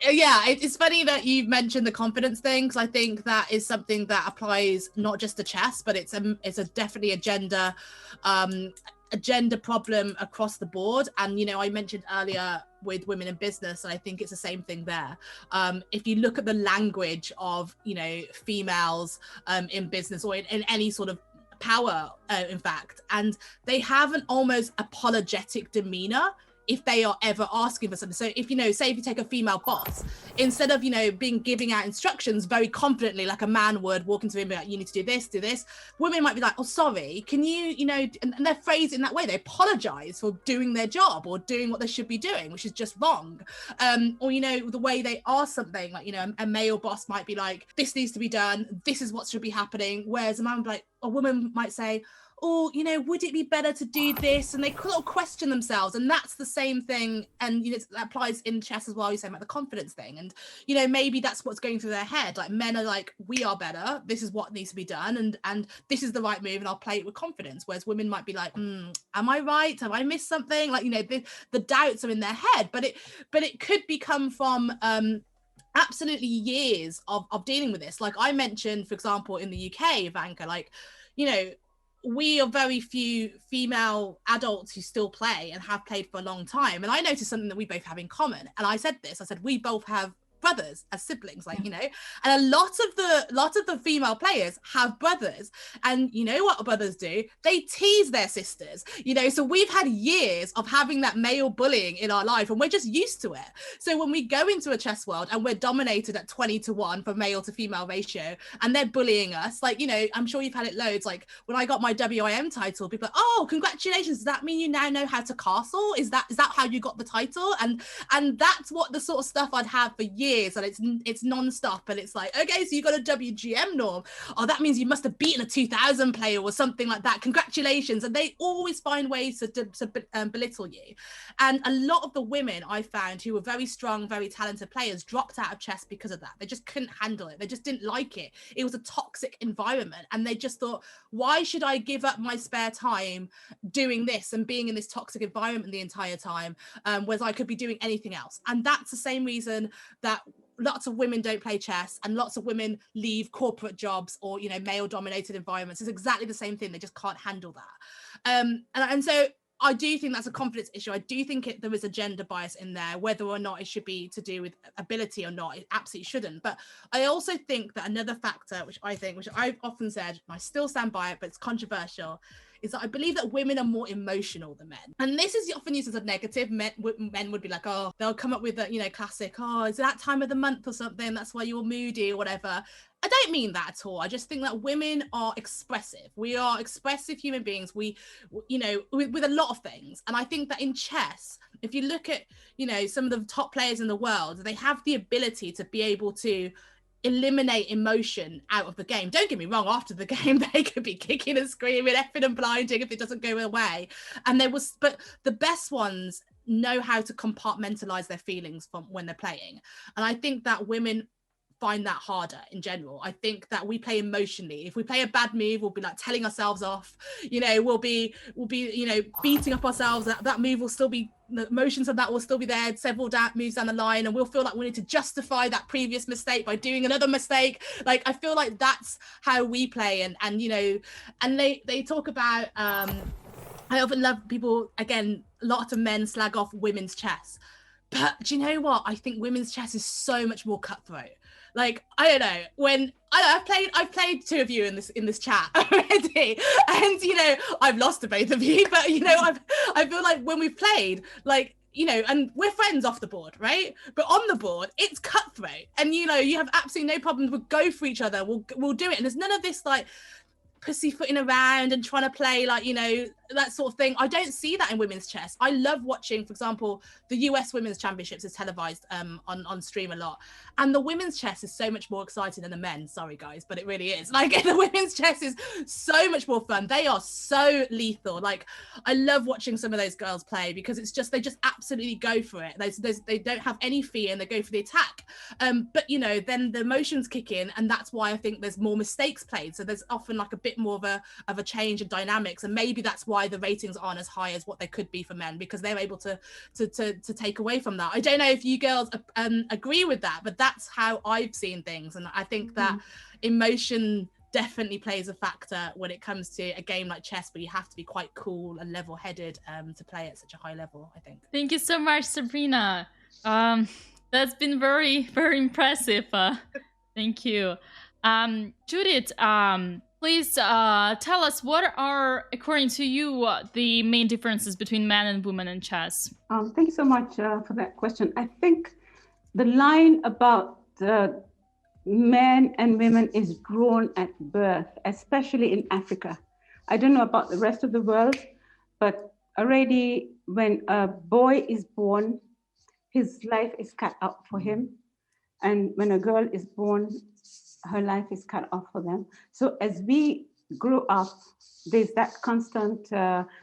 H: Yeah, it's funny that you've mentioned the confidence thing, because I think that is something that applies not just to chess, but it's definitely a gender problem across the board. And, you know, I mentioned earlier with women in business, and I think it's the same thing there. If you look at the language of, you know, females in business, or in any sort of power, in fact, and they have an almost apologetic demeanor if they are ever asking for something. So if, you know, say if you take a female boss, instead of, you know, giving out instructions very confidently like a man would, walk into him and be like, you need to do this, women might be like, oh, sorry, can you, you know, and they're phrased in that way. They apologize for doing their job or doing what they should be doing, which is just wrong. Or, you know, the way they ask something, like, you know, a male boss might be like, this needs to be done, this is what should be happening. Whereas a woman might say, oh, you know, would it be better to do this? And they sort of question themselves. And that's the same thing. And, you know, that applies in chess as well. You say about the confidence thing. And, you know, maybe that's what's going through their head. Like, men are like, we are better. This is what needs to be done. And this is the right move. And I'll play it with confidence. Whereas women might be like, am I right? Have I missed something? Like, you know, the doubts are in their head. But it could become from absolutely years of dealing with this. Like I mentioned, for example, in the UK, Jovanka, like, you know, we are very few female adults who still play and have played for a long time. And I noticed something that we both have in common. And I said we both have brothers as siblings, like, you know, and a lot of the female players have brothers, and you know what brothers do, they tease their sisters, you know, so we've had years of having that male bullying in our life and we're just used to it. So when we go into a chess world and we're dominated at 20-1 for male to female ratio and they're bullying us, like, you know, I'm sure you've had it loads, like when I got my WIM title, people are like, oh, congratulations, does that mean you now know how to castle? Is that how you got the title? And that's what the sort of stuff I'd have for years, and it's non-stop, and it's like, okay, so you got a WGM norm, oh, that means you must have beaten a 2000 player or something like that, congratulations. And they always find ways to belittle you. And a lot of the women I found who were very strong, very talented players dropped out of chess because of that. They just couldn't handle it, they just didn't like it. It was a toxic environment, and they just thought, why should I give up my spare time doing this and being in this toxic environment the entire time, whereas I could be doing anything else? And that's the same reason that lots of women don't play chess and lots of women leave corporate jobs or, you know, male dominated environments. It's exactly the same thing. They just can't handle that. And so I do think that's a confidence issue. I do think there is a gender bias in there, whether or not it should be to do with ability or not. It absolutely shouldn't. But I also think that another factor, which I've often said, and I still stand by it, but it's controversial, is that I believe that women are more emotional than men. And this is often used as a negative. Men would be like, oh, they'll come up with a, you know, classic, oh, it's that time of the month or something, that's why you're moody or whatever. I don't mean that at all. I just think that women are expressive. We are expressive human beings. We, you know, with a lot of things. And I think that in chess, if you look at, you know, some of the top players in the world, they have the ability to be able to eliminate emotion out of the game. Don't get me wrong, after the game they could be kicking and screaming, effing and blinding if it doesn't go away. But the best ones know how to compartmentalize their feelings from when they're playing. And I think that women find that harder in general. I think that we play emotionally. If we play a bad move, we'll be like telling ourselves off, you know, we'll be you know, beating up ourselves. That move will still be, the emotions of that will still be there several moves down the line, and we'll feel like we need to justify that previous mistake by doing another mistake. Like, I feel like that's how we play. And you know, and they talk about I often love people, again, a lot of men slag off women's chess, but do you know what? I think women's chess is so much more cutthroat. Like, I don't know, I've played two of you in this chat already, and you know, I've lost to both of you, but you know, I feel like when we've played, like, you know, and we're friends off the board, right? But on the board, it's cutthroat, and you know, you have absolutely no problems. We'll go for each other. We'll do it, and there's none of this like pussyfooting around and trying to play, like, you know, that sort of thing. I don't see that in women's chess. I love watching, for example, the US Women's Championships is televised on stream a lot, and the women's chess is so much more exciting than the men. Sorry guys, but it really is. Like, the women's chess is so much more fun. They are so lethal. Like, I love watching some of those girls play because it's just, they just absolutely go for it. They don't have any fear and they go for the attack. But you know, then the emotions kick in, and that's why I think there's more mistakes played. So there's often like a bit more of a change in dynamics, and maybe that's why the ratings aren't as high as what they could be for men, because they're able to take away from that. I don't know if you girls agree with that, but that's how I've seen things, and I think that emotion definitely plays a factor when it comes to a game like chess, where you have to be quite cool and level-headed to play at such a high level, I think.
A: Thank you so much, Sabrina. That's been very, very impressive. Thank you. Judith, please tell us, what are, according to you, the main differences between men and women in chess?
G: Thank you so much for that question. I think the line about men and women is drawn at birth, especially in Africa. I don't know about the rest of the world, but already when a boy is born, his life is cut out for him. And when a girl is born, her life is cut off for them. So as we grow up, there's that constant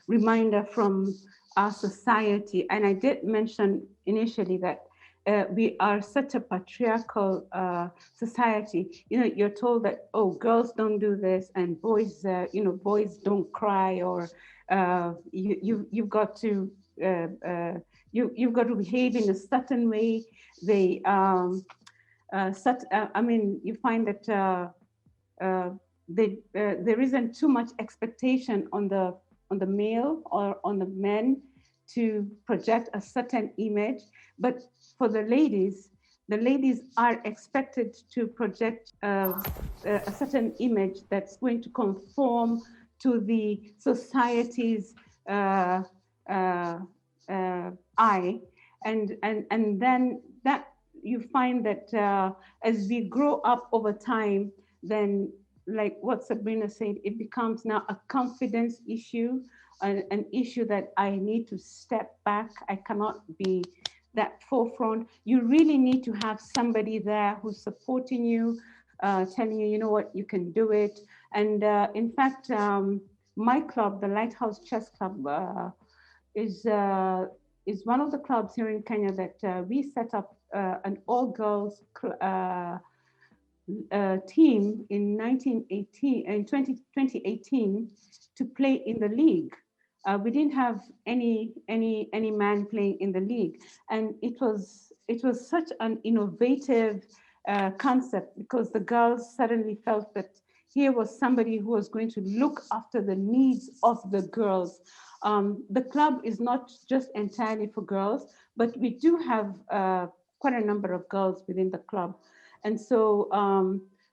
G: reminder from our society. And I did mention initially that we are such a patriarchal society. You know, you're told that, oh, girls don't do this, and boys, boys don't cry, or you've got to you've got to behave in a certain way. They you find that there isn't too much expectation on the male or on the men to project a certain image, but for the ladies are expected to project a certain image that's going to conform to the society's eye, and then that you find that as we grow up over time, then like what Sabrina said, it becomes now a confidence issue, an issue that I need to step back. I cannot be that forefront. You really need to have somebody there who's supporting you, telling you, you know what, you can do it. And in fact, my club, the Lighthouse Chess Club, is one of the clubs here in Kenya that we set up an all-girls team in 2018 to play in the league. We didn't have any man playing in the league, and it was such an innovative concept, because the girls suddenly felt that here was somebody who was going to look after the needs of the girls. The club is not just entirely for girls, but we do have quite a number of girls within the club. And so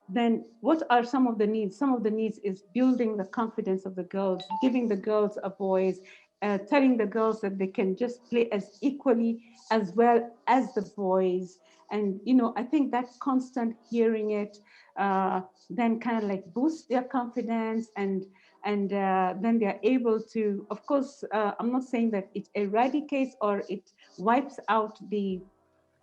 G: then what are some of the needs? Some of the needs is building the confidence of the girls, giving the girls a voice, telling the girls that they can just play as equally as well as the boys. And, you know, I think that constant hearing it then kind of like boosts their confidence, and then they're able to, of course, I'm not saying that it eradicates or it wipes out the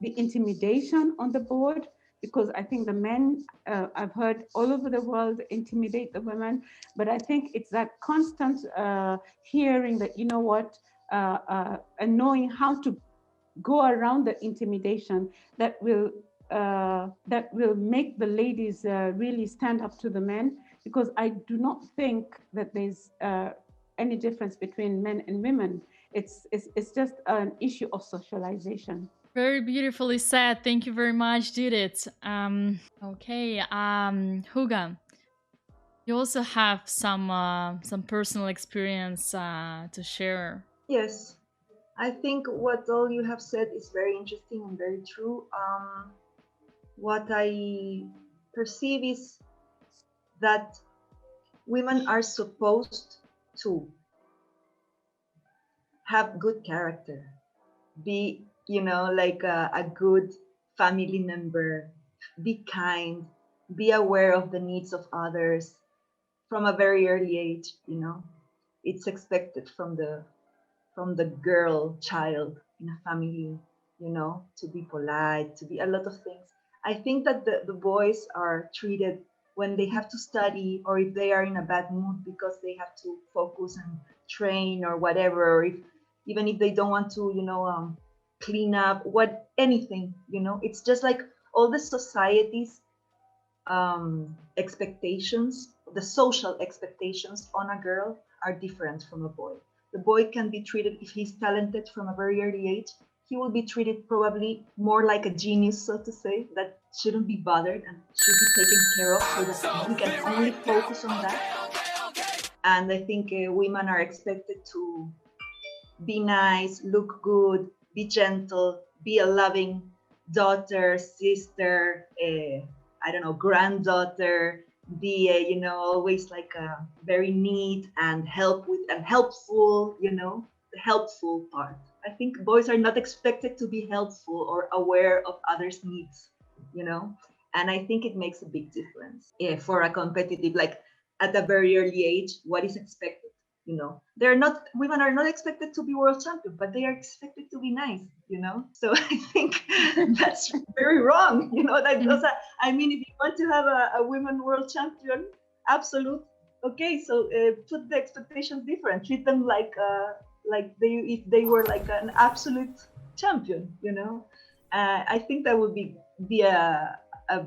G: intimidation on the board, because I think the men, I've heard all over the world, intimidate the women, but I think it's that constant hearing that, you know what, and knowing how to go around the intimidation that will make the ladies really stand up to the men, because I do not think that there's any difference between men and women. It's just an issue of socialization.
A: Very beautifully said. Thank you very much, Judith. Okay, Juga, you also have some personal experience to share.
I: Yes, I think what all you have said is very interesting and very true. What I perceive is that women are supposed to have good character, be, you know, like a good family member, be kind, be aware of the needs of others from a very early age. You know, it's expected from the girl child in a family, you know, to be polite, to be a lot of things. I think that the boys are treated when they have to study, or if they are in a bad mood because they have to focus and train or whatever, or even if they don't want to, you know, clean up, anything, you know, it's just like all the society's expectations, the social expectations on a girl are different from a boy. The boy can be treated, if he's talented from a very early age, he will be treated probably more like a genius, so to say, that shouldn't be bothered and should be taken care of, so that he can only focus on that. And I think women are expected to be nice, look good, be gentle, be a loving daughter, sister, I don't know, granddaughter, be you know, always like very neat and helpful, you know, the helpful part. I think boys are not expected to be helpful or aware of others' needs, you know, and I think it makes a big difference for a competitive, like at a very early age, what is expected. You know, women are not expected to be world champion, but they are expected to be nice, you know? So I think that's very wrong, you know, that I mean, if you want to have a women world champion, absolute, okay, so put the expectations different. Treat them like if they were like an absolute champion. I think that would be a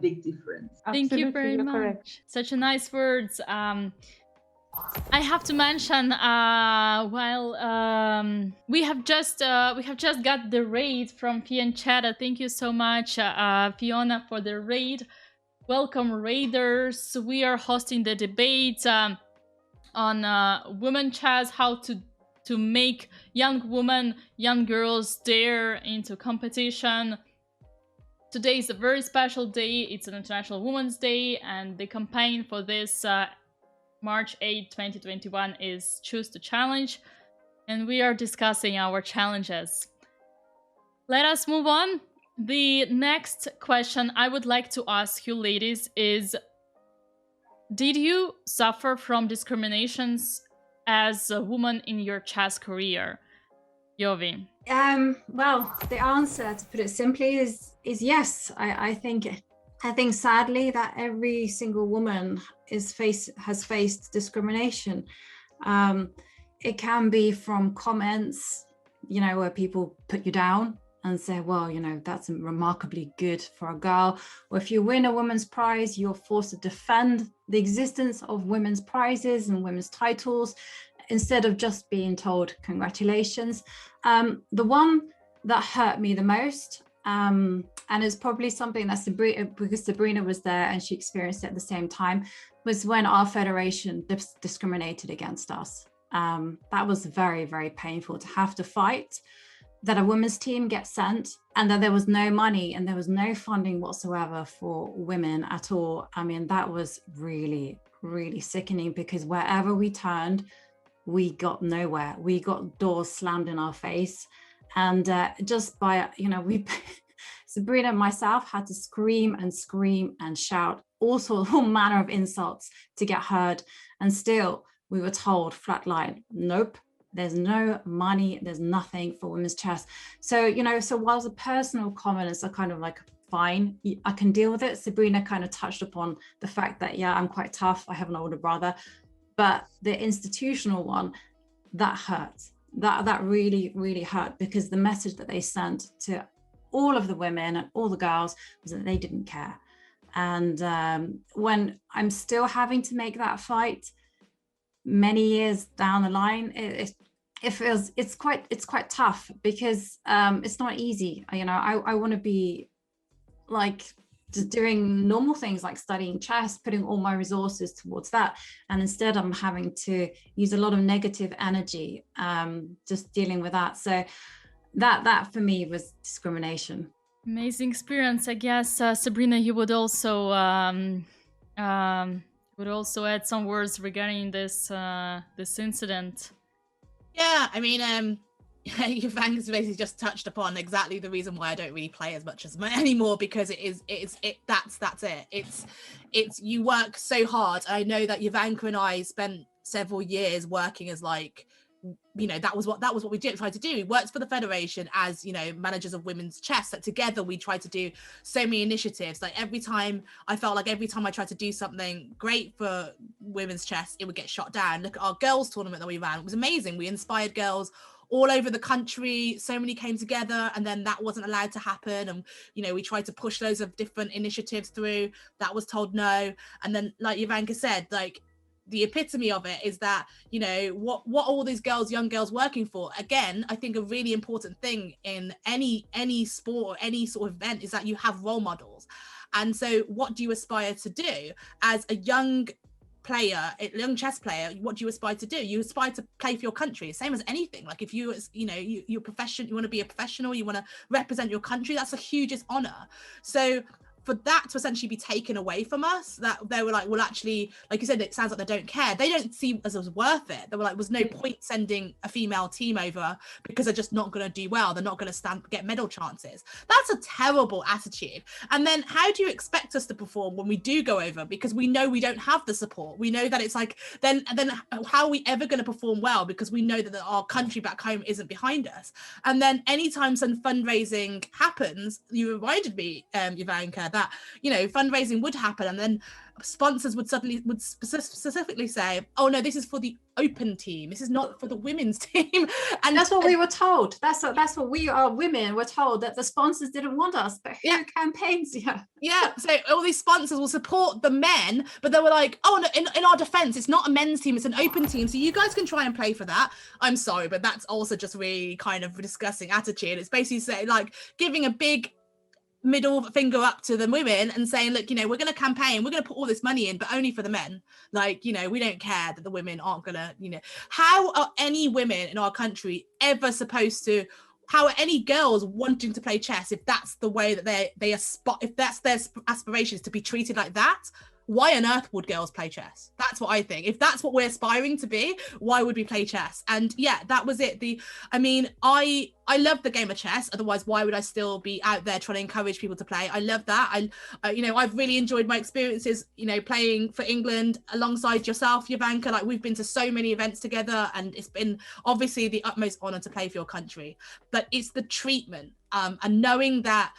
I: big difference.
A: Thank you very
G: you're
A: much.
G: correct.
A: Such a nice words. I have to mention, we have just got the raid from Fiancetta. Thank you so much, Fiona, for the raid. Welcome, raiders. We are hosting the debate on women chess, how to make young women, young girls dare into competition. Today is a very special day. It's an International Women's Day, and the campaign for this March 8, 2021 is Choose to Challenge, and we are discussing our challenges. Let us move on. The next question I would like to ask you, ladies, is: did you suffer from discriminations as a woman in your chess career? Jovi.
F: Well, the answer, to put it simply, is yes. I think sadly that every single woman has faced discrimination. It can be from comments, where people put you down and say, well, that's remarkably good for a girl. Or if you win a women's prize, you're forced to defend the existence of women's prizes and women's titles instead of just being told congratulations. The one that hurt me the most, and it's probably something that Sabrina was there and she experienced it at the same time, was when our federation discriminated against us. That was very, very painful to have to fight that a women's team gets sent and that there was no money and there was no funding whatsoever for women at all. I mean, that was really, really sickening, because wherever we turned, we got nowhere. We got doors slammed in our face. And just by, Sabrina and myself had to scream and shout all manner of insults to get heard. And still we were told flatline, nope, there's no money, there's nothing for women's chess. So, so whilst a personal comment is a kind of like, fine, I can deal with it. Sabrina kind of touched upon the fact that, yeah, I'm quite tough. I have an older brother. But the institutional one, that hurt. That really, really hurt, because the message that they sent to all of the women and all the girls was that they didn't care. And when I'm still having to make that fight many years down the line, it's quite tough, because it's not easy. I want to be like just doing normal things like studying chess, putting all my resources towards that. And instead I'm having to use a lot of negative energy, just dealing with that. So that for me was discrimination.
A: Amazing experience. I guess, Sabrina, you would also add some words regarding this incident.
H: Yeah, I mean, Jovanka's basically just touched upon exactly the reason why I don't really play as much as anymore, because that's it. It's you work so hard. I know that Jovanka and I spent several years working as like, that was what we tried to do. We worked for the federation as, managers of women's chess. That together we tried to do so many initiatives. Like every time I tried to do something great for women's chess, it would get shot down. Look at our girls tournament that we ran. It was amazing. We inspired girls all over the country. So many came together, and then that wasn't allowed to happen. And we tried to push loads of different initiatives through. That was told no. And then, like Jovanka said, like the epitome of it is that, what all these girls, young girls working for. Again, I think a really important thing in any sport or any sort of event is that you have role models. And so what do you aspire to do as a young player, a young chess player? What do you aspire to do? You aspire to play for your country, same as anything. Like if you're profession, you want to be a professional, you want to represent your country, that's the hugest honor. So for that to essentially be taken away from us, that they were like, well, actually, like you said, it sounds like they don't care. They don't see us as worth it. They were like, there's no point sending a female team over because they're just not going to do well. They're not going to get medal chances. That's a terrible attitude. And then how do you expect us to perform when we do go over? Because we know we don't have the support. We know that it's like, then how are we ever going to perform well? Because we know that our country back home isn't behind us. And then anytime some fundraising happens, you reminded me, Jovanka, that, you know, fundraising would happen, and then sponsors would specifically say, oh no, this is for the open team, this is not for the women's team. And
F: that's what we were told. That's what we are women were told, that the sponsors didn't want us, but who campaigns?
H: So all these sponsors will support the men, but they were like, oh no, in our defense, it's not a men's team, it's an open team, so you guys can try and play for that. I'm sorry, but that's also just really kind of a disgusting attitude. It's basically saying, like, giving a big middle finger up to the women and saying, look, you know, we're going to campaign, we're going to put all this money in, but only for the men. Like, you know, we don't care that the women aren't going to, you know, how are any women in our country ever supposed to, how are any girls wanting to play chess if that's the way that they aspire, if that's their aspirations, to be treated like that? Why on earth would girls play chess? That's what I think. If that's what we're aspiring to be, why would we play chess? And yeah, that was it. I mean, I love the game of chess. Otherwise, why would I still be out there trying to encourage people to play? I love that. You know, I've really enjoyed my experiences, you know, playing for England alongside yourself, Jovanka. Like, we've been to so many events together, and it's been obviously the utmost honor to play for your country. But it's the treatment, and knowing that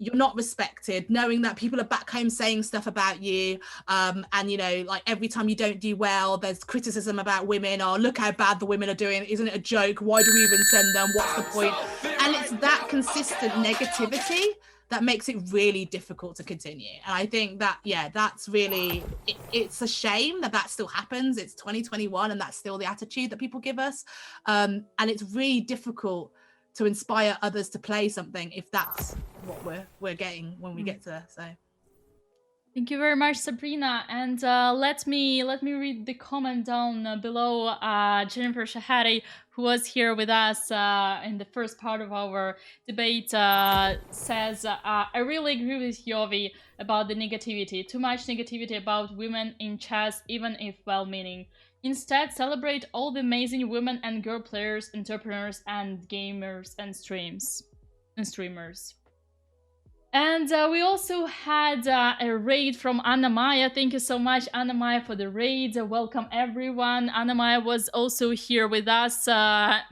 H: you're not respected, knowing that people are back home saying stuff about you, and, you know, like, every time you don't do well, there's criticism about women, or look how bad the women are doing, isn't it a joke, why do we even send them, what's the point? And it's that consistent negativity that makes it really difficult to continue. And I think that, yeah, that's really, it's a shame that still happens. It's 2021 and that's still the attitude that people give us, and it's really difficult to inspire others to play something if that's what we're getting when we get to there. So
A: thank you very much, Sabrina. And let me read the comment down below. Jennifer Shahade, who was here with us in the first part of our debate, says, I really agree with Yovi about the negativity. Too much negativity about women in chess, even if well-meaning. Instead, celebrate all the amazing women and girl players, entrepreneurs, and gamers and streamers. And we also had a raid from Anna-Maja. Thank you so much, Anna-Maja, for the raid. Welcome, everyone. Anna-Maja was also here with us,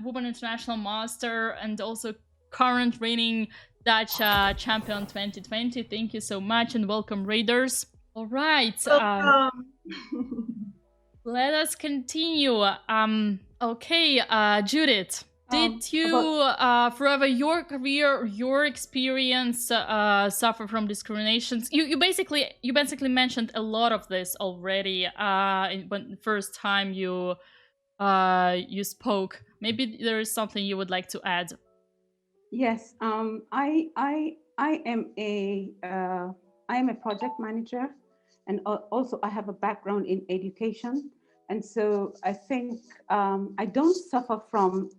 A: Women International Master, and also current reigning Dutch champion 2020. Thank you so much, and welcome, raiders. All right. Let us continue. Okay, Judith, did you, throughout your career, your experience, suffer from discriminations? You basically mentioned a lot of this already when the first time you spoke. Maybe there is something you would like to add.
G: Yes, I am a project manager, and also I have a background in education. And so I think I don't suffer from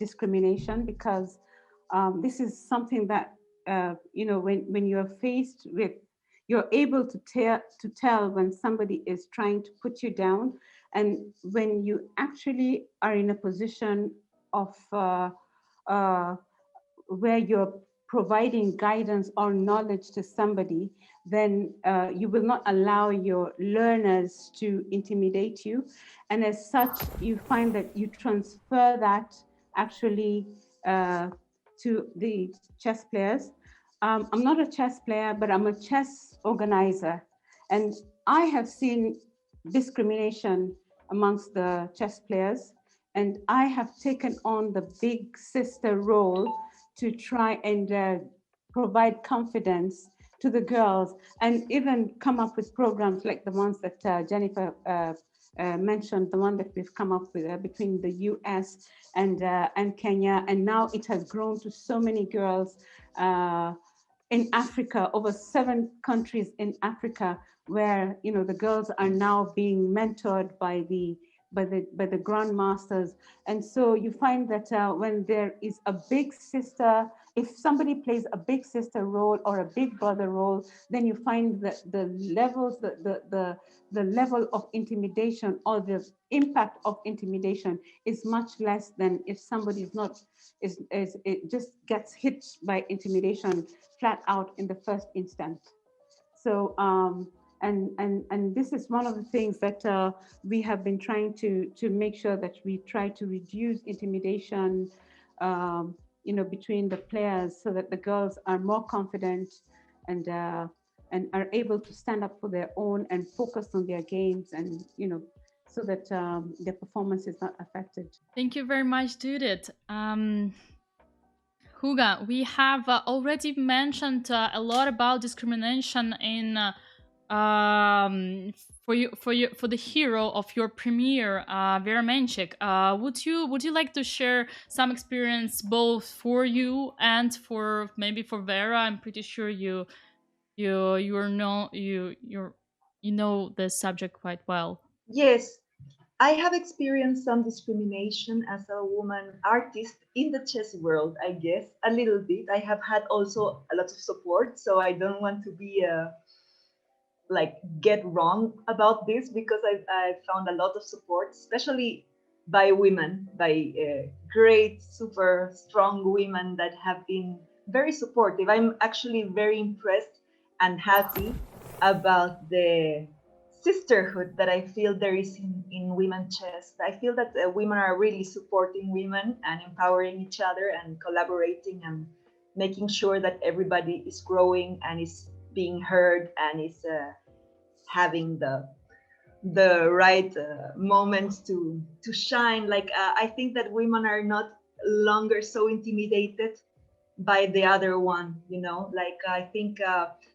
G: discrimination because this is something that, you know, when you're faced with, you're able to tell when somebody is trying to put you down. And when you actually are in a position of where you're providing guidance or knowledge to somebody, then you will not allow your learners to intimidate you. And as such, you find that you transfer that actually to the chess players. I'm not a chess player, but I'm a chess organizer. And I have seen discrimination amongst the chess players. And I have taken on the big sister role to try and provide confidence to the girls, and even come up with programs like the ones that Jennifer mentioned, the one that we've come up with between the US and Kenya, and now it has grown to so many girls in Africa, over 7 countries in Africa, where, you know, the girls are now being mentored by the grandmasters. And so you find that when there is a big sister, if somebody plays a big sister role or a big brother role, then you find that the level of intimidation or the impact of intimidation is much less than if somebody it just gets hit by intimidation flat out in the first instant. So and this is one of the things that we have been trying to make sure that we try to reduce intimidation, you know, between the players, so that the girls are more confident and and are able to stand up for their own and focus on their games, and so that their performance is not affected.
A: Thank you very much, Judith. Juga, we have already mentioned a lot about discrimination in for the hero of your premiere, Reizniece-Ozola. Would you like to share some experience both for you and for maybe for Vera? I'm pretty sure you know the subject quite well.
I: Yes, I have experienced some discrimination as a woman artist in the chess world, I guess, a little bit. I have had also a lot of support, so I don't want to be get wrong about this, because I found a lot of support, especially by women, by great, super strong women that have been very supportive. I'm actually very impressed and happy about the sisterhood that I feel there is in women chess. I feel that women are really supporting women and empowering each other and collaborating and making sure that everybody is growing and is being heard and is having the right moments to shine. I think that women are not longer so intimidated by the other one, I think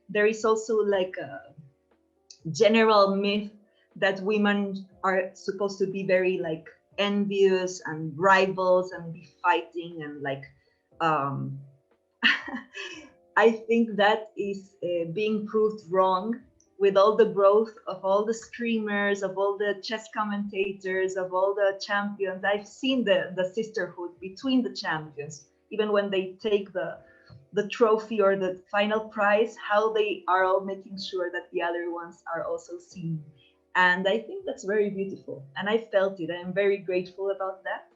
I: there is also a general myth that women are supposed to be very envious and rivals and be fighting and I think that is being proved wrong with all the growth of all the streamers, of all the chess commentators, of all the champions. I've seen the sisterhood between the champions, even when they take the trophy or the final prize, how they are all making sure that the other ones are also seen. And I think that's very beautiful. And I felt it. I'm very grateful about that,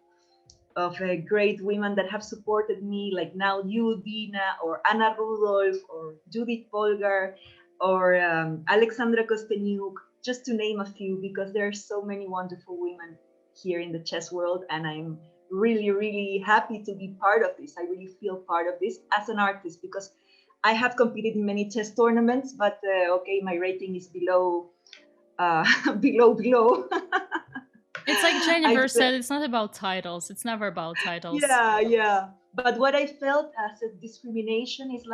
I: of great women that have supported me, like now you, Dina, or Anna Rudolph, or Judith Polgar, or Alexandra Kostenyuk, just to name a few, because there are so many wonderful women here in the chess world, and I'm really, really happy to be part of this. I really feel part of this as an artist, because I have competed in many chess tournaments, but okay, my rating is below.
A: It's like Jennifer said, it's not about titles. It's never about titles.
I: Yeah. But what I felt as a discrimination is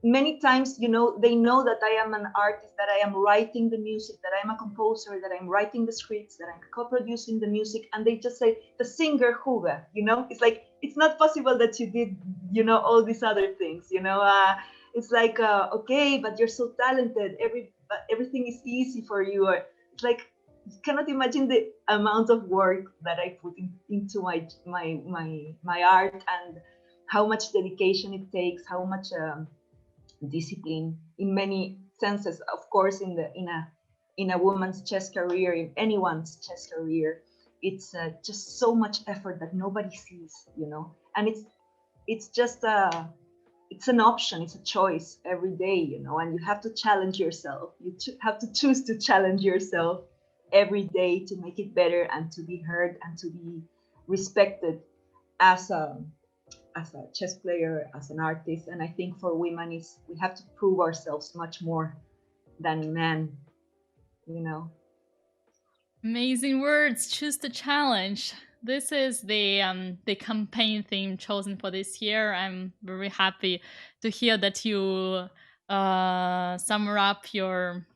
I: many times, they know that I am an artist, that I am writing the music, that I'm a composer, that I'm writing the scripts, that I'm co-producing the music, and they just say, the singer Juga, it's it's not possible that you did, all these other things, it's okay, but you're so talented, everything is easy for you. Or it's you cannot imagine the amount of work that I put into my art, and how much dedication it takes, how much discipline in many senses. Of course, in a woman's chess career, in anyone's chess career, it's just so much effort that nobody sees, and it's just it's an option, it's a choice every day, and you have to challenge yourself. You have to choose to challenge yourself every day to make it better and to be heard and to be respected as a chess player, as an artist. And I think for women, we have to prove ourselves much more than men,
A: Amazing words. Choose the challenge. This is the campaign theme chosen for this year. I'm very happy to hear that you sum up your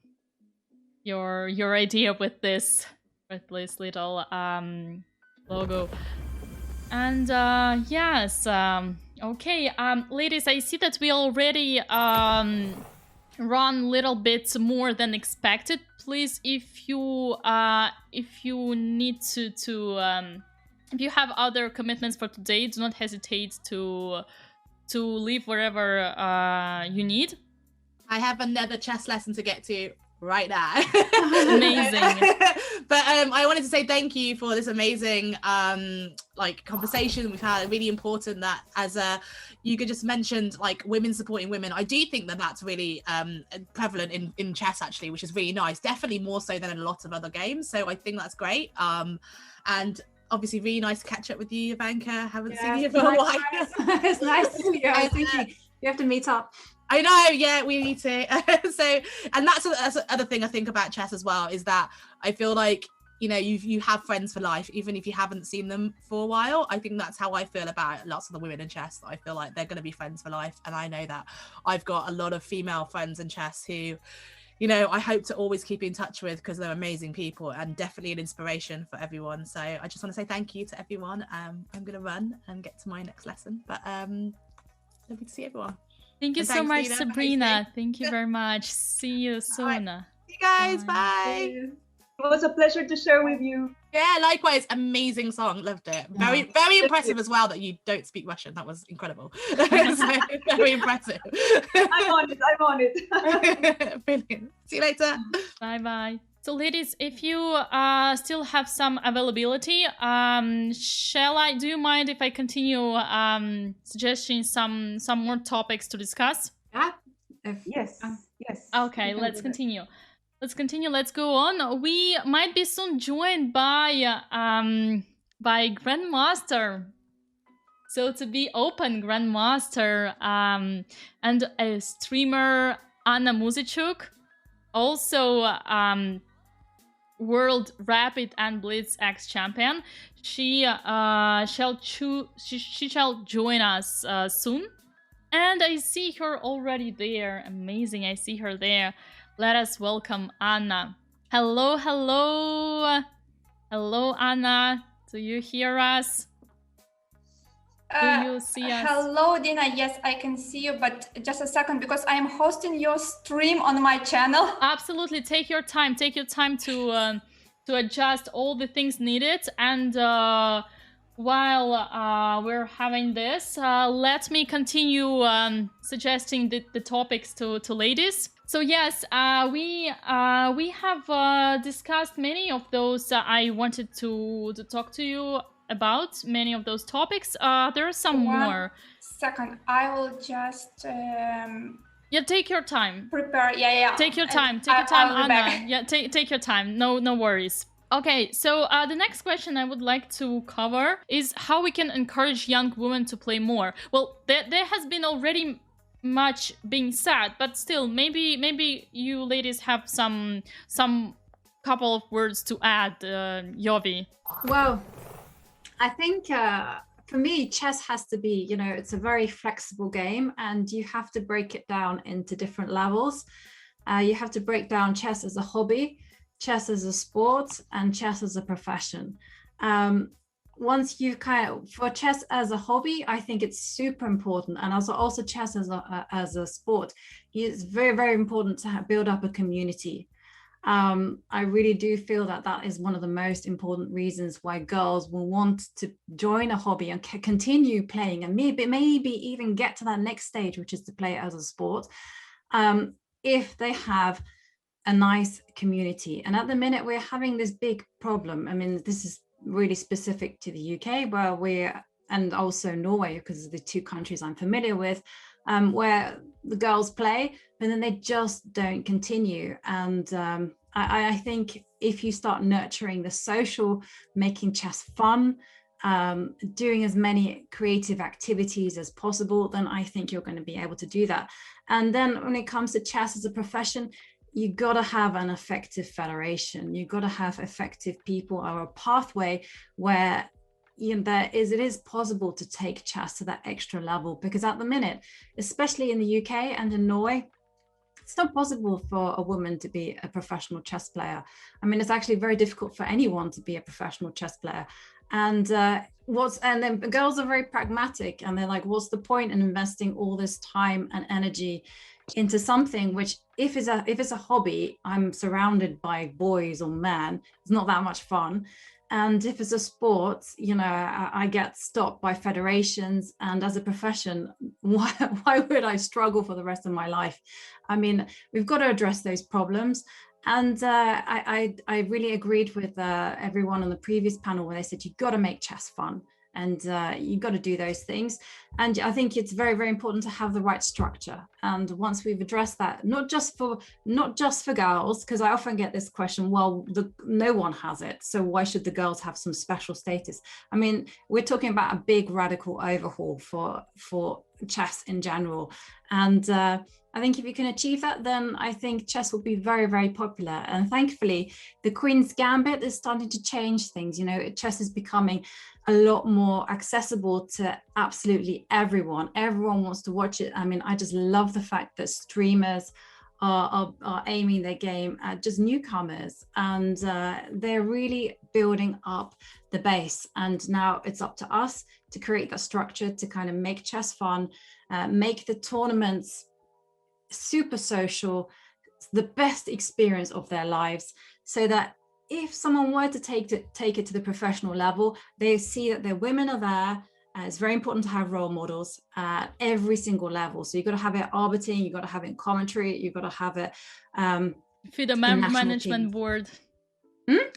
A: idea with this little logo. And yes, okay, ladies, I see that we already run a little bit more than expected. Please, if you need to if you have other commitments for today, do not hesitate to leave wherever you need.
H: I have another chess lesson to get to right now.
A: Amazing.
H: But I wanted to say thank you for this amazing conversation we've had. Really important that, as Juga just mentioned, women supporting women. I do think that that's really prevalent in chess, actually, which is really nice. Definitely more so than in a lot of other games. So I think that's great. And obviously really nice to catch up with you, Jovanka. Haven't seen you for a while.
F: It's nice to see you. I was thinking you have to meet up.
H: I know, yeah, we need to. So, and that's the other thing I think about chess as well, is that I feel like, you know, you have friends for life, even if you haven't seen them for a while. I think that's how I feel about lots of the women in chess. I feel like they're going to be friends for life. And I know that I've got a lot of female friends in chess who, you know, I hope to always keep in touch with, because they're amazing people and definitely an inspiration for everyone. So I just want to say thank you to everyone. I'm going to run and get to my next lesson, but lovely to see everyone.
A: Thank you so much, Dina, Sabrina. Thank you very much. See you soon.
H: Right. See you guys. Bye.
I: It was a pleasure to share with you.
H: Yeah, likewise. Amazing song. Loved it. Very, very impressive as well that you don't speak Russian. That was incredible. So, very impressive.
I: I'm on it.
H: Brilliant. See you later.
A: Bye-bye. So ladies, if you still have some availability, do you mind if I continue suggesting some more topics to discuss?
G: Yeah. Yes. Yes.
A: Okay, let's continue. Let's go on. We might be soon joined by Grandmaster. So to be open, Grandmaster and a streamer, Anna Muzychuk. Also World Rapid and Blitz X champion. She shall join us soon. And I see her already there. Amazing, I see her there. Let us welcome Anna. Hello, hello. Hello, Anna. Do you hear us? Do you see us?
J: Hello, Dina. Yes, I can see you, but just a second, because I am hosting your stream on my channel.
A: Absolutely. Take your time. Take your time to adjust all the things needed. And while we're having this, let me continue suggesting the topics to ladies. So yes, we have discussed many of those I wanted to talk to you about, many of those topics. There are some more.
J: Second, I will just
A: yeah, take your time.
J: Prepare. Yeah.
A: Take your time. Take your time, Anna. Yeah, take your time. No worries. Okay, so the next question I would like to cover is how we can encourage young women to play more. Well, there has been already much being said, but still, maybe you ladies have some couple of words to add, Yovi.
F: Well, I think for me, chess has to be, you know, it's a very flexible game, and you have to break it down into different levels. You have to break down chess as a hobby, chess as a sport, and chess as a profession. Once you for chess as a hobby, I think it's super important, and also chess as a sport, it's very, very important to build up a community. I really do feel that is one of the most important reasons why girls will want to join a hobby and continue playing, and maybe even get to that next stage, which is to play it as a sport, if they have a nice community. And at the minute, we're having this big problem. I mean, this is really specific to the UK, and also Norway, because of the two countries I'm familiar with, where the girls play, but then they just don't continue. And I think if you start nurturing the social, making chess fun, doing as many creative activities as possible, then I think you're going to be able to do that. And then when it comes to chess as a profession, you got to have an effective federation. You got to have effective people, or a pathway where it is possible to take chess to that extra level. Because at the minute, especially in the UK and in Norway, it's not possible for a woman to be a professional chess player. I mean, it's actually very difficult for anyone to be a professional chess player. And then girls are very pragmatic, and they're like, what's the point in investing all this time and energy into something which, if it's a hobby, I'm surrounded by boys or men, it's not that much fun. And if it's a sport, I get stopped by federations, and as a profession, why would I struggle for the rest of my life? I mean, we've got to address those problems. And I really agreed with everyone on the previous panel where they said, you've got to make chess fun, and you've got to do those things. And I think it's very, very important to have the right structure. And once we've addressed that, not just for girls, because I often get this question, well, no one has it, so why should the girls have some special status? I mean, we're talking about a big radical overhaul for chess in general. And I think if you can achieve that, then I think chess will be very, very popular. And thankfully, the Queen's Gambit is starting to change things. Chess is becoming a lot more accessible to absolutely everyone. Everyone wants to watch it. I mean, I just love the fact that streamers are aiming their game at just newcomers, and they're really building up the base. And now it's up to us to create that structure to kind of make chess fun, make the tournaments super social, the best experience of their lives, so that if someone were to take it to the professional level, they see that their women are there. It's very important to have role models at every single level. So you've got to have it arbiting, you've got to have it in commentary, you've got to have it
A: FIDE management board.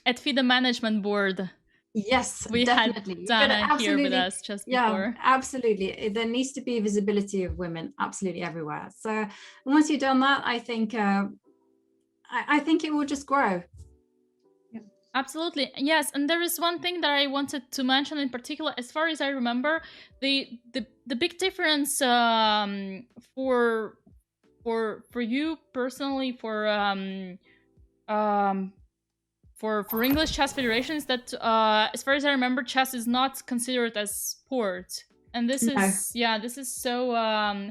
A: At FIDE management board.
F: Yes,
A: we
F: definitely.
A: had Dana here with us just before.
F: Yeah, absolutely. There needs to be visibility of women absolutely everywhere. So once you've done that, I think it will just grow.
A: Absolutely, yes. And there is one thing that I wanted to mention in particular. As far as I remember, the big difference for you personally, for English Chess Federation, is that as far as I remember, chess is not considered as sport, and this is so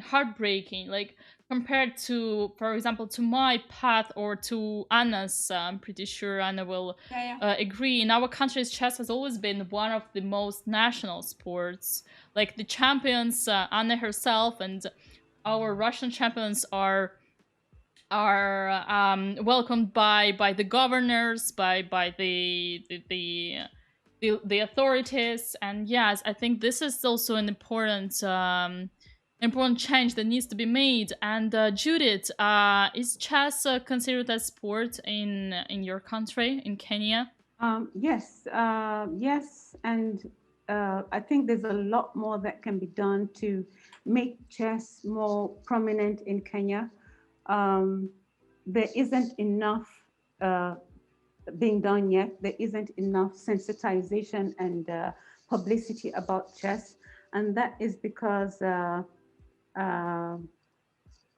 A: heartbreaking. Like, compared to, for example, to my path or to Anna's, I'm pretty sure Anna will agree. In our countries, chess has always been one of the most national sports. Like the champions, Anna herself and our Russian champions are welcomed by the governors, by the authorities, and yes, I think this is also an important change that needs to be made. And Judith, is chess considered as sport in your country, in Kenya?
G: Yes, and I think there's a lot more that can be done to make chess more prominent in Kenya. There isn't enough being done yet. There isn't enough sensitization and publicity about chess, and that is because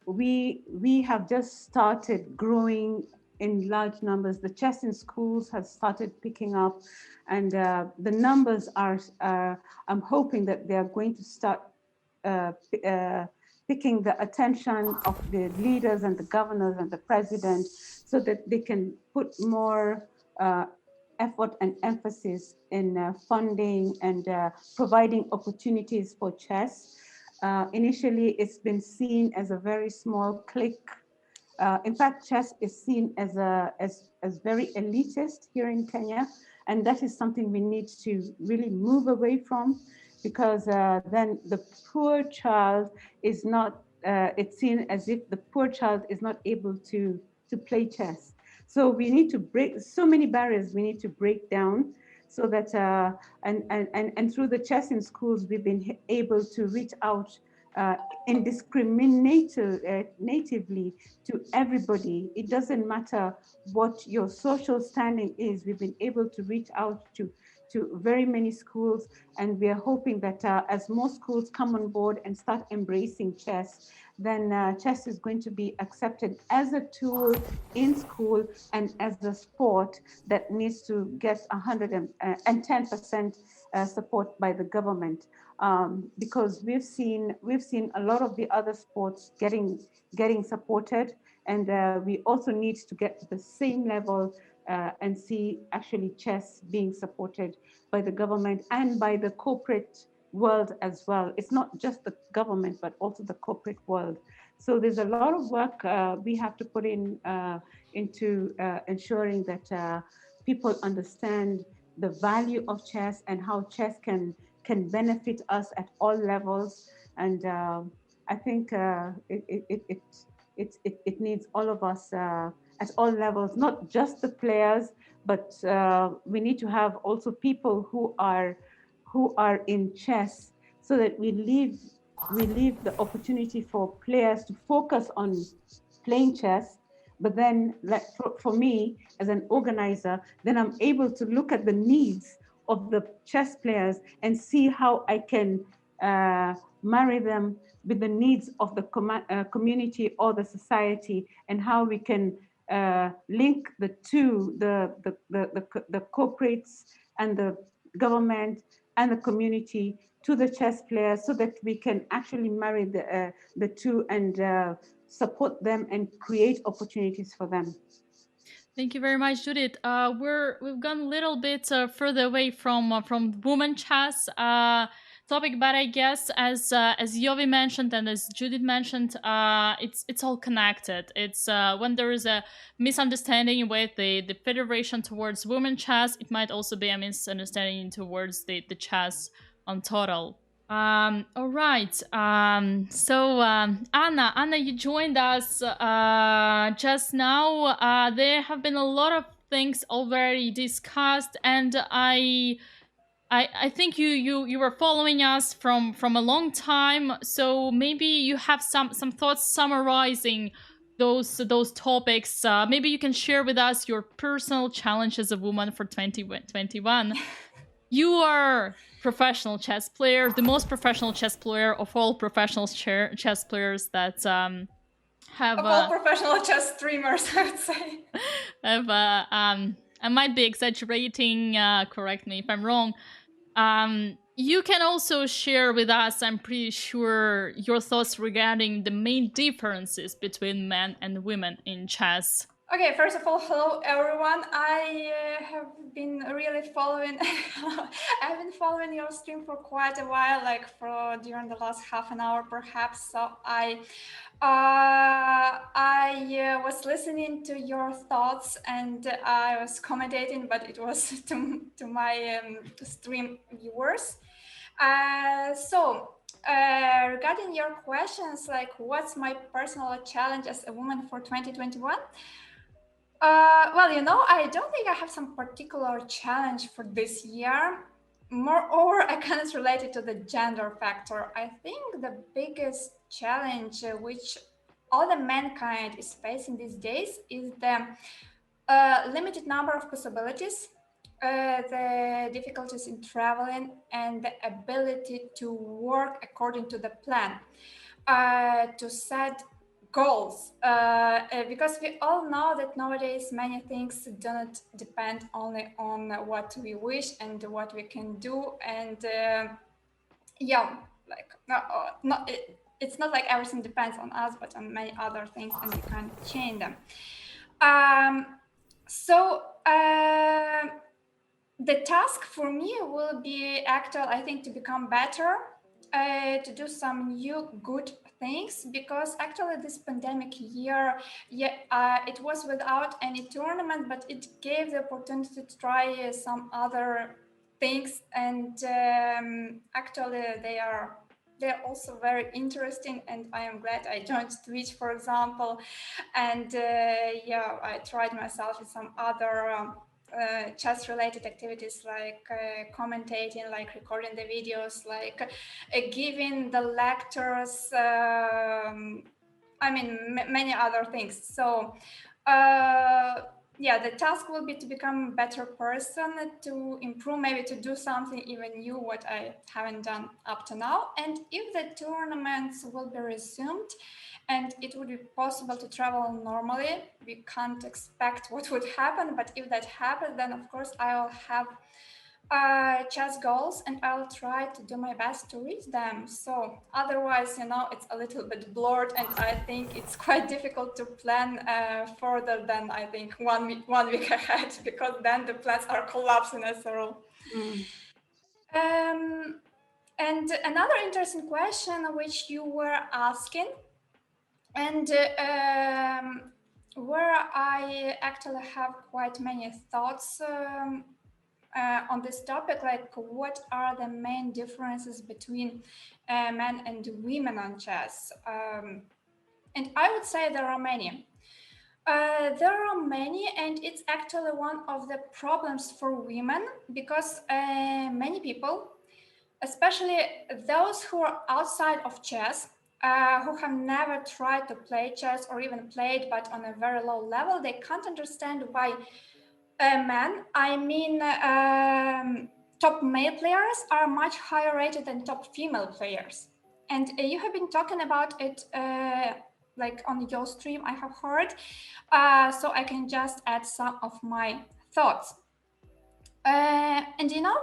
G: we have just started growing in large numbers. The chess in schools has started picking up, and the numbers are, I'm hoping that they are going to start picking the attention of the leaders and the governors and the president, so that they can put more effort and emphasis in funding and providing opportunities for chess. Initially, it's been seen as a very small clique. In fact, chess is seen as very elitist here in Kenya, and that is something we need to really move away from, because then the poor child is not. It's seen as if the poor child is not able to play chess. So we need to break so many barriers. We need to break down, so that and through the chess in schools, we've been able to reach out indiscriminatively to everybody. It doesn't matter what your social standing is. We've been able to reach out to very many schools, and we are hoping that as more schools come on board and start embracing chess, then chess is going to be accepted as a tool in school and as a sport that needs to get 110% support by the government, because we've seen a lot of the other sports getting supported, and we also need to get to the same level and see actually chess being supported by the government and by the corporate world as well. It's not just the government, but also the corporate world. So there's a lot of work we have to put in into ensuring that people understand the value of chess and how chess can benefit us at all levels. And I think it needs all of us at all levels, not just the players, but we need to have also people who are in chess, so that we leave the opportunity for players to focus on playing chess. But then, like for me as an organizer, then I'm able to look at the needs of the chess players and see how I can marry them with the needs of the community or the society, and how we can link the two, the corporates and the government and the community to the chess players, so that we can actually marry the two and support them and create opportunities for them.
A: Thank you very much, Judith. We've gone a little bit further away from women chess topic, but I guess as Yovi mentioned and as Judith mentioned, it's all connected. It's when there is a misunderstanding with the federation towards women chess, it might also be a misunderstanding towards the chess on total. All right. So Anna, you joined us just now. There have been a lot of things already discussed, and I think you were following us from a long time. So maybe you have some thoughts summarizing those topics. Maybe you can share with us your personal challenge as a woman for 2021. You are professional chess player, the most professional chess player of all professional chess players that have
J: of all professional chess streamers, I would say.
A: Have I might be exaggerating. Correct me if I'm wrong. You can also share with us, I'm pretty sure, your thoughts regarding the main differences between men and women in chess.
J: Okay, first of all, hello everyone. I have been really following. I've been following your stream for quite a while, like during the last half an hour, perhaps. So I was listening to your thoughts and I was commentating, but it was to my stream viewers. Regarding your questions, like what's my personal challenge as a woman for 2021? Well, I don't think I have some particular challenge for this year. Moreover, I cannot relate it to the gender factor. I think the biggest challenge which all the mankind is facing these days is the limited number of possibilities, the difficulties in traveling, and the ability to work according to the plan, to set goals, because we all know that nowadays many things do not depend only on what we wish and what we can do, and it's not like everything depends on us, but on many other things, and we can change them. The task for me will be actual, I think, to become better, to do some new good things, because actually this pandemic year, it was without any tournament, but it gave the opportunity to try some other things, and actually they're also very interesting, and I am glad I joined Twitch, for example, and I tried myself in some other chess related activities, like commentating, like recording the videos, like giving the lectures, many other things. So the task will be to become a better person, to improve, maybe to do something even new what I haven't done up to now. And if the tournaments will be resumed and it would be possible to travel normally, we can't expect what would happen, but if that happens, then of course I will have chess goals, and I'll try to do my best to reach them. So otherwise, it's a little bit blurred, and I think it's quite difficult to plan further than, I think, one week ahead, because then the plans are collapsing as a rule. And another interesting question which you were asking, and where I actually have quite many thoughts on this topic, like what are the main differences between men and women on chess? And I would say there are many. And it's actually one of the problems for women, because many people, especially those who are outside of chess, who have never tried to play chess or even played but on a very low level, they can't understand why men, top male players, are much higher rated than top female players. and you have been talking about it like on your stream, I have heard. So I can just add some of my thoughts. And you know,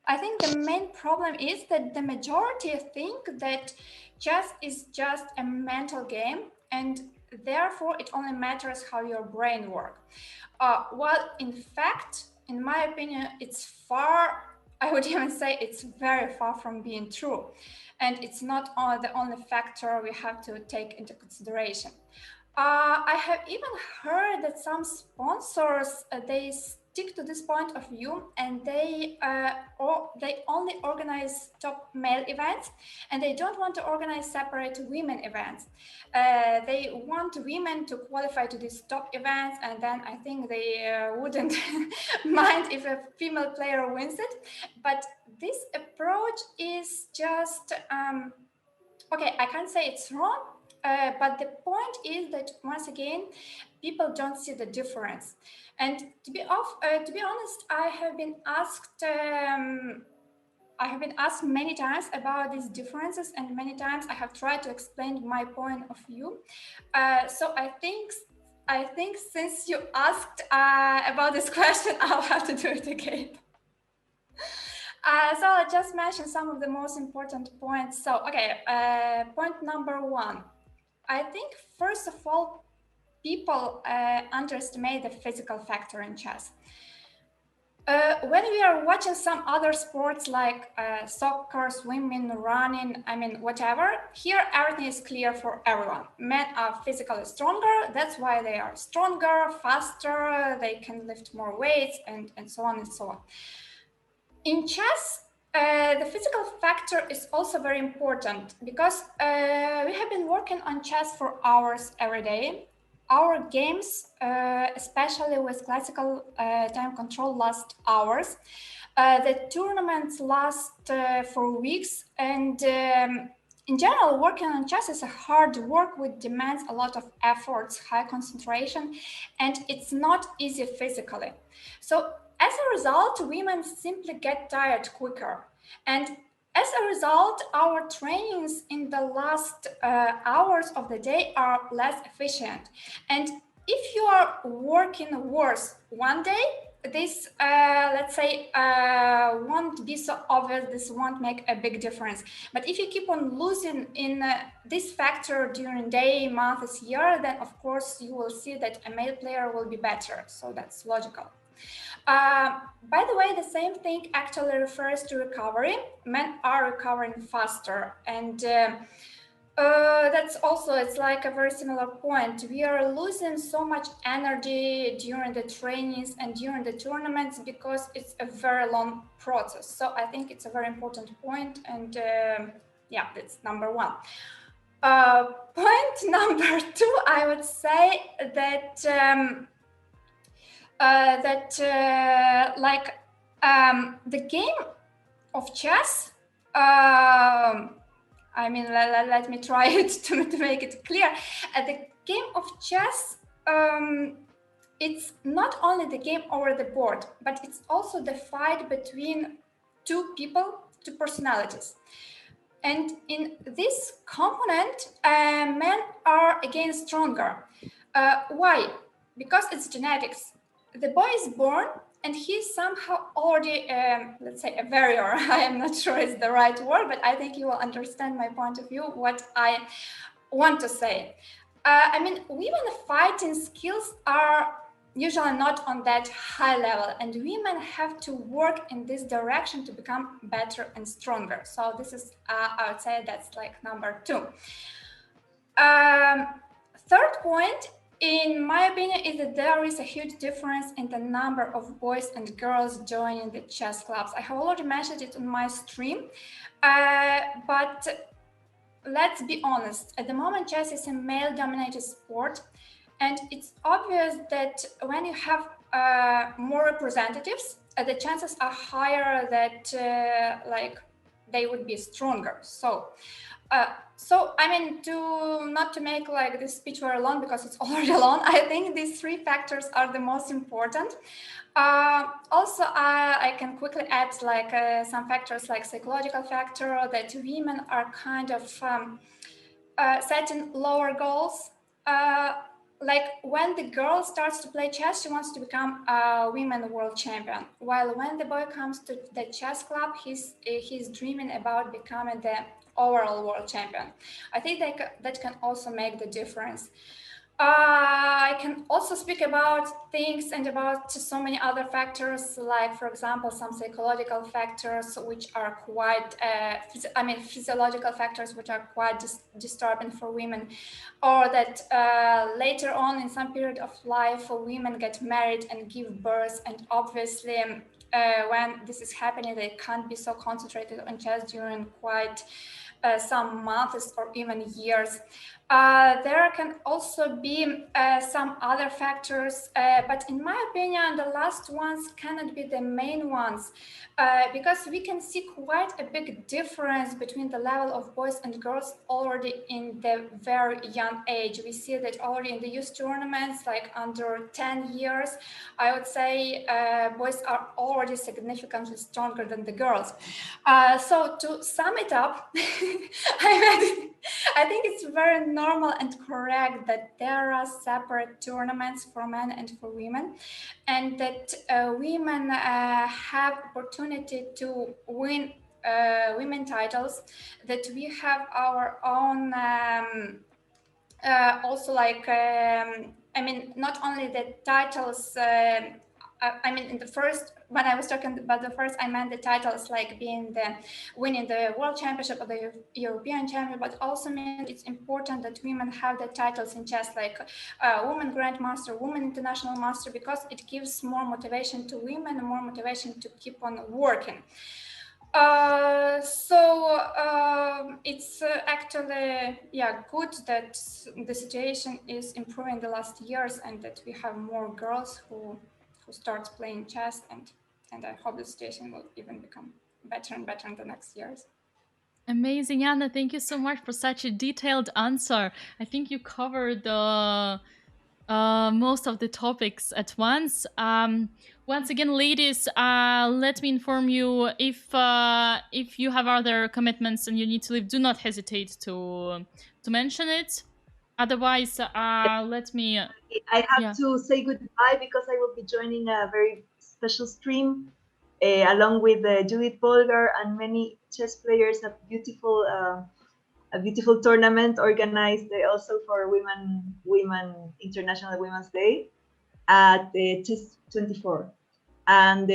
J: I think the main problem is that the majority think that chess is just a mental game, and therefore it only matters how your brain works. Well, in fact, in my opinion, it's far, I would even say it's very far from being true. And it's not the only factor we have to take into consideration. I have even heard that some sponsors, they stick to this point of view, and they only organize top male events, and they don't want to organize separate women events. They want women to qualify to these top events, and then I think they wouldn't mind if a female player wins it. But this approach is just, okay, I can't say it's wrong, but the point is that once again, people don't see the difference. And to be honest, I have been asked many times about these differences, and many times I have tried to explain my point of view. So I think since you asked about this question, I'll have to do it again. So I'll just mention some of the most important points. So, okay, point number one. I think, first of all, people underestimate the physical factor in chess. When we are watching some other sports like soccer, swimming, running, I mean, whatever, here everything is clear for everyone. Men are physically stronger, that's why they are stronger, faster, they can lift more weights, and so on and so on. In chess, the physical factor is also very important because we have been working on chess for hours every day. Our games, especially with classical time control, last hours. The tournaments last for weeks, and in general, working on chess is a hard work which demands a lot of efforts, high concentration, and it's not easy physically. So as a result, women simply get tired quicker. And as a result, our trainings in the last hours of the day are less efficient. And if you are working worse one day, this, let's say, won't be so obvious, this won't make a big difference. But if you keep on losing in this factor during day, months, year, then of course you will see that a male player will be better. So that's logical. By the way, the same thing actually refers to recovery. Men are recovering faster, and that's also, it's like a very similar point. We are losing so much energy during the trainings and during the tournaments because it's a very long process. So I think it's a very important point, and yeah, that's number one. Point number two, I would say that the game of chess, I mean, let me try it to make it clear. The game of chess, it's not only the game over the board, but it's also the fight between two people, two personalities. And in this component, men are again stronger. Why? Because it's genetics. The boy is born and he's somehow already, let's say, a warrior. I am not sure it's the right word, but I think you will understand my point of view, what I want to say. I mean, women's fighting skills are usually not on that high level, and women have to work in this direction to become better and stronger. So this is, I would say that's like number two. Third point, in my opinion, is that there is a huge difference in the number of boys and girls joining the chess clubs. I have already mentioned it on my stream, but let's be honest. At the moment, chess is a male-dominated sport, and it's obvious that when you have more representatives, the chances are higher that like they would be stronger. So So I mean, not to make like this speech very long because it's already long. I think these three factors are the most important. Also, I can quickly add like some factors like psychological factor that women are kind of setting lower goals. Like when the girl starts to play chess, she wants to become a women world champion. While when the boy comes to the chess club, he's dreaming about becoming the overall world champion. I think that can also make the difference. I can also speak about things and about so many other factors, like, for example, some psychological factors which are quite, physiological factors which are quite disturbing for women, or that later on in some period of life, women get married and give birth, and obviously when this is happening, they can't be so concentrated on chess during quite some months or even years. There can also be some other factors, but in my opinion, the last ones cannot be the main ones, because we can see quite a big difference between the level of boys and girls already in the very young age. We see that already in the youth tournaments, like under 10 years, I would say boys are already significantly stronger than the girls. So to sum it up, I think it's very normal and correct that there are separate tournaments for men and for women, and that women have opportunity to win women titles, that we have our own also like not only the titles, in the first, when I was talking about the first, I meant the titles like winning the world championship or the European champion, but also mean it's important that women have the titles in chess, like woman grandmaster, woman international master, because it gives more motivation to women and more motivation to keep on working. It's actually good that the situation is improving the last years, and that we have more girls who start playing chess, and I hope the situation will even become better and better in the next years.
A: Amazing, Anna. Thank you so much for such a detailed answer. I think you covered the most of the topics at once. Once again, ladies, let me inform you, if you have other commitments and you need to leave, do not hesitate to mention it. Otherwise, let me.
I: I have to say goodbye because I will be joining a very special stream along with Judith and many chess players. A beautiful tournament organized also for Women International Women's Day at Chess 24. And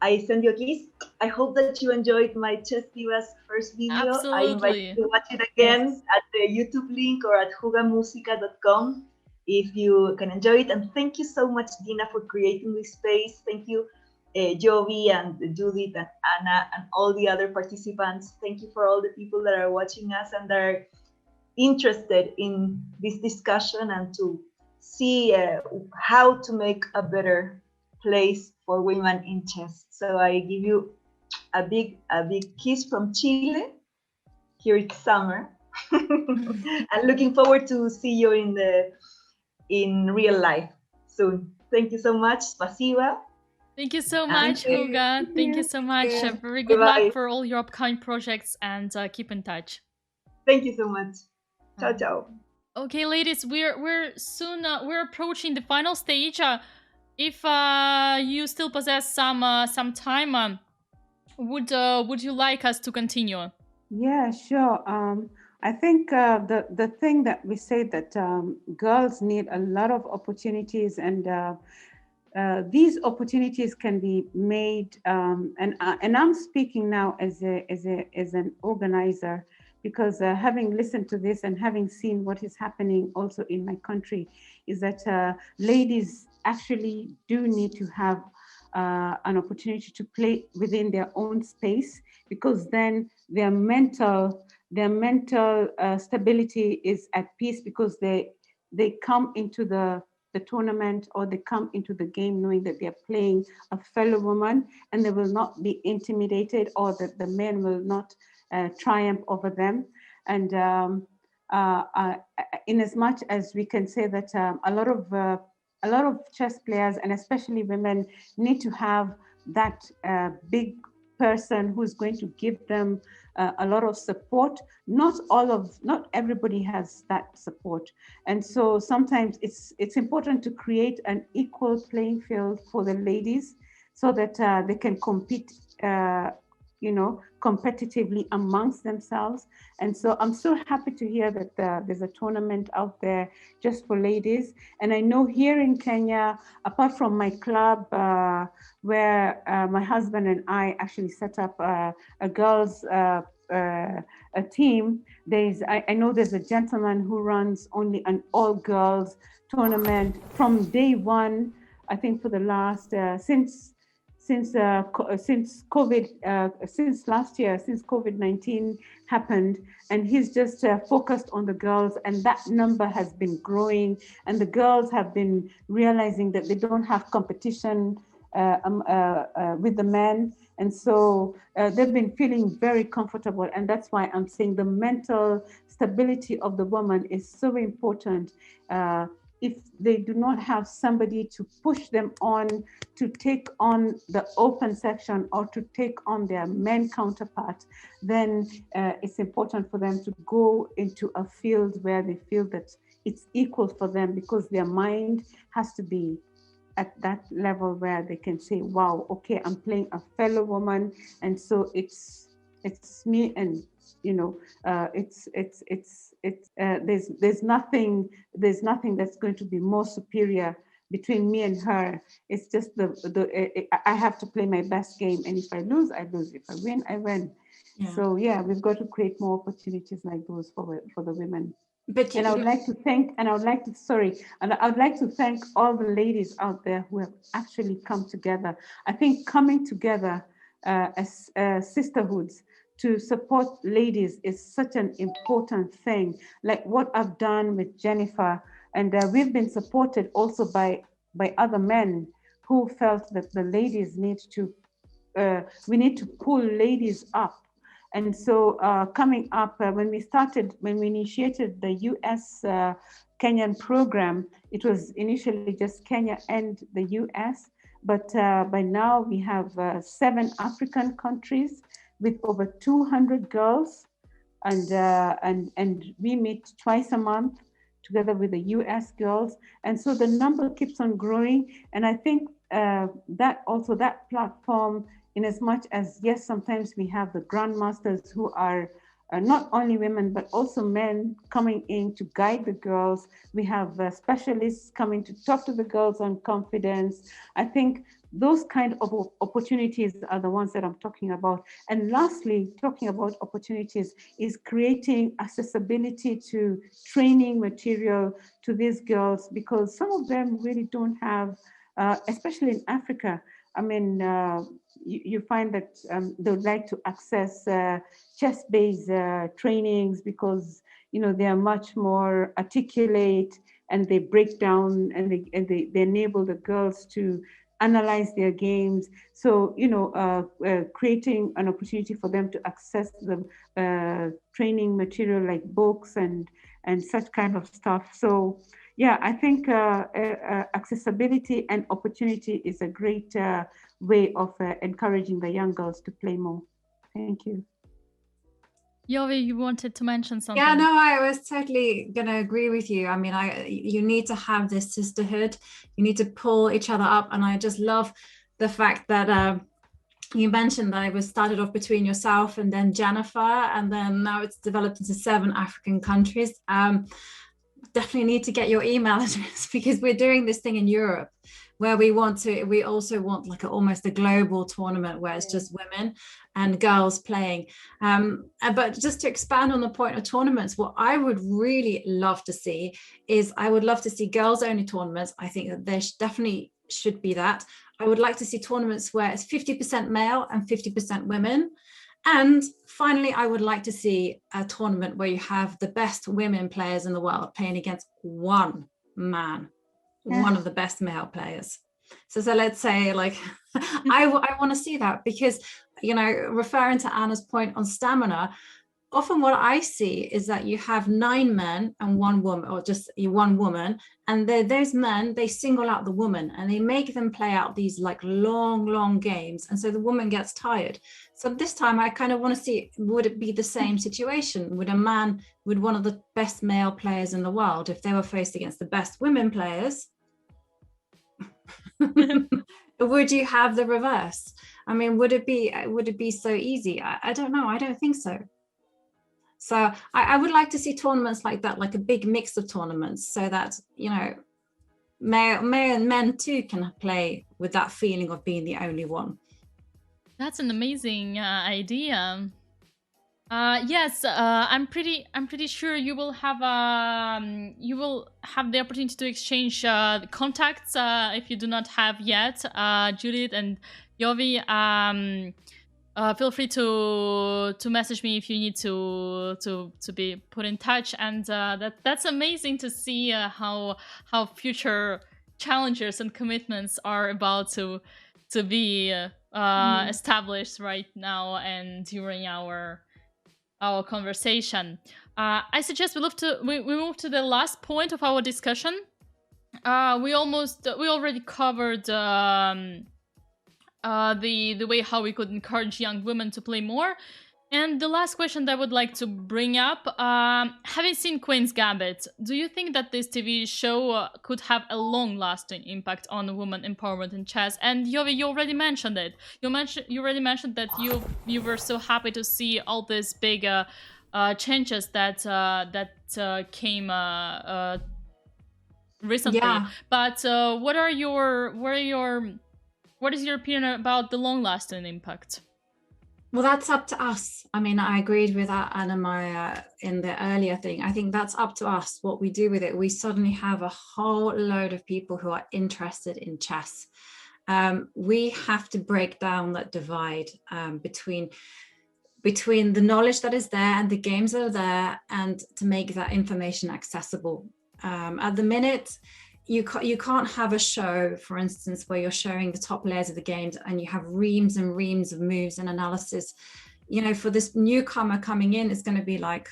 I: I send you a kiss. I hope that you enjoyed my Chess Divas first video.
A: Absolutely.
I: I invite you to watch it again at the YouTube link or at jugamusica.com if you can enjoy it. And thank you so much, Dina, for creating this space. Thank you, Jovi and Judith and Anna and all the other participants. Thank you for all the people that are watching us and that are interested in this discussion and to see how to make a better place for women in chess. So I give you a big kiss from Chile. Here it's summer. And looking forward to see you in real life soon. Thank you so much. Spasiba.
A: Thank you so much, Juga. Thank you so much. Very good luck for all your upcoming projects, and keep in touch.
I: Thank you so much. Ciao, ciao.
A: Okay, ladies, we're soon we're approaching the final stage. If you still possess some time, would you like us to continue?
G: Yeah, sure. I think the thing that we say that girls need a lot of opportunities, and these opportunities can be made. And I'm speaking now as an organizer, because having listened to this and having seen what is happening also in my country, is that ladies actually do need to have an opportunity to play within their own space, because then their mental stability is at peace, because they come into the tournament, or they come into the game knowing that they're playing a fellow woman, and they will not be intimidated, or that the men will not triumph over them. And in as much as we can say that a lot of chess players, and especially women, need to have that big person who's going to give them a lot of support. Not everybody has that support, and so sometimes it's important to create an equal playing field for the ladies, so that they can compete competitively amongst themselves. And so I'm so happy to hear that there's a tournament out there just for ladies. And I know here in Kenya, apart from my club, where my husband and I actually set up a girls a team, I know there's a gentleman who runs only an all-girls tournament from day one, I think, for the last since last year, since COVID-19 happened, and he's just focused on the girls, and that number has been growing, and the girls have been realizing that they don't have competition with the men, and so they've been feeling very comfortable. And that's why I'm saying the mental stability of the woman is so important. If they do not have somebody to push them on to take on the open section or to take on their men counterpart, then it's important for them to go into a field where they feel that it's equal for them, because their mind has to be at that level where they can say, wow, okay, I'm playing a fellow woman, and so it's me, and there's nothing that's going to be more superior between me and her. It's just I have to play my best game, and if I lose, I lose. If I win, I win. Yeah. So yeah, we've got to create more opportunities like those for the women. And I would like to thank all the ladies out there who have actually come together. I think coming together as sisterhoods to support ladies is such an important thing. Like what I've done with Jennifer, and we've been supported also by other men who felt that the ladies we need to pull ladies up. And so coming up, when we initiated the US Kenyan program, it was initially just Kenya and the US, but by now we have 7 African countries with over 200 girls, and we meet twice a month together with the US girls. And so the number keeps on growing. And I think that platform, in as much as, yes, sometimes we have the grandmasters who are not only women, but also men coming in to guide the girls. We have specialists coming to talk to the girls on confidence. I think those kind of opportunities are the ones that I'm talking about. And lastly, talking about opportunities is creating accessibility to training material to these girls, because some of them really don't have, especially in Africa. I mean, you find that they would like to access chess-based trainings because, they are much more articulate, and they break down and they enable the girls to analyze their games. So, creating an opportunity for them to access the training material like books and such kind of stuff. So, yeah, I think accessibility and opportunity is a great way of encouraging the young girls to play more. Thank you.
A: Yovi, you wanted to mention something.
F: Yeah, no, I was totally going to agree with you. I mean, you need to have this sisterhood. You need to pull each other up. And I just love the fact that you mentioned that it was started off between yourself and then Jennifer, and then now it's developed into 7 African countries. Definitely need to get your email address, because we're doing this thing in Europe where we also want like almost a global tournament where it's just women and girls playing. But just to expand on the point of tournaments, what I would really love to see is I would love to see girls only tournaments. I think that there definitely should be that. I would like to see tournaments where it's 50% male and 50% women. And finally, I would like to see a tournament where you have the best women players in the world playing against one man, one of the best male players. So let's say like, I want to see that because, referring to Anna's point on stamina, often what I see is that you have 9 men and 1 woman, or just 1 woman, and those men, they single out the woman and they make them play out these like long games, and so the woman gets tired. So this time I kind of want to see, would it be the same situation? Would one of the best male players in the world, if they were faced against the best women players, would you have the reverse? I mean, would it be so easy? I don't know. I don't think so. So I would like to see tournaments like that, like a big mix of tournaments, so that, male and men too can play with that feeling of being the only one.
A: That's an amazing idea. Yes, I'm pretty sure you will have the opportunity to exchange contacts if you do not have yet. Judith and Yovi, feel free to message me if you need to be put in touch, and that's amazing to see how future challenges and commitments are about to be established right now and during our conversation. I suggest we move to the last point of our discussion. We already covered the way how we could encourage young women to play more. And the last question that I would like to bring up, having seen Queen's Gambit, do you think that this TV show could have a long-lasting impact on women empowerment in chess? And Yovi, you already mentioned it. You already mentioned that you were so happy to see all these big changes that came recently.
F: Yeah.
A: But what is your opinion about the long-lasting impact?
F: Well, that's up to us. I mean, I agreed with Anna-Maja in the earlier thing. I think that's up to us, what we do with it. We suddenly have a whole load of people who are interested in chess. We have to break down that divide between the knowledge that is there and the games that are there, and to make that information accessible. At the minute, you can't have a show, for instance, where you're showing the top layers of the games and you have reams and reams of moves and analysis. For this newcomer coming in, it's going to be like,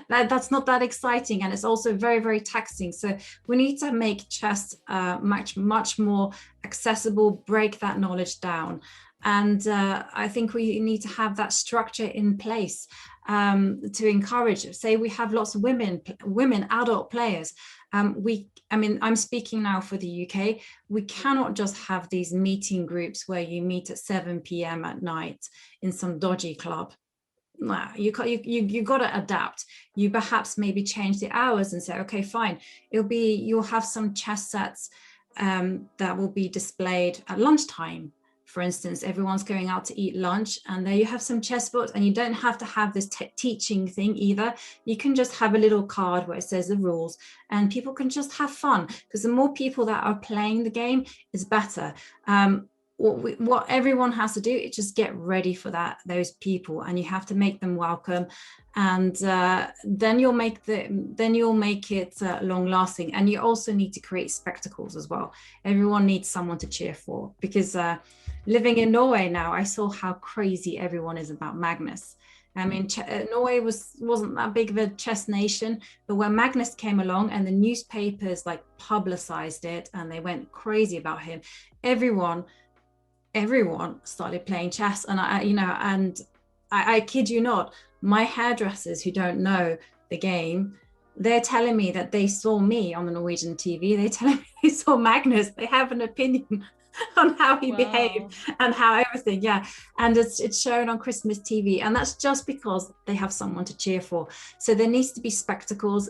F: that's not that exciting, and it's also very, very taxing. So we need to make chess much more accessible, break that knowledge down. And I think we need to have that structure in place to encourage. Say we have lots of women adult players. I'm speaking now for the UK. We cannot just have these meeting groups where you meet at 7 p.m. at night in some dodgy club. Nah, you got to adapt. You perhaps maybe change the hours and say, okay, fine. You'll have some chess sets that will be displayed at lunchtime. For instance, everyone's going out to eat lunch, and there you have some chess books, and you don't have to have this teaching thing either. You can just have a little card where it says the rules, and people can just have fun, because the more people that are playing the game is better. What everyone has to do is just get ready for those people, and you have to make them welcome, and then you'll make it long lasting. And you also need to create spectacles as well. Everyone needs someone to cheer for, because living in Norway now, I saw how crazy everyone is about Magnus. I mean, Norway wasn't that big of a chess nation, but when Magnus came along and the newspapers like publicized it and they went crazy about him, everyone started playing chess. And I kid you not, my hairdressers who don't know the game, they're telling me that they saw me on the Norwegian TV. They're telling me they saw Magnus. They have an opinion on how he behaved and how everything, yeah. And it's shown on Christmas TV, and that's just because they have someone to cheer for. So there needs to be spectacles.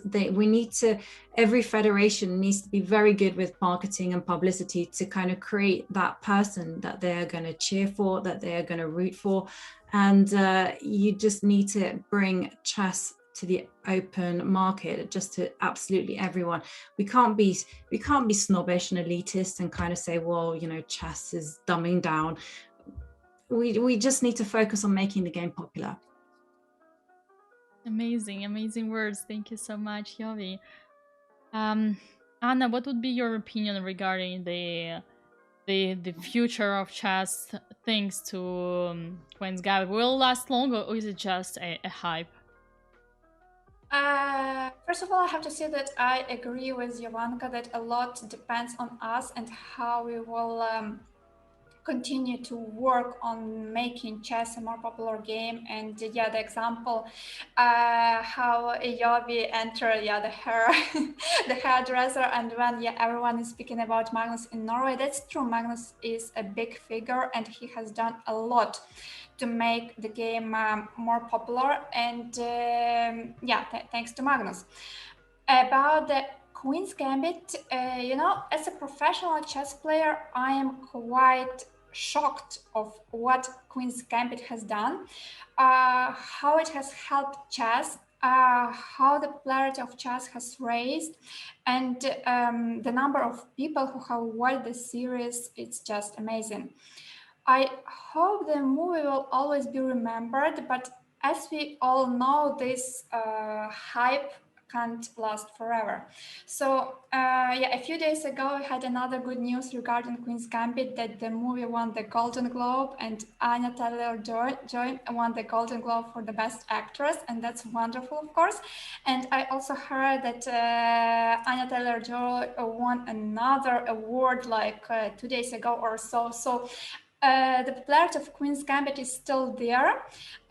F: Every federation needs to be very good with marketing and publicity to kind of create that person that they're going to cheer for, that they're going to root for. And you just need to bring chess to the open market, just to absolutely everyone. We can't be snobbish and elitist and kind of say, well, chess is dumbing down. We just need to focus on making the game popular. Amazing
A: words. Thank you so much, Yovi. Anna, what would be your opinion regarding the future of chess thanks to Queen's Gambit? Will it last long, or is it just a hype?
J: First of all, I have to say that I agree with Jovanka that a lot depends on us and how we will continue to work on making chess a more popular game. And yeah, the example how Yobi entered the hair the hairdresser, and when everyone is speaking about Magnus in Norway, that's true. Magnus is a big figure and he has done a lot to make the game more popular, and thanks to Magnus. About the Queen's Gambit, as a professional chess player, I am quite shocked of what Queen's Gambit has done, how it has helped chess, how the popularity of chess has raised, and the number of people who have watched the series, it's just amazing. I hope the movie will always be remembered, but as we all know, this hype can't last forever. So a few days ago, we had another good news regarding Queen's Gambit, that the movie won the Golden Globe, and Anya Taylor-Joy won the Golden Globe for the Best Actress, and that's wonderful, of course. And I also heard that Anya Taylor-Joy won another award like 2 days ago or so. So the popularity of Queen's Gambit is still there.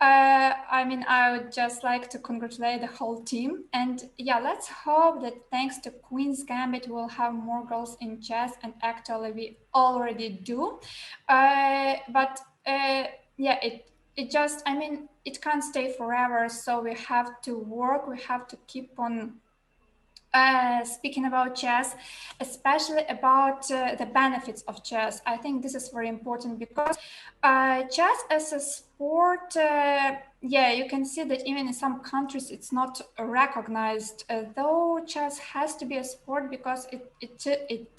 J: I would just like to congratulate the whole team. And let's hope that thanks to Queen's Gambit, we'll have more girls in chess, and actually we already do. It can't stay forever. So we have to work, we have to keep on speaking about chess, especially about the benefits of chess. I think this is very important because chess as a sport, you can see that even in some countries it's not recognized, though chess has to be a sport because it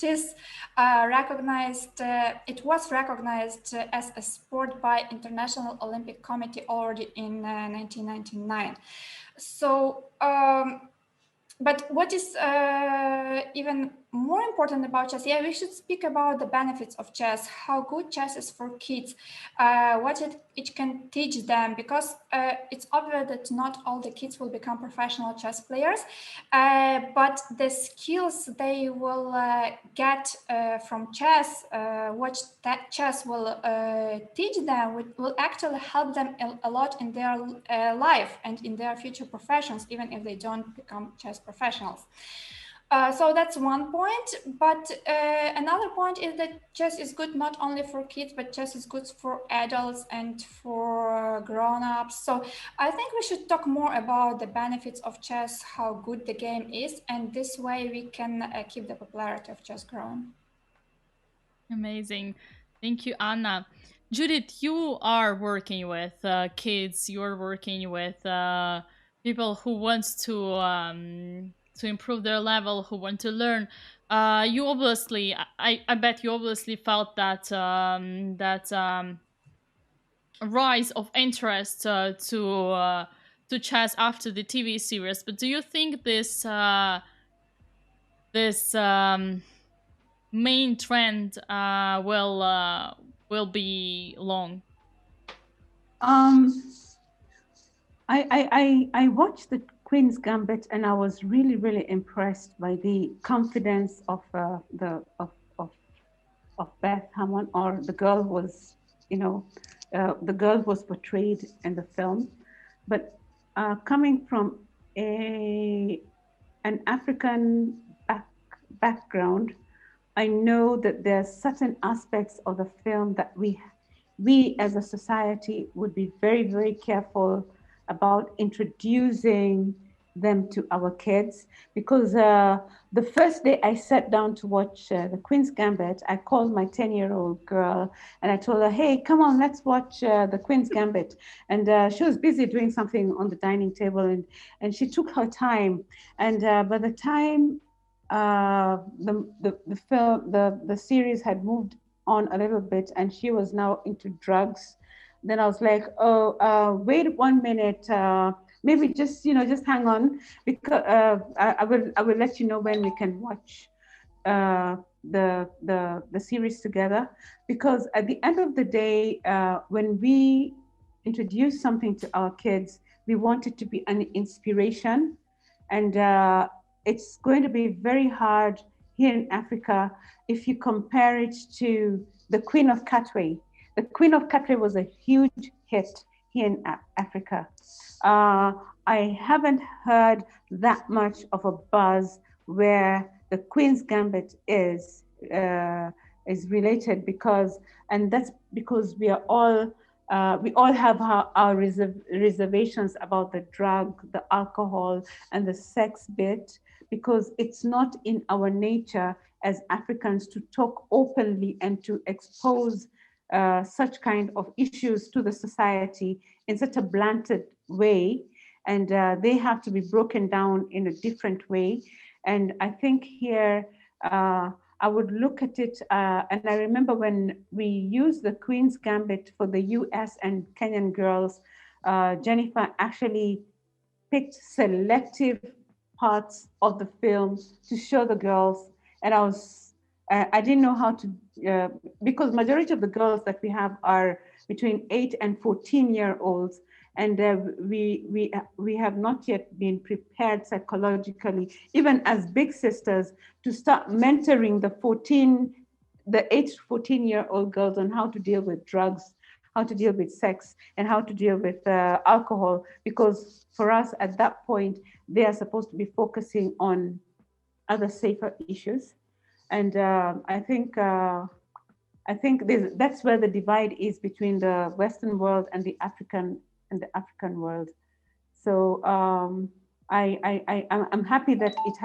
J: is recognized, it was recognized as a sport by International Olympic Committee already in 1999. So but what is even more important about chess, we should speak about the benefits of chess, how good chess is for kids, what it can teach them, because it's obvious that not all the kids will become professional chess players, but the skills they will get from chess, what that chess will teach them, will actually help them a lot in their life and in their future professions, even if they don't become chess professionals. So that's one point, but another point is that chess is good not only for kids, but chess is good for adults and for grown-ups. So I think we should talk more about the benefits of chess, how good the game is, and this way we can keep the popularity of chess growing.
A: Amazing. Thank you, Anna. Judith, you are working with kids, you're working with people who want to improve their level, who want to learn. You obviously, I bet you obviously felt that rise of interest to chess after the TV series. But do you think this main trend will be long?
G: I watched the Queen's Gambit, and I was really impressed by the confidence of Beth Hammond, or the girl was, the girl was portrayed in the film. But coming from an African background, I know that there's certain aspects of the film that we as a society would be very careful about introducing them to our kids, because the first day I sat down to watch the Queen's Gambit, I called my 10-year-old girl and I told her, hey, come on, let's watch the Queen's Gambit. And she was busy doing something on the dining table, and she took her time. And by the time the series had moved on a little bit and she was now into drugs, then I was like, wait 1 minute, maybe just hang on, because I will let you know when we can watch. the series together, because at the end of the day, when we introduce something to our kids, we want it to be an inspiration, and it's going to be very hard here in Africa if you compare it to the Queen of Katwe. The Queen of Katwe was a huge hit here in Africa. I haven't heard that much of a buzz where the Queen's Gambit is related, and that's because we all have our reservations about the drug, the alcohol, and the sex bit, because it's not in our nature as Africans to talk openly and to expose such kind of issues to the society in such a blunted way, and they have to be broken down in a different way. And I think here I would look at it, and I remember when we used the Queen's Gambit for the US and Kenyan girls, Jennifer actually picked selective parts of the film to show the girls, and I didn't know how to, because majority of the girls that we have are between 8 and 14-year-olds, and we have not yet been prepared psychologically, even as big sisters, to start mentoring the 8 to 14-year-old girls on how to deal with drugs, how to deal with sex, and how to deal with alcohol, because for us at that point, they are supposed to be focusing on other safer issues. And I think that's where the divide is between the Western world and the African world. So I'm happy that it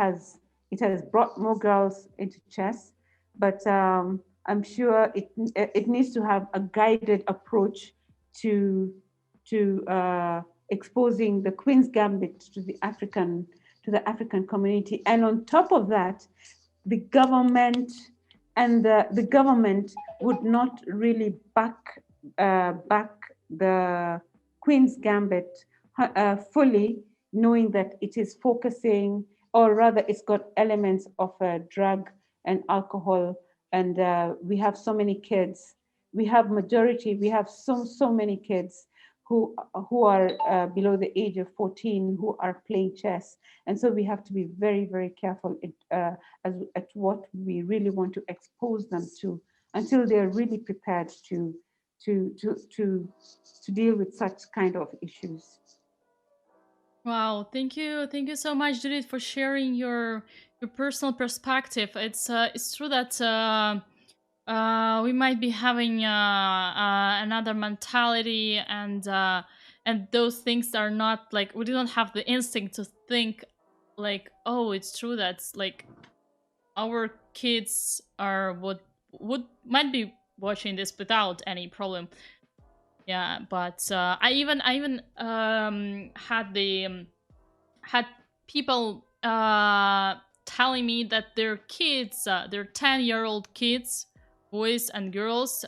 G: has brought more girls into chess, but I'm sure it needs to have a guided approach to exposing the Queen's Gambit to the African community. And on top of that, the government would not really back the Queen's Gambit fully, knowing that it is focusing, or rather it's got elements of drug and alcohol, and we have so many kids. We have so many kids who are below the age of 14 who are playing chess, and so we have to be very, very careful at what we really want to expose them to until they're really prepared to deal with such kind of issues.
A: Wow, thank you so much, Judith, for sharing your personal perspective. It's true that we might be having another mentality, and those things are not like, we don't have the instinct to think like, oh, it's true that like our kids are might be watching this without any problem. Yeah, but I even had people telling me that their kids, their 10-year-old kids, boys and girls,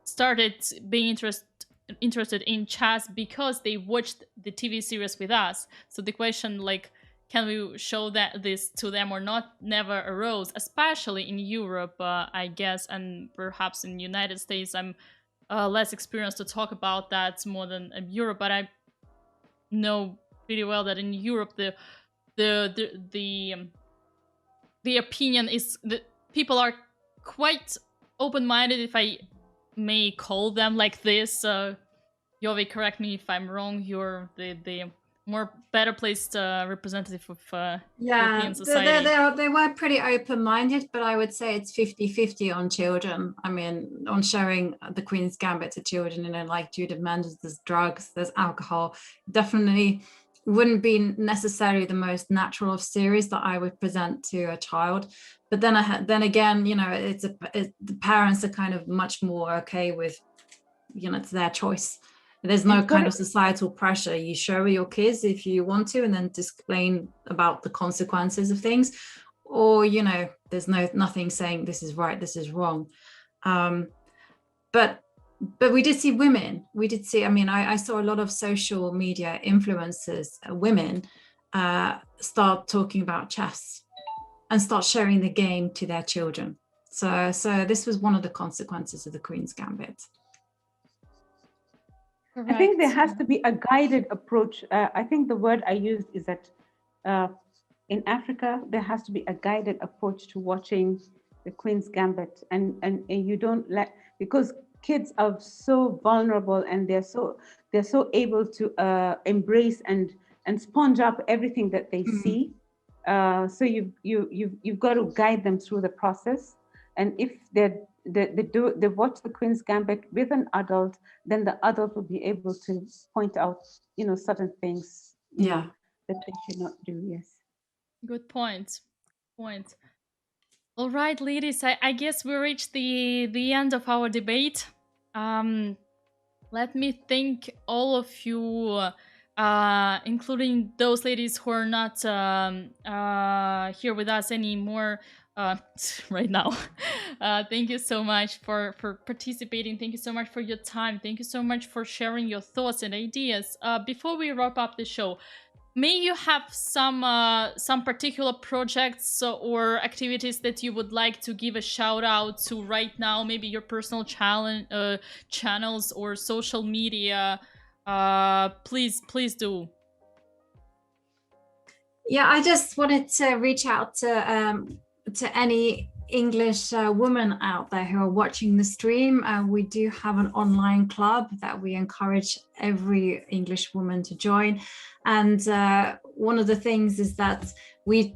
A: started being interested in chess because they watched the TV series with us. So the question, like, can we show this to them or not, never arose, especially in Europe, I guess, and perhaps in the United States. I'm less experienced to talk about that more than Europe, but I know pretty well that in Europe the opinion is that people are quite open-minded, if I may call them like this. Yovi, correct me if I'm wrong. You're the more better placed representative of European society.
F: They were pretty open-minded, but I would say it's 50-50 on children. I mean, on showing the Queen's Gambit to children, like Judith mentioned, there's drugs, there's alcohol. Definitely wouldn't be necessarily the most natural of series that I would present to a child. But then again, the parents are kind of much more okay with, it's their choice. There's no kind of societal pressure. You show your kids if you want to, and then explain about the consequences of things, or there's nothing saying this is right, this is wrong. But we did see women. I saw a lot of social media influencers, women, start talking about chess. and start showing the game to their children. So this was one of the consequences of the Queen's Gambit.
G: I think there has to be a guided approach. I think the word I used is that in Africa, there has to be a guided approach to watching the Queen's Gambit. And you don't let, because kids are so vulnerable and they're so able to embrace and sponge up everything that they see. So you've got to guide them through the process. And if they watch the Queen's Gambit with an adult, then the adult will be able to point out, certain things that they should not do. Yes.
A: Good point. All right, ladies, I guess we reached the end of our debate. Let me thank all of you, including those ladies who are not here with us anymore right now. Thank you so much for participating. Thank you so much for your time. Thank you so much for sharing your thoughts and ideas. Before we wrap up the show, may you have some particular projects or activities that you would like to give a shout out to right now? Maybe your personal channels or social media. Please do.
F: Yeah, I just wanted to reach out to any English women out there who are watching the stream. We do have an online club that we encourage every English woman to join. And one of the things is that we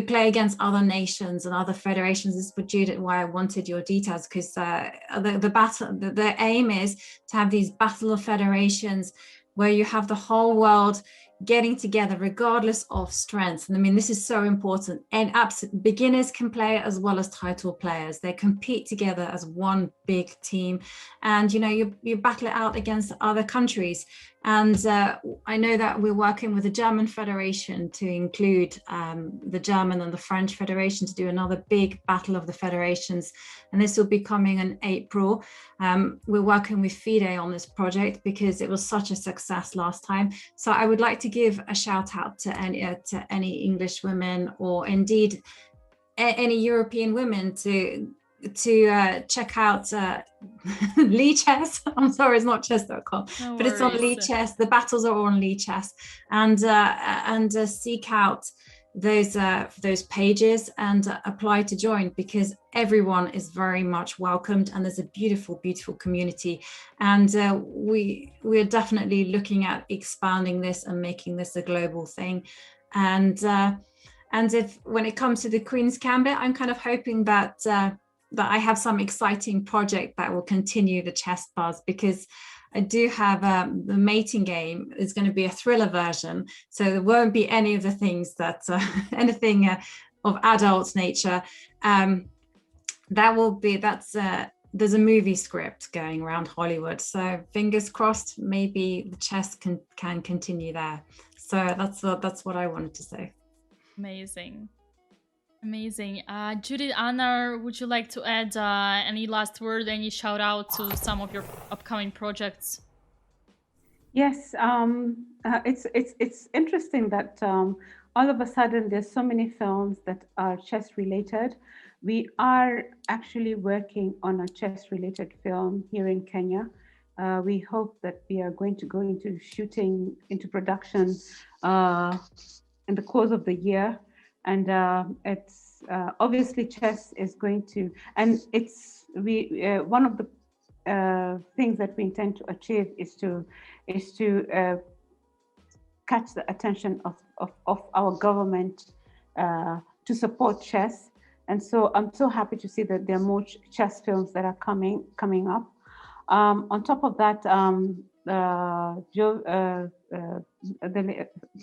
F: play against other nations and other federations. This is for Judith why I wanted your details, because the aim is to have these battle of federations where you have the whole world getting together regardless of strengths. And I mean, this is so important. And beginners can play as well as title players. They compete together as one big team, and you battle it out against other countries. And I know that we're working with the German Federation to include the German and the French Federation to do another big battle of the federations. And this will be coming in April. We're working with FIDE on this project because it was such a success last time. So I would like to give a shout out to any English women, or indeed any European women, to check out Lee Chess. I'm sorry, it's not chess.com, but it's on Lee Chess. The battles are on Lee Chess, and seek out those pages and apply to join, because everyone is very much welcomed, and there's a beautiful community. And we're definitely looking at expanding this and making this a global thing. And if when it comes to the Queen's Gambit, I'm kind of hoping that I have some exciting project that will continue the chess buzz, because I do have the mating game is going to be a thriller version, so there won't be any of the things that anything of adult nature. There's a movie script going around Hollywood, so fingers crossed, maybe the chess can continue there. So that's what I wanted to say.
A: Amazing. Judith, Anna, would you like to add any last word, any shout out to some of your upcoming projects?
G: Yes, it's interesting that all of a sudden there's so many films that are chess related. We are actually working on a chess related film here in Kenya. We hope that we are going to go into production in the course of the year. And it's obviously chess is going to, and it's one of the things that we intend to achieve is to catch the attention of our government to support chess. And so I'm so happy to see that there are more chess films that are coming up. On top of that,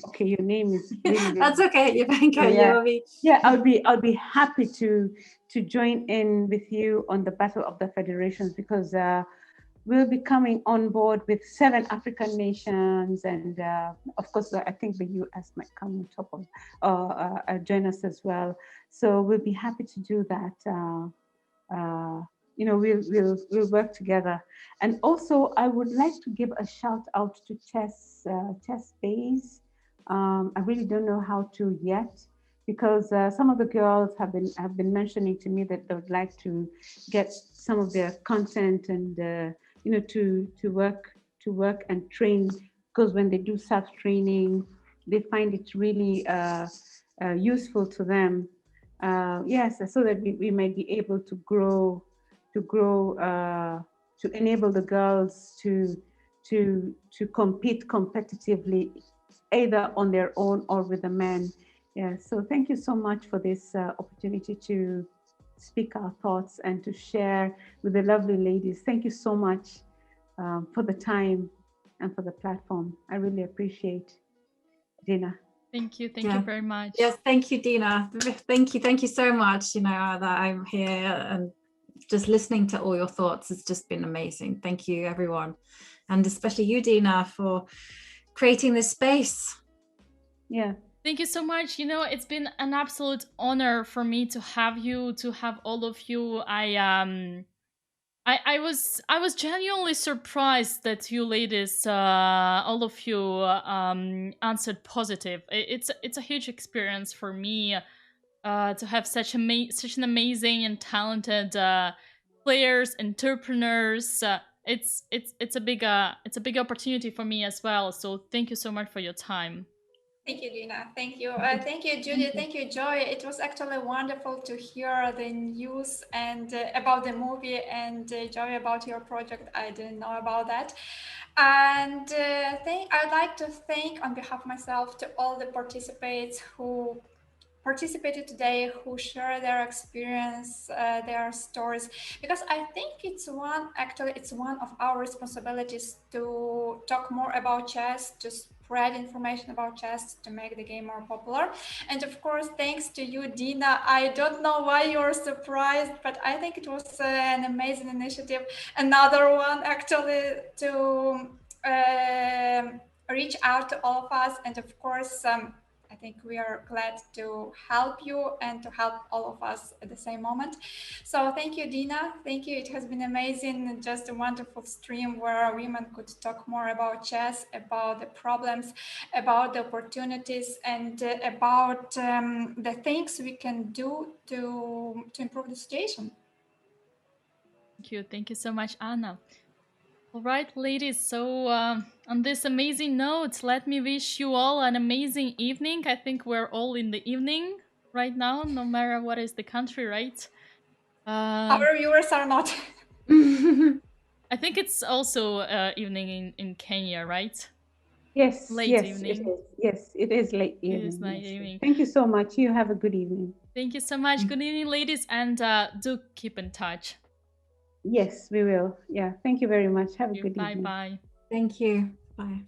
G: okay, your name is really
F: that's okay, Jovanka.
G: Yeah, I'll be happy to join in with you on the Battle of the Federations, because we'll be coming on board with 7 African nations, and of course I think the US might come on top of join us as well. So we'll be happy to do that. We'll work together. And also I would like to give a shout out to Chess Base. I really don't know how to yet, because some of the girls have been mentioning to me that they would like to get some of their content and to work and train, because when they do self-training, they find it really useful to them. Yes, so that we might be able to grow, to enable the girls to compete competitively, either on their own or with the men. Yeah, so thank you so much for this opportunity to speak our thoughts and to share with the lovely ladies. Thank you so much for the time and for the platform. I really appreciate, Dina.
A: Thank you you very much.
F: Yes, thank you, Dina. Thank you so much. That I'm here and just listening to all your thoughts has just been amazing. Thank you, everyone, and especially you, Dina, for creating this space.
G: Yeah.
A: Thank you so much. It's been an absolute honor for me to have you, to have all of you. I was genuinely surprised that you ladies, all of you, answered positive. It's a huge experience for me to have such an amazing and talented players, entrepreneurs. It's a big opportunity for me as well. So thank you so much for your time.
J: Thank you, Dina. Thank you. Thank you, Judith. Thank you, Joy. It was actually wonderful to hear the news and about the movie, and Joy, about your project. I didn't know about that. And I'd like to thank on behalf of myself to all the participants who participated today, who share their experience, their stories, because I think it's one of our responsibilities to talk more about chess, to spread information about chess, to make the game more popular. And of course, thanks to you, Dina. I don't know why you're surprised, but I think it was an amazing initiative. Another one actually to reach out to all of us. And of course, I think we are glad to help you and to help all of us at the same moment. So thank you, Dina. Thank you. It has been amazing. Just a wonderful stream where women could talk more about chess, about the problems, about the opportunities, and about the things we can do to improve the situation.
A: Thank you. Thank you so much, Anna. All right, ladies, so on this amazing note, let me wish you all an amazing evening. I think we're all in the evening right now, no matter what is the country, right?
J: Our viewers are not.
A: I think it's also evening in Kenya, right?
G: Yes,
A: late
G: yes,
A: evening.
G: It is. Yes, it is late evening.
A: It is late evening.
G: Thank you so much. You have a good evening.
A: Thank you so much. Good evening, ladies, and do keep in touch.
G: Yes, we will. Yeah, thank you very much. Have a good evening.
A: Bye-bye.
F: Thank you. Bye.